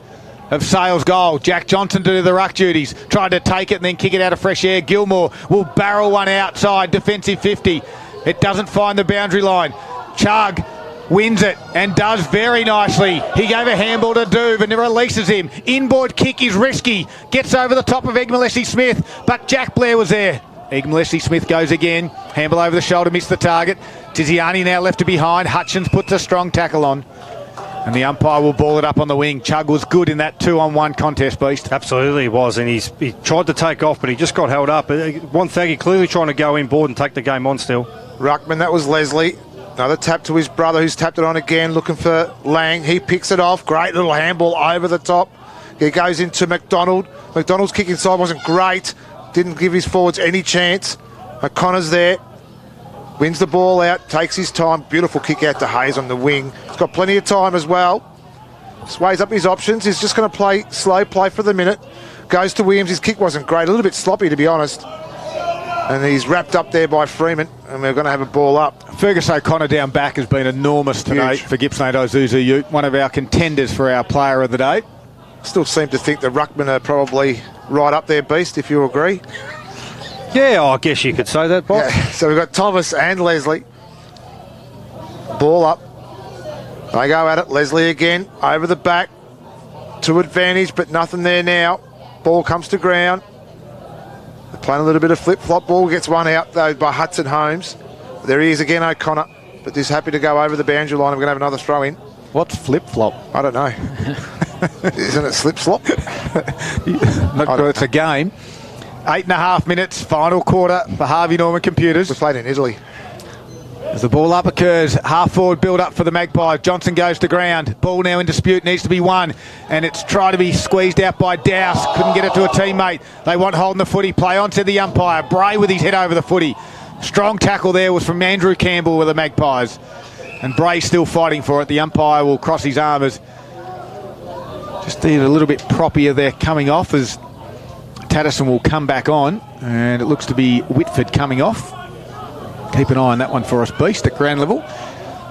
of Sale's goal. Jack Johnson to do the ruck duties. Tried to take it and then kick it out of fresh air. Gilmore will barrel one outside. Defensive 50. It doesn't find the boundary line. Chug wins it and does very nicely. He gave a handball to Duve and releases him. Inboard kick is risky. Gets over the top of Egg Malessi Smith, but Jack Blair was there. Egg Malessi Smith goes again. Handball over the shoulder, missed the target. Tiziani now left to behind. Hutchins puts a strong tackle on. And the umpire will ball it up on the wing. Chug was good in that 2-on-1 contest, Beast. Absolutely he was, and he tried to take off, but he just got held up. Wonthaggi clearly trying to go inboard and take the game on still. Ruckman, that was Leslie. Another tap to his brother, who's tapped it on again, looking for Lang. He picks it off. Great little handball over the top. He goes into McDonald. McDonald's kick inside wasn't great. Didn't give his forwards any chance. O'Connor's there. Wins the ball out, takes his time. Beautiful kick out to Hayes on the wing. He's got plenty of time as well. Sways up his options. He's just going to play slow play for the minute. Goes to Williams. His kick wasn't great. A little bit sloppy, to be honest. And he's wrapped up there by Freeman. And we're going to have a ball up. Fergus O'Connor down back has been enormous today for Gippsland Ozuzu Ute. One of our contenders for our player of the day. Still seem to think the Ruckman are probably right up there, Beast, if you agree. Yeah, I guess you could say that, Bob. Yeah, so we've got Thomas and Leslie. Ball up. They go at it. Leslie again, over the back. To advantage, but nothing there now. Ball comes to ground. Playing a little bit of flip-flop. Ball gets one out, though, by Hudson Holmes. There he is again, O'Connor. But just happy to go over the boundary line. We're going to have another throw in. What's flip-flop? I don't know. Isn't it slip-slop? Not sure it's a game. 8.5 minutes, final quarter for Harvey Norman Computers. We played in Italy. As the ball up occurs, half-forward build-up for the Magpies. Johnson goes to ground. Ball now in dispute, needs to be won. And it's tried to be squeezed out by Dowse. Couldn't get it to a teammate. They want holding the footy. Play on, said the umpire. Bray with his head over the footy. Strong tackle there was from Andrew Campbell with the Magpies. And Bray still fighting for it. The umpire will cross his arm as just need a little bit proppier there coming off as Tatterson will come back on. And it looks to be Whitford coming off. Keep an eye on that one for us, Beast, at ground level.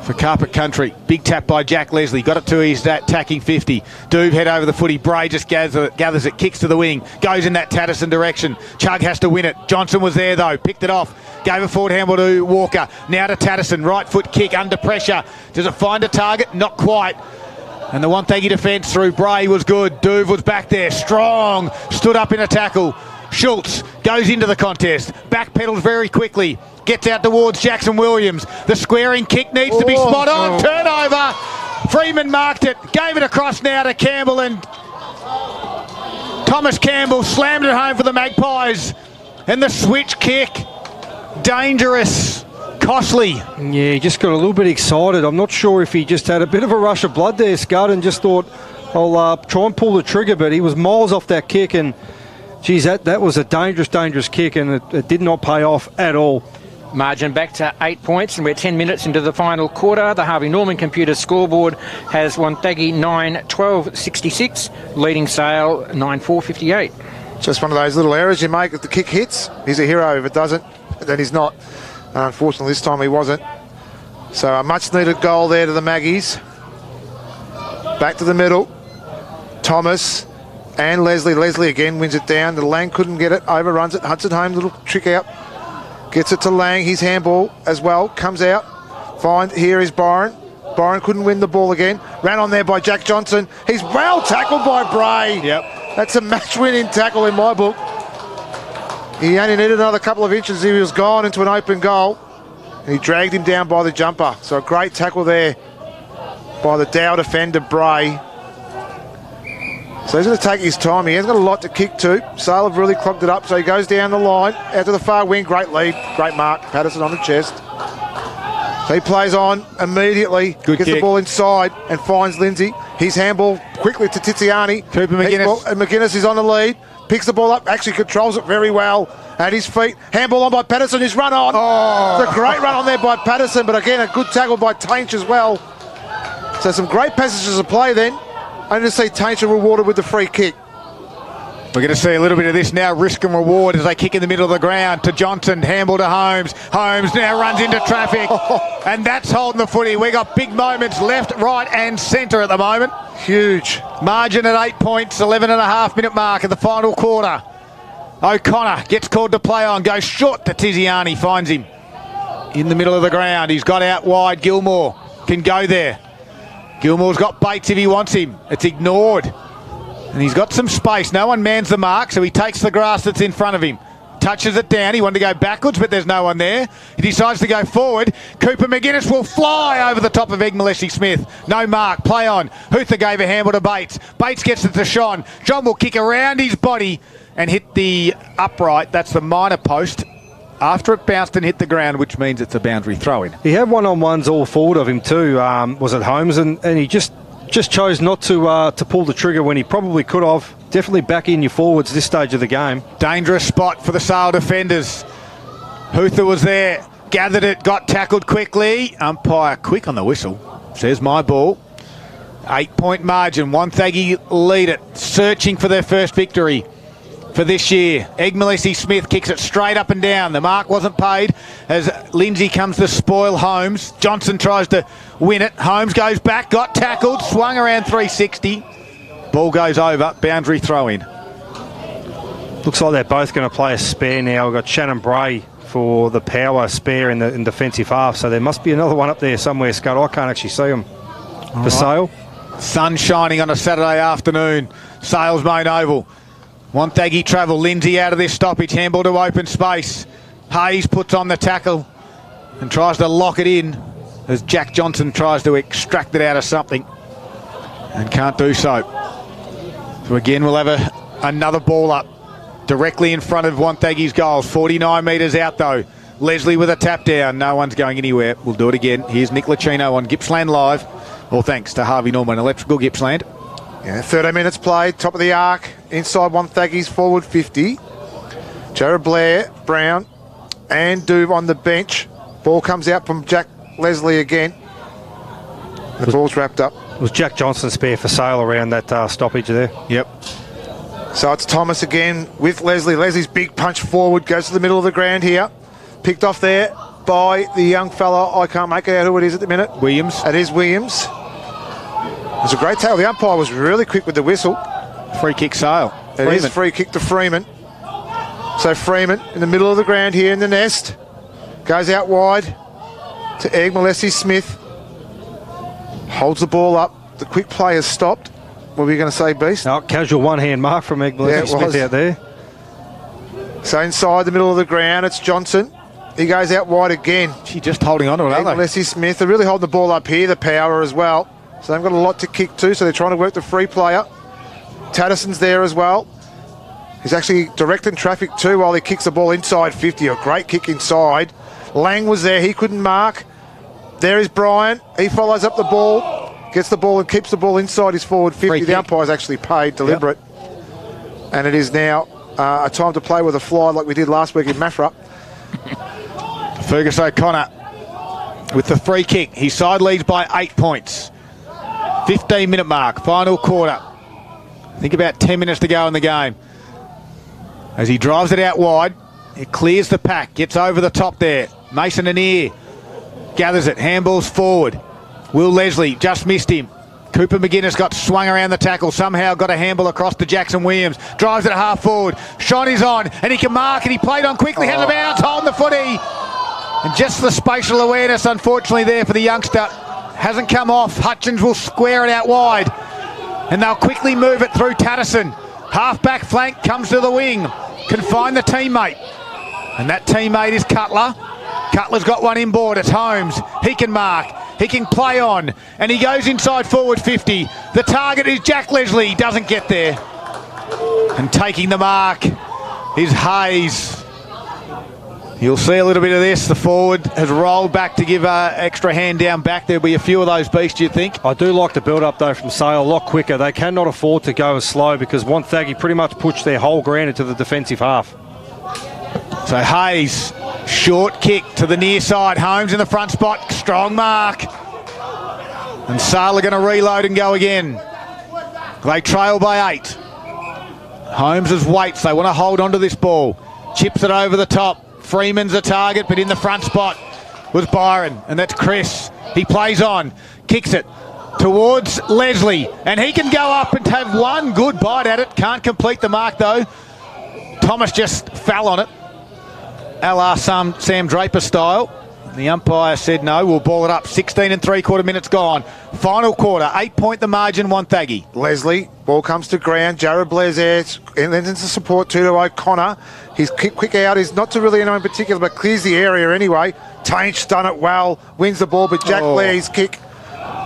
For Carpet Country, big tap by Jack Leslie. Got it to his tacking 50. Doob head over the footy. Bray just gathers it, kicks to the wing. Goes in that Tatterson direction. Chug has to win it. Johnson was there though. Picked it off. Gave a forward handball to Walker. Now to Tatterson. Right foot kick under pressure. Does it find a target? Not quite. And the Wonthaggi defence through Bray was good. Doob was back there. Strong. Stood up in a tackle. Schultz goes into the contest. Backpedals very quickly. Gets out towards Jackson Williams. The squaring kick needs to be spot on. Turnover. Freeman marked it. Gave it across now to Campbell, and Thomas Campbell slammed it home for the Magpies. And the switch kick. Dangerous. Costly. Yeah, he just got a little bit excited. I'm not sure if he just had a bit of a rush of blood there, Scud, and just thought, I'll try and pull the trigger, but he was miles off that kick, and geez, that was a dangerous kick, and it did not pay off at all. Margin back to 8 points, and we're 10 minutes into the final quarter. The Harvey Norman Computer scoreboard has Wonthaggi 9-12-66, leading Sale 9-4-58. Just one of those little errors you make if the kick hits. He's a hero. If it doesn't, then he's not. Unfortunately, this time he wasn't. So a much-needed goal there to the Maggies. Back to the middle. Thomas and Leslie. Leslie again wins it down. The Lang couldn't get it. Overruns it. Hudson Holmes, little trick out. Gets it to Lang. His handball as well. Comes out. Here is Byron. Byron couldn't win the ball again. Ran on there by Jack Johnson. He's well tackled by Bray. Yep. That's a match-winning tackle in my book. He only needed another couple of inches. He was gone into an open goal. And he dragged him down by the jumper. So a great tackle there by the Dow defender, Bray. So he's going to take his time. He has got a lot to kick to. Sale have really clogged it up. So he goes down the line, out to the far wing. Great lead, great mark. Patterson on the chest. So he plays on immediately. Good gets kick. the ball inside and finds Lindsay. His handball quickly to Tiziani. Cooper McGuinness. And McGuinness is on the lead. Picks the ball up, actually controls it very well at his feet. Handball on by Patterson, his run on. Oh. It's a great run on there by Patterson, but again, a good tackle by Tainch as well. So some great passages of play then. Only to see Tainch rewarded with the free kick. We're going to see a little bit of this now, risk and reward, as they kick in the middle of the ground to Johnson, handball to Holmes. Holmes now runs into traffic, and that's holding the footy. We got big moments left, right and centre at the moment. Huge. Margin at 8 points, 11.5 minute mark of the final quarter. O'Connor gets called to play on, goes short to Tiziani, finds him in the middle of the ground. He's got out wide. Gilmore can go there. Gilmore's got Bates if he wants him. It's ignored. And he's got some space. No one mans the mark, so he takes the grass that's in front of him. Touches it down. He wanted to go backwards, but there's no one there. He decides to go forward. Cooper McGuinness will fly over the top of Egg Smith. No mark. Play on. Huther gave a handball to Bates. Bates gets it to Sean. John will kick around his body and hit the upright. That's the minor post. After it bounced and hit the ground, which means it's a boundary throw-in. He had one-on-ones all forward of him too. Was it Holmes? And he just chose not to pull the trigger when he probably could have. Definitely back in your forwards this stage of the game. Dangerous spot for the Sale defenders. Huther was there, gathered it, got tackled quickly. Umpire quick on the whistle. Says my ball. 8 point margin. Wonthaggi lead it, searching for their first victory for this year. Egg Smith kicks it straight up and down. The mark wasn't paid as Lindsay comes to spoil Holmes. Johnson tries to win it. Holmes goes back, got tackled, swung around 360. Ball goes over, boundary throw in. Looks like they're both going to play a spare now. We've got Shannon Bray for the power spare in defensive half, so there must be another one up there somewhere, Scott. I can't actually see them for Sale. Sun shining on a Saturday afternoon. Sale's main oval. Wonthaggi travel. Lindsay out of this stoppage. Handball to open space. Hayes puts on the tackle and tries to lock it in as Jack Johnson tries to extract it out of something and can't do so. So again, we'll have another ball up directly in front of Wonthaggi's goals. 49 metres out though. Leslie with a tap down. No one's going anywhere. We'll do it again. Here's Nick Lucchino on Gippsland Live. All thanks to Harvey Norman Electrical Gippsland. Yeah, 13 minutes played, top of the arc, inside Wonthaggi's forward 50. Jared Blair, Brown, and Doob on the bench. Ball comes out from Jack Leslie again. The ball's wrapped up. It was Jack Johnson spare for Sale around that stoppage there. Yep. So it's Thomas again with Leslie. Leslie's big punch forward goes to the middle of the ground here. Picked off there by the young fella. I can't make out who it is at the minute. Williams. It is Williams. It was a great tackle. The umpire was really quick with the whistle. Free kick Sale. It is free kick to Freeman. So Freeman in the middle of the ground here in the nest. Goes out wide to Egg Molessi Smith. Holds the ball up. The quick play has stopped. What were you going to say, Beast? Oh, casual one-hand mark from Egg Smith out there. So inside the middle of the ground, it's Johnson. He goes out wide again. She just holding on to it, aren't they? Molessi Smith. They're really holding the ball up here, the power as well. So they've got a lot to kick too, so they're trying to work the free player. Tatterson's there as well. He's actually directing traffic too while he kicks the ball inside 50. A great kick inside. Lang was there. He couldn't mark. There is Brian. He follows up the ball, gets the ball and keeps the ball inside his forward 50. The umpire's actually paid deliberate. Yep. And it is now a time to play with a fly like we did last week in Maffra. Fergus O'Connor with the free kick. He side leads by 8 points. 15-minute mark, final quarter. I think about 10 minutes to go in the game. As he drives it out wide, it clears the pack, gets over the top there. Mason Anir gathers it, handballs forward. Will Leslie just missed him. Cooper McGuinness got swung around the tackle, somehow got a handball across to Jackson Williams. Drives it half forward. Shot is on, and he can mark, and he played on quickly, has a bounce, holding the footy. And just the spatial awareness, unfortunately, there for the youngster. Hasn't come off. Hutchins will square it out wide. And they'll quickly move it through Tatterson. Half-back flank comes to the wing. Can find the teammate. And that teammate is Cutler. Cutler's got one inboard. It's Holmes. He can mark. He can play on. And he goes inside forward 50. The target is Jack Leslie. He doesn't get there. And taking the mark is Hayes. You'll see a little bit of this. The forward has rolled back to give an extra hand down back. There'll be a few of those beasts, you think? I do like the build-up, though, from Sale a lot quicker. They cannot afford to go as slow because Wonthaggi pretty much pushed their whole ground into the defensive half. So Hayes, short kick to the near side. Holmes in the front spot. Strong mark. And Sale are going to reload and go again. They trail by 8. Holmes' waits. They want to hold on to this ball. Chips it over the top. Freeman's a target, but in the front spot was Byron, and that's Chris. He plays on, kicks it towards Leslie, and he can go up and have one good bite at it. Can't complete the mark, though. Thomas just fell on it, a la Sam Draper style. The umpire said no, we'll ball it up. 16 3/4 minutes gone. Final quarter, 8-point the margin, Wonthaggi. Leslie, ball comes to ground. Jared Blair's there. And lends into support to O'Connor. His quick out is not to really anyone in particular, but clears the area anyway. Tainch done it well, wins the ball, but Jack Blair's kick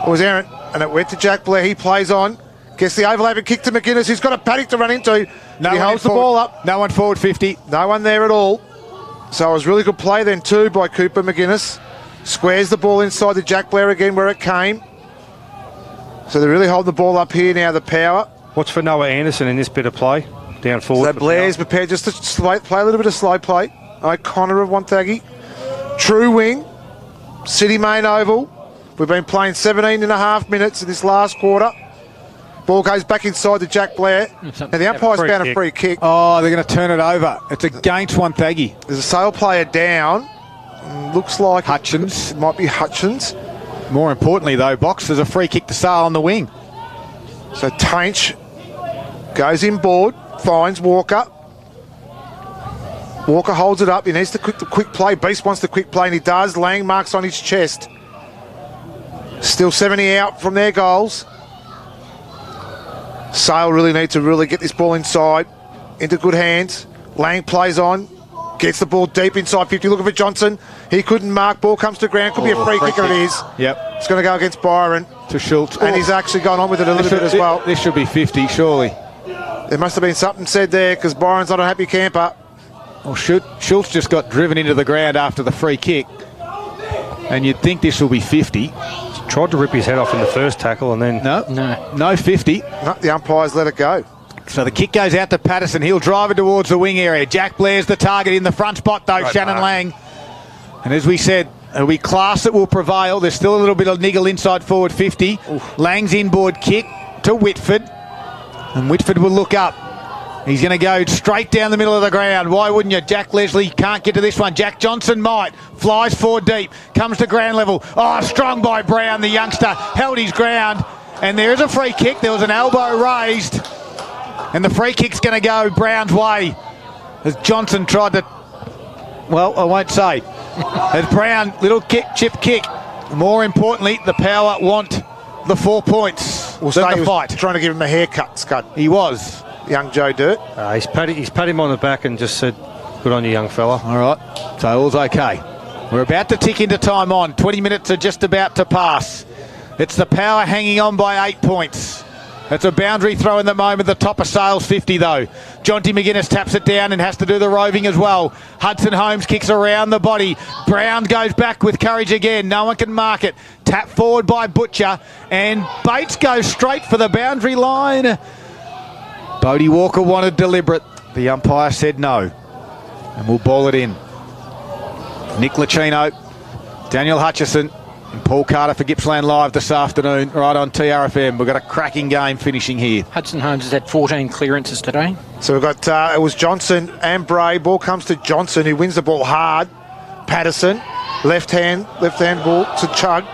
was errant, and it went to Jack Blair. He plays on, gets the overlapping kick to McGuinness, who's got a paddock to run into. He holds the ball up. No one forward 50. No one there at all. So it was really good play then too by Cooper McGuinness. Squares the ball inside to Jack Blair again where it came. So they're really holding the ball up here now, the power. What's for Noah Anderson in this bit of play? Down forward. So Blair's prepared just to play a little bit of slow play. O'Connor of Wonthaggi. True wing. City Main Oval. We've been playing 17.5 minutes in this last quarter. Ball goes back inside to Jack Blair. Now the umpire's found a free kick. Oh, they're going to turn it over. It's against Wonthaggi. There's a Sale player down. Looks like Hutchins. It might be Hutchins. More importantly, though, Box, there's a free kick to Sale on the wing. So Tainch goes inboard, finds Walker. Walker holds it up. He needs the quick play. Beast wants the quick play, and he does. Lang marks on his chest. Still 70 out from their goals. Sale really need to get this ball inside. into good hands. Lang plays on. Gets the ball deep inside 50. Looking for Johnson. He couldn't mark. Ball comes to ground. Could be a free kick. It is. Yep. It's going to go against Byron. To Schultz. And he's actually gone on with it a little bit as well. This should be 50, surely. There must have been something said there because Byron's not a happy camper. Well, Schultz just got driven into the ground after the free kick. And you'd think this will be 50. Tried to rip his head off in the first tackle and then... No 50. No, the umpires let it go. So the kick goes out to Patterson. He'll drive it towards the wing area. Jack Blair's the target in the front spot, though, Right, Shannon Lang. And as we said, it'll be class that will prevail. There's still a little bit of niggle inside forward 50. Oof. Lang's inboard kick to Whitford. And Whitford will look up. He's going to go straight down the middle of the ground. Why wouldn't you? Jack Leslie can't get to this one. Jack Johnson might. Flies forward deep. Comes to ground level. Oh, strong by Brown. The youngster held his ground. And there is a free kick. There was an elbow raised. And the free kick's going to go Brown's way. As Johnson tried to... Well, I won't say. As Brown, little kick, chip kick. More importantly, the Power want the 4 points. We'll than say the fight. Trying to give him a haircut, Scud. He was. Young Joe Dirt. He's pat him on the back and just said, good on you, young fella. All right, so all's okay. We're about to tick into time on. 20 minutes are just about to pass. It's the Power hanging on by 8 points. It's a boundary throw in the moment. The top of Sales 50, though. Jonty McGuinness taps it down and has to do the roving as well. Hudson Holmes kicks around the body. Brown goes back with courage again. No one can mark it. Tap forward by Butcher. And Bates goes straight for the boundary line. Bodie Walker wanted deliberate. The umpire said no. And we'll ball it in. Nick Lucchino, Daniel Hutchison, and Paul Carter for Gippsland Live this afternoon, right on TRFM. We've got a cracking game finishing here. Hudson Holmes has had 14 clearances today. So we've got, it was Johnson and Bray. Ball comes to Johnson, who wins the ball hard. Patterson, left hand ball to Chugg.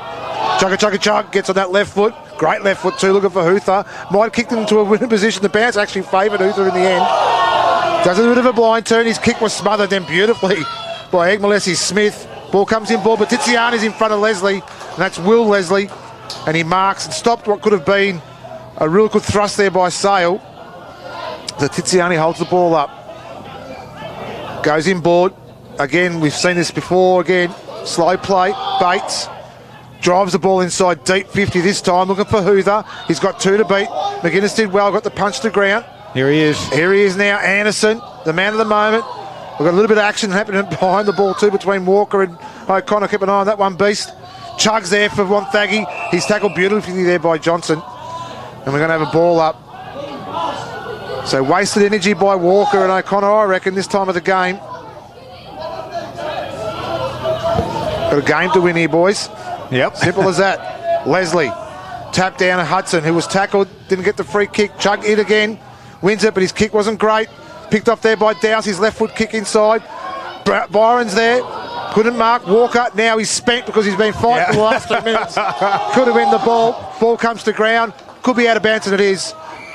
Chugga, gets on that left foot. Great left foot too, looking for Huther. Might have kicked him into a winning position. The bounce actually favoured Huther in the end. Does a bit of a blind turn. His kick was smothered then beautifully by Egmalesi Smith. Ball comes in ball, but Tiziani's in front of Leslie, and that's Will Leslie. And he marks and stopped what could have been a real good thrust there by Sale. So Tiziani holds the ball up. Goes inboard. Again, we've seen this before. Again, slow play. Bates drives the ball inside deep 50 this time, looking for Huther. He's got 2 to beat. McGuinness did well, got the punch to ground. Here he is. Here he is now, Anderson, the man of the moment. We've got a little bit of action happening behind the ball too between Walker and O'Connor. Keep an eye on that one, Beast. Chugs there for Wonthaggi. He's tackled beautifully there by Johnson. And we're going to have a ball up. So wasted energy by Walker and O'Connor, I reckon, this time of the game. Got a game to win here, boys. Yep. Simple as that. Leslie tapped down at Hudson, who was tackled, didn't get the free kick. Chug it again, wins it, but his kick wasn't great. Picked off there by Dowse, his left foot kick inside. Byron's there, couldn't mark. Walker, now he's spent because he's been fighting for the last 2 minutes. Could have win the ball. Ball comes to ground, could be out of bounds, and it is.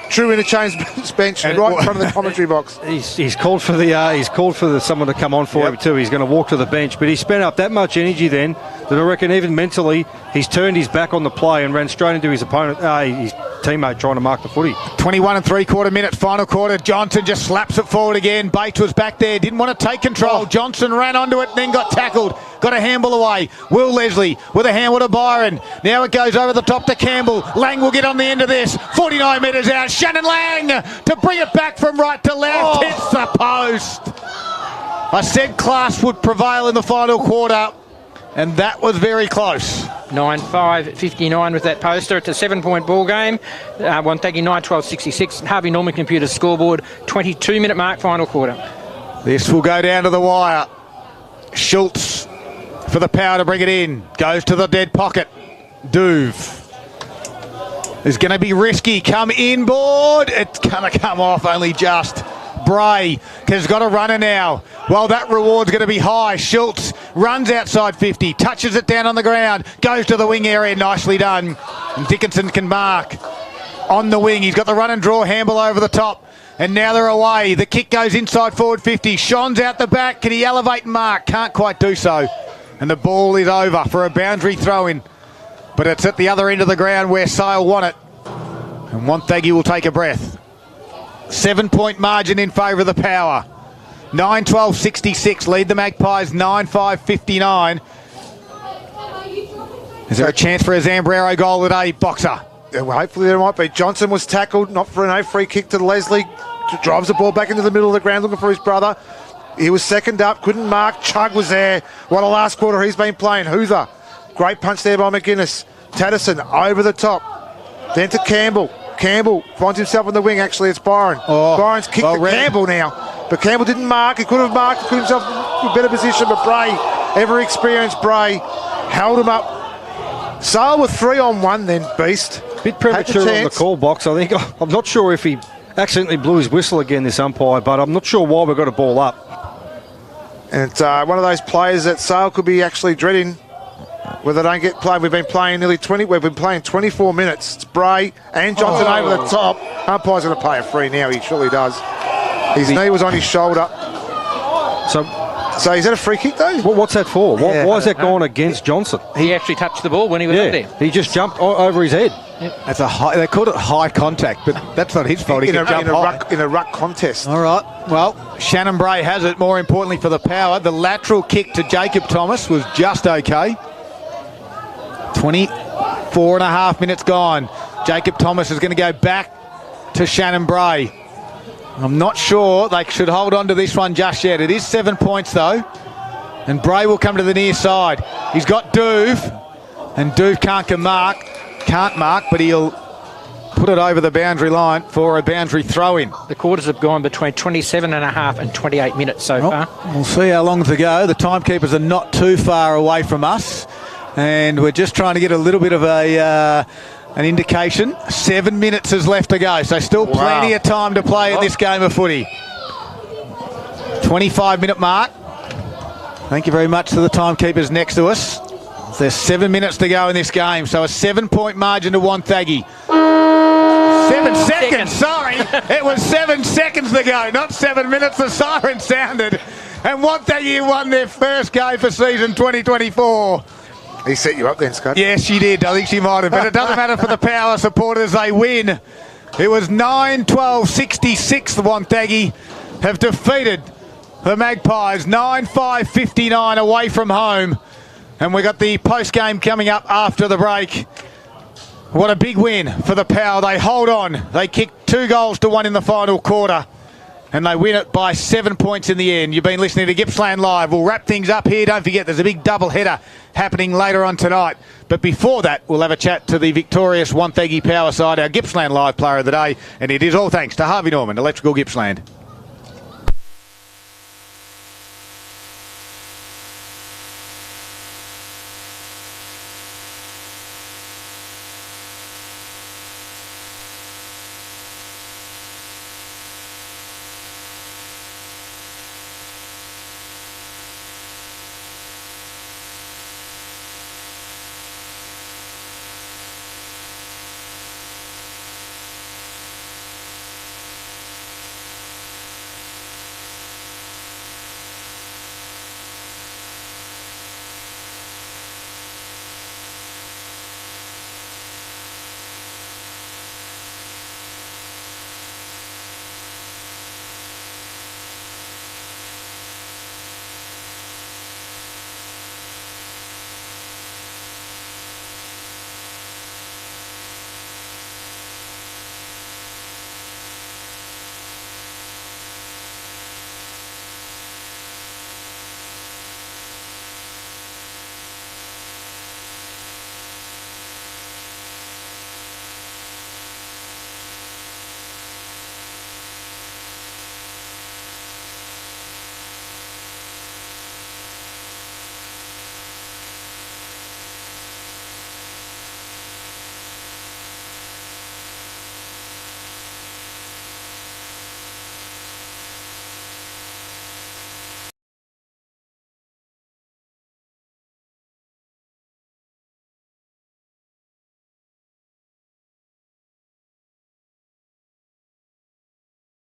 True interchange bench right in front of the commentary box. He's called for someone to come on for him too. He's going to walk to the bench, but he spent up that much energy then that I reckon even mentally he's turned his back on the play and ran straight into his opponent, his teammate trying to mark the footy. 21 3/4 minutes, final quarter. Johnson just slaps it forward again. Bates was back there, didn't want to take control. Johnson ran onto it and then got tackled. Got a handball away. Will Leslie with a handball to Byron. Now it goes over the top to Campbell. Lang will get on the end of this. 49 metres out. Shannon Lang to bring it back from right to left. Hits the post. I said class would prevail in the final quarter, and that was very close. 9-5-59 with that poster. It's a 7-point ball game. Wonthaggi 9-12-66. Harvey Norman Computer scoreboard. 22-minute mark, final quarter. This will go down to the wire. Schultz for the Power to bring it in. Goes to the dead pocket. Duve is going to be risky. Come inboard. It's going to come off only just. Bray has got a runner now. Well, that reward's going to be high. Schultz runs outside 50, touches it down on the ground, goes to the wing area. Nicely done. And Dickinson can mark on the wing. He's got the run and draw handball over the top. And now they're away. The kick goes inside forward 50. Sean's out the back. Can he elevate and mark? Can't quite do so. And the ball is over for a boundary throw-in. But it's at the other end of the ground where Sale won it. And Wonthaggi will take a breath. 7-point margin in favour of the Power. 9-12-66 lead the Magpies 9-5-59. Is there a chance for a Zambrero goal today, Boxer? Yeah, well, hopefully there might be. Johnson was tackled, not for an free kick to Leslie. Drives the ball back into the middle of the ground looking for his brother. He was second up, couldn't mark. Chug was there. What a last quarter he's been playing. Hoother. Great punch there by McGuinness. Taddison over the top. Then to Campbell. Campbell finds himself on the wing. Actually, it's Byron. Byron's kicked to Campbell now. But Campbell didn't mark. He could have marked. He put himself in a better position. But Bray, ever experienced Bray, held him up. Sale with 3-on-1 then, Beast. Bit premature on the call box, I think. I'm not sure if he accidentally blew his whistle again, this umpire, but I'm not sure why we got a ball up. And it's one of those players that Sale could be actually dreading where they don't get played. We've been playing nearly 24 minutes. It's Bray and Johnson over the top. Umpire's going to pay a free now. He surely does. His knee was on his shoulder. So is that a free kick though? Well, what's that for? Why is that going against Johnson? He actually touched the ball when he was up there. He just jumped over his head. That's they called it high contact, but that's not his fault. He can jump high. In a ruck contest. All right. Well, Shannon Bray has it. More importantly for the Power, the lateral kick to Jacob Thomas was just okay. 24 and a half minutes gone. Jacob Thomas is going to go back to Shannon Bray. I'm not sure they should hold on to this one just yet. It is 7 points though. And Bray will come to the near side. He's got Duve. And Duve can't mark, but he'll put it over the boundary line for a boundary throw-in. The quarters have gone between 27 and a half and 28 minutes so far. We'll see how long to go. The timekeepers are not too far away from us. And we're just trying to get a little bit of an indication. 7 minutes is left to go, so still plenty of time to play in this game of footy. 25-minute mark. Thank you very much to the timekeepers next to us. There's 7 minutes to go in this game, so a 7-point margin to Wonthaggi. 7 seconds, sorry. It was 7 seconds to go, not 7 minutes. The siren sounded. And Wonthaggi won their first game for season 2024. He set you up then, Scott. Yes, she did. I think she might have. But it doesn't matter for the Power supporters. They win. It was 9-12-66. The Wonthaggi have defeated the Magpies. 9-5-59 away from home. And we got the post-game coming up after the break. What a big win for the Power. They hold on. They kicked 2-1 in the final quarter. And they win it by 7 points in the end. You've been listening to Gippsland Live. We'll wrap things up here. Don't forget, there's a big double-header happening later on tonight. But before that, we'll have a chat to the victorious Wonthaggi Power side, our Gippsland Live player of the day. And it is all thanks to Harvey Norman, Electrical Gippsland.